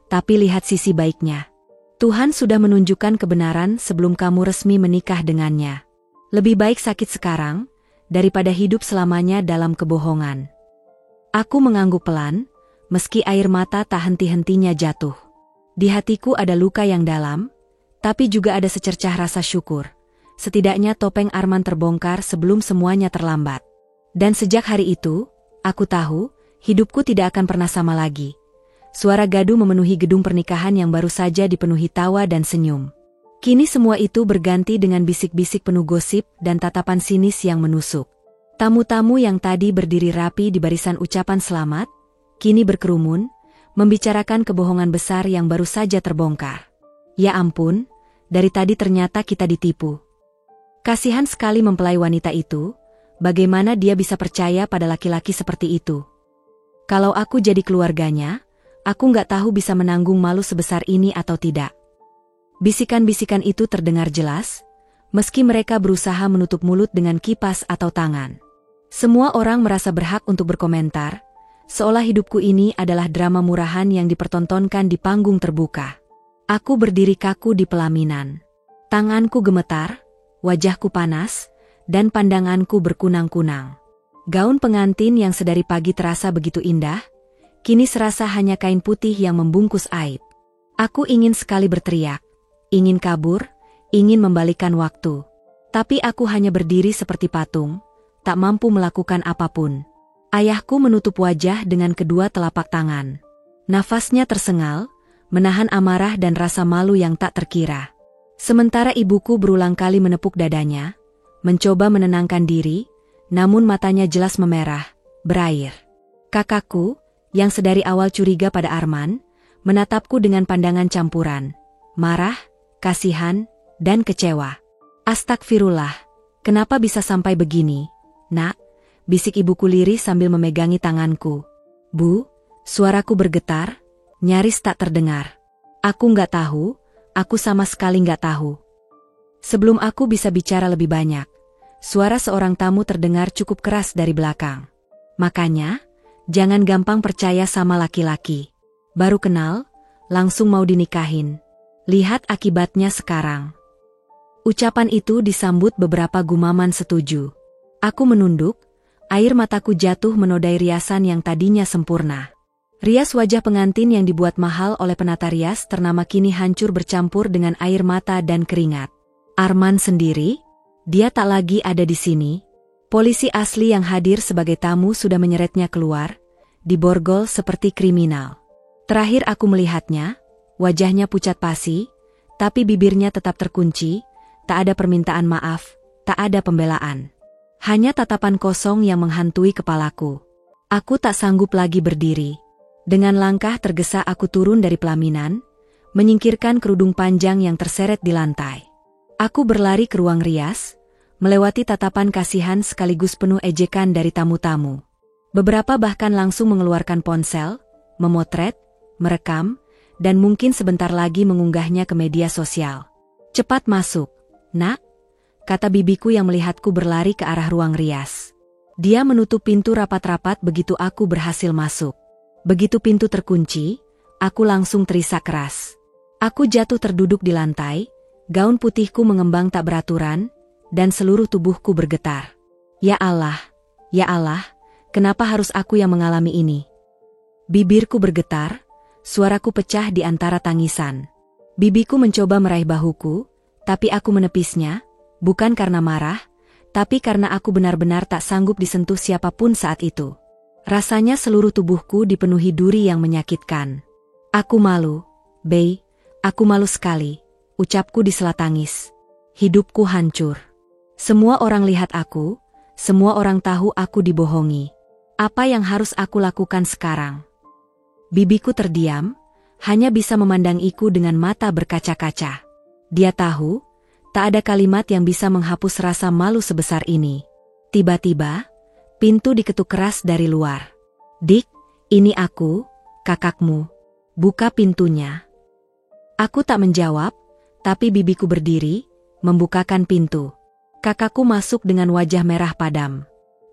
tapi lihat sisi baiknya. Tuhan sudah menunjukkan kebenaran sebelum kamu resmi menikah dengannya. Lebih baik sakit sekarang, daripada hidup selamanya dalam kebohongan. Aku mengangguk pelan, meski air mata tak henti-hentinya jatuh. Di hatiku ada luka yang dalam, tapi juga ada secercah rasa syukur. Setidaknya topeng Arman terbongkar sebelum semuanya terlambat. Dan sejak hari itu, aku tahu, hidupku tidak akan pernah sama lagi. Suara gaduh memenuhi gedung pernikahan yang baru saja dipenuhi tawa dan senyum. Kini semua itu berganti dengan bisik-bisik penuh gosip dan tatapan sinis yang menusuk. Tamu-tamu yang tadi berdiri rapi di barisan ucapan selamat, kini berkerumun, membicarakan kebohongan besar yang baru saja terbongkar. Ya ampun, dari tadi ternyata kita ditipu. Kasihan sekali mempelai wanita itu, bagaimana dia bisa percaya pada laki-laki seperti itu? Kalau aku jadi keluarganya, aku nggak tahu bisa menanggung malu sebesar ini atau tidak. Bisikan-bisikan itu terdengar jelas, meski mereka berusaha menutup mulut dengan kipas atau tangan. Semua orang merasa berhak untuk berkomentar, seolah hidupku ini adalah drama murahan yang dipertontonkan di panggung terbuka. Aku berdiri kaku di pelaminan. Tanganku gemetar, wajahku panas, dan pandanganku berkunang-kunang. Gaun pengantin yang sedari pagi terasa begitu indah, kini serasa hanya kain putih yang membungkus aib. Aku ingin sekali berteriak, ingin kabur, ingin membalikan waktu. Tapi aku hanya berdiri seperti patung, tak mampu melakukan apapun. Ayahku menutup wajah dengan kedua telapak tangan. Nafasnya tersengal, menahan amarah dan rasa malu yang tak terkira. Sementara ibuku berulang kali menepuk dadanya, mencoba menenangkan diri, namun matanya jelas memerah, berair. Kakakku, yang sedari awal curiga pada Arman, menatapku dengan pandangan campuran, marah, kasihan, dan kecewa. Astagfirullah, kenapa bisa sampai begini, Nak? Bisik ibuku lirih sambil memegangi tanganku. Bu, suaraku bergetar, nyaris tak terdengar. Aku nggak tahu, aku sama sekali nggak tahu. Sebelum aku bisa bicara lebih banyak, suara seorang tamu terdengar cukup keras dari belakang. Makanya, jangan gampang percaya sama laki-laki. Baru kenal, langsung mau dinikahin. Lihat akibatnya sekarang. Ucapan itu disambut beberapa gumaman setuju. Aku menunduk, air mataku jatuh menodai riasan yang tadinya sempurna. Rias wajah pengantin yang dibuat mahal oleh penata rias ternama kini hancur bercampur dengan air mata dan keringat. Arman sendiri? Dia tak lagi ada di sini. Polisi asli yang hadir sebagai tamu sudah menyeretnya keluar, diborgol seperti kriminal. Terakhir aku melihatnya, wajahnya pucat pasi, tapi bibirnya tetap terkunci, tak ada permintaan maaf, tak ada pembelaan. Hanya tatapan kosong yang menghantui kepalaku. Aku tak sanggup lagi berdiri. Dengan langkah tergesa aku turun dari pelaminan, menyingkirkan kerudung panjang yang terseret di lantai. Aku berlari ke ruang rias, melewati tatapan kasihan sekaligus penuh ejekan dari tamu-tamu. Beberapa bahkan langsung mengeluarkan ponsel, memotret, merekam, dan mungkin sebentar lagi mengunggahnya ke media sosial. Cepat masuk, Nak, kata bibiku yang melihatku berlari ke arah ruang rias. Dia menutup pintu rapat-rapat begitu aku berhasil masuk. Begitu pintu terkunci, aku langsung terisak keras. Aku jatuh terduduk di lantai, gaun putihku mengembang tak beraturan, dan seluruh tubuhku bergetar. Ya Allah, kenapa harus aku yang mengalami ini? Bibirku bergetar, suaraku pecah di antara tangisan. Bibiku mencoba meraih bahuku, tapi aku menepisnya, bukan karena marah, tapi karena aku benar-benar tak sanggup disentuh siapapun saat itu. Rasanya seluruh tubuhku dipenuhi duri yang menyakitkan. Aku malu, Bey, aku malu sekali, ucapku di sela tangis. Hidupku hancur. Semua orang lihat aku, semua orang tahu aku dibohongi. Apa yang harus aku lakukan sekarang? Bibiku terdiam, hanya bisa memandangiku dengan mata berkaca-kaca. Dia tahu, tak ada kalimat yang bisa menghapus rasa malu sebesar ini. Tiba-tiba, pintu diketuk keras dari luar. Dik, ini aku, kakakmu. Buka pintunya. Aku tak menjawab, tapi bibiku berdiri, membukakan pintu. Kakakku masuk dengan wajah merah padam.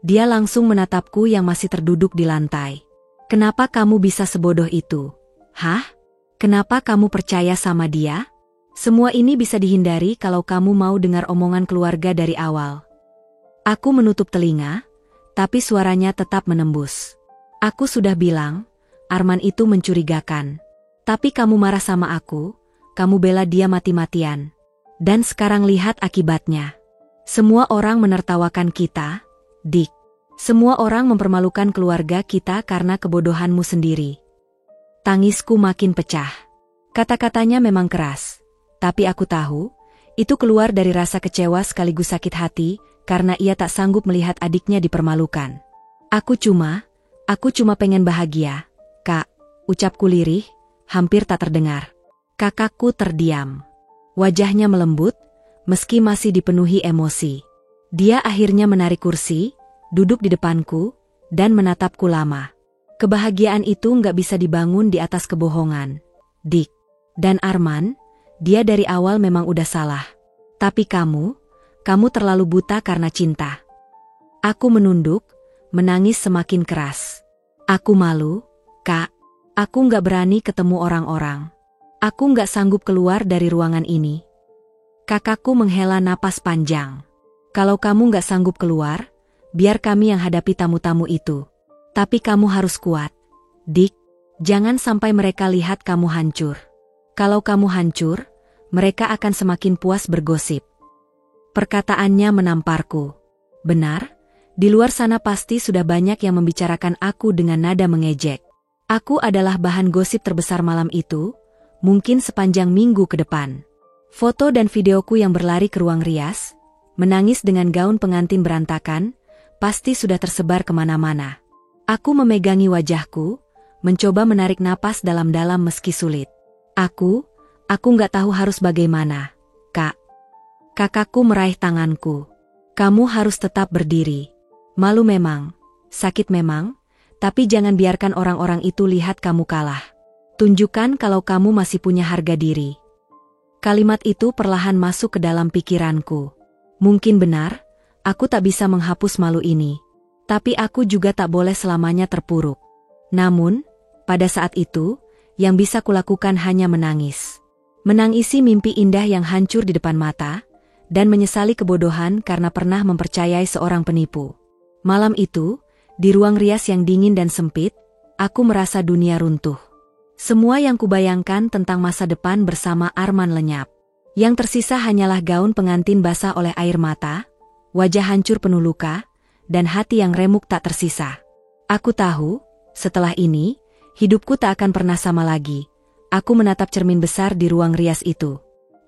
Dia langsung menatapku yang masih terduduk di lantai. Kenapa kamu bisa sebodoh itu? Hah? Kenapa kamu percaya sama dia? Semua ini bisa dihindari kalau kamu mau dengar omongan keluarga dari awal. Aku menutup telinga, tapi suaranya tetap menembus. Aku sudah bilang, Arman itu mencurigakan. Tapi kamu marah sama aku, kamu bela dia mati-matian. Dan sekarang lihat akibatnya. Semua orang menertawakan kita, Dik. Semua orang mempermalukan keluarga kita karena kebodohanmu sendiri. Tangisku makin pecah. Kata-katanya memang keras, tapi aku tahu, itu keluar dari rasa kecewa sekaligus sakit hati, karena ia tak sanggup melihat adiknya dipermalukan. Aku cuma pengen bahagia, Kak, ucapku lirih, hampir tak terdengar. Kakakku terdiam. Wajahnya melembut, meski masih dipenuhi emosi. Dia akhirnya menarik kursi, duduk di depanku, dan menatapku lama. Kebahagiaan itu nggak bisa dibangun di atas kebohongan. Dik. Dan Arman, dia dari awal memang udah salah. Tapi kamu terlalu buta karena cinta. Aku menunduk, menangis semakin keras. Aku malu, Kak. Aku nggak berani ketemu orang-orang. Aku nggak sanggup keluar dari ruangan ini. Kakakku menghela napas panjang. Kalau kamu nggak sanggup keluar, biar kami yang hadapi tamu-tamu itu. Tapi kamu harus kuat. Dik, jangan sampai mereka lihat kamu hancur. Kalau kamu hancur, mereka akan semakin puas bergosip. Perkataannya menamparku. Benar, di luar sana pasti sudah banyak yang membicarakan aku dengan nada mengejek. Aku adalah bahan gosip terbesar malam itu, mungkin sepanjang minggu ke depan. Foto dan videoku yang berlari ke ruang rias, menangis dengan gaun pengantin berantakan, pasti sudah tersebar kemana-mana. Aku memegangi wajahku, mencoba menarik napas dalam-dalam meski sulit. Aku nggak tahu harus bagaimana, Kak. Kakakku meraih tanganku. Kamu harus tetap berdiri. Malu memang, sakit memang, tapi jangan biarkan orang-orang itu lihat kamu kalah. Tunjukkan kalau kamu masih punya harga diri. Kalimat itu perlahan masuk ke dalam pikiranku. Mungkin benar, aku tak bisa menghapus malu ini. Tapi aku juga tak boleh selamanya terpuruk. Namun, pada saat itu, yang bisa kulakukan hanya menangis. Menangisi mimpi indah yang hancur di depan mata, dan menyesali kebodohan karena pernah mempercayai seorang penipu. Malam itu, di ruang rias yang dingin dan sempit, aku merasa dunia runtuh. Semua yang kubayangkan tentang masa depan bersama Arman lenyap. Yang tersisa hanyalah gaun pengantin basah oleh air mata, wajah hancur penuh luka, dan hati yang remuk tak tersisa. Aku tahu, setelah ini, hidupku tak akan pernah sama lagi. Aku menatap cermin besar di ruang rias itu.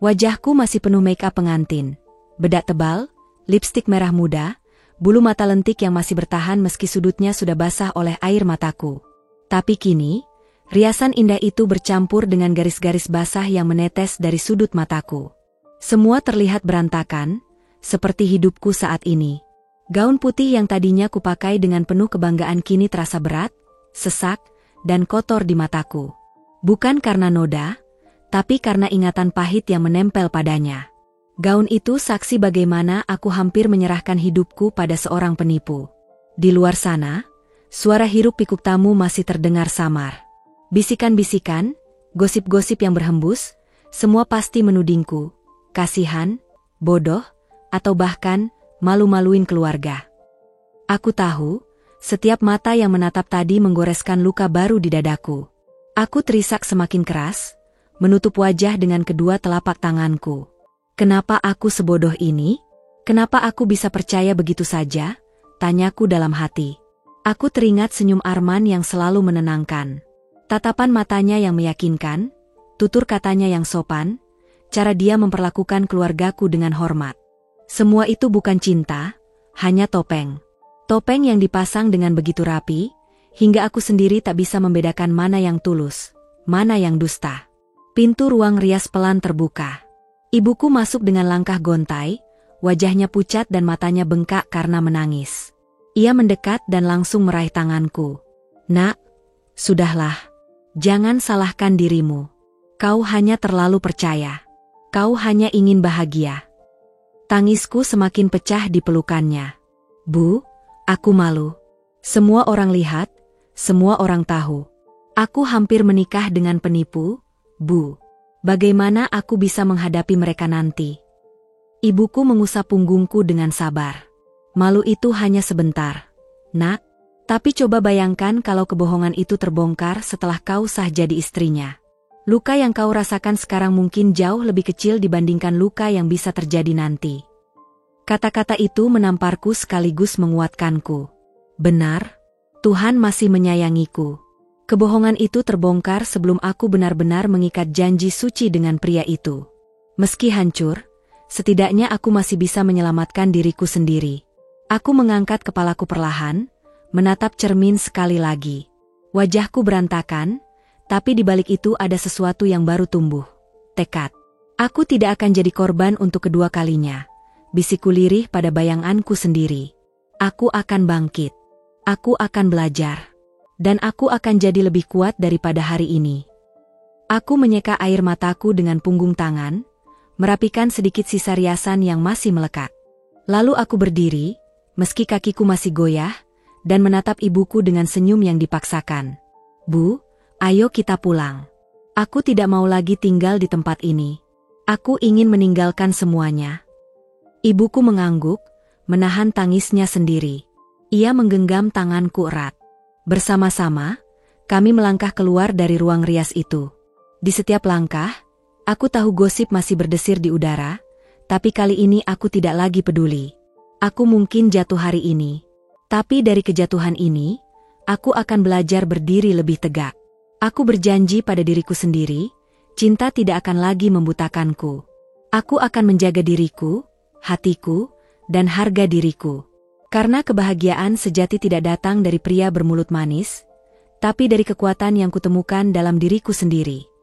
Wajahku masih penuh make up pengantin. Bedak tebal, lipstik merah muda, bulu mata lentik yang masih bertahan meski sudutnya sudah basah oleh air mataku. Tapi kini, riasan indah itu bercampur dengan garis-garis basah yang menetes dari sudut mataku. Semua terlihat berantakan, seperti hidupku saat ini. Gaun putih yang tadinya kupakai dengan penuh kebanggaan kini terasa berat, sesak, dan kotor di mataku. Bukan karena noda, tapi karena ingatan pahit yang menempel padanya. Gaun itu saksi bagaimana aku hampir menyerahkan hidupku pada seorang penipu. Di luar sana, suara hiruk pikuk tamu masih terdengar samar. Bisikan-bisikan, gosip-gosip yang berhembus, semua pasti menudingku, kasihan, bodoh, atau bahkan malu-maluin keluarga. Aku tahu, setiap mata yang menatap tadi menggoreskan luka baru di dadaku. Aku terisak semakin keras, menutup wajah dengan kedua telapak tanganku. Kenapa aku sebodoh ini? Kenapa aku bisa percaya begitu saja? Tanyaku dalam hati. Aku teringat senyum Arman yang selalu menenangkan. Tatapan matanya yang meyakinkan, tutur katanya yang sopan, cara dia memperlakukan keluargaku dengan hormat. Semua itu bukan cinta, hanya topeng. Topeng yang dipasang dengan begitu rapi, hingga aku sendiri tak bisa membedakan mana yang tulus, mana yang dusta. Pintu ruang rias pelan terbuka. Ibuku masuk dengan langkah gontai, wajahnya pucat dan matanya bengkak karena menangis. Ia mendekat dan langsung meraih tanganku. Nak, sudahlah. Jangan salahkan dirimu. Kau hanya terlalu percaya. Kau hanya ingin bahagia. Tangisku semakin pecah di pelukannya. Bu, aku malu. Semua orang lihat, semua orang tahu. Aku hampir menikah dengan penipu, Bu. Bagaimana aku bisa menghadapi mereka nanti? Ibuku mengusap punggungku dengan sabar. Malu itu hanya sebentar, Nak. Tapi coba bayangkan kalau kebohongan itu terbongkar setelah kau sah jadi istrinya. Luka yang kau rasakan sekarang mungkin jauh lebih kecil dibandingkan luka yang bisa terjadi nanti. Kata-kata itu menamparku sekaligus menguatkanku. Benar, Tuhan masih menyayangiku. Kebohongan itu terbongkar sebelum aku benar-benar mengikat janji suci dengan pria itu. Meski hancur, setidaknya aku masih bisa menyelamatkan diriku sendiri. Aku mengangkat kepalaku perlahan, menatap cermin sekali lagi. Wajahku berantakan, tapi di balik itu ada sesuatu yang baru tumbuh. Tekad. Aku tidak akan jadi korban untuk kedua kalinya. bisikku lirih pada bayanganku sendiri. Aku akan bangkit. Aku akan belajar. Dan aku akan jadi lebih kuat daripada hari ini. Aku menyeka air mataku dengan punggung tangan, merapikan sedikit sisa riasan yang masih melekat. Lalu aku berdiri, meski kakiku masih goyah, dan menatap ibuku dengan senyum yang dipaksakan. Bu, ayo kita pulang. Aku tidak mau lagi tinggal di tempat ini. Aku ingin meninggalkan semuanya. Ibuku mengangguk, menahan tangisnya sendiri. Ia menggenggam tanganku erat. Bersama-sama, kami melangkah keluar dari ruang rias itu. Di setiap langkah, aku tahu gosip masih berdesir di udara, tapi kali ini aku tidak lagi peduli. Aku mungkin jatuh hari ini, tapi dari kejatuhan ini, aku akan belajar berdiri lebih tegak. Aku berjanji pada diriku sendiri, cinta tidak akan lagi membutakanku. Aku akan menjaga diriku, hatiku, dan harga diriku. Karena kebahagiaan sejati tidak datang dari pria bermulut manis, tapi dari kekuatan yang kutemukan dalam diriku sendiri.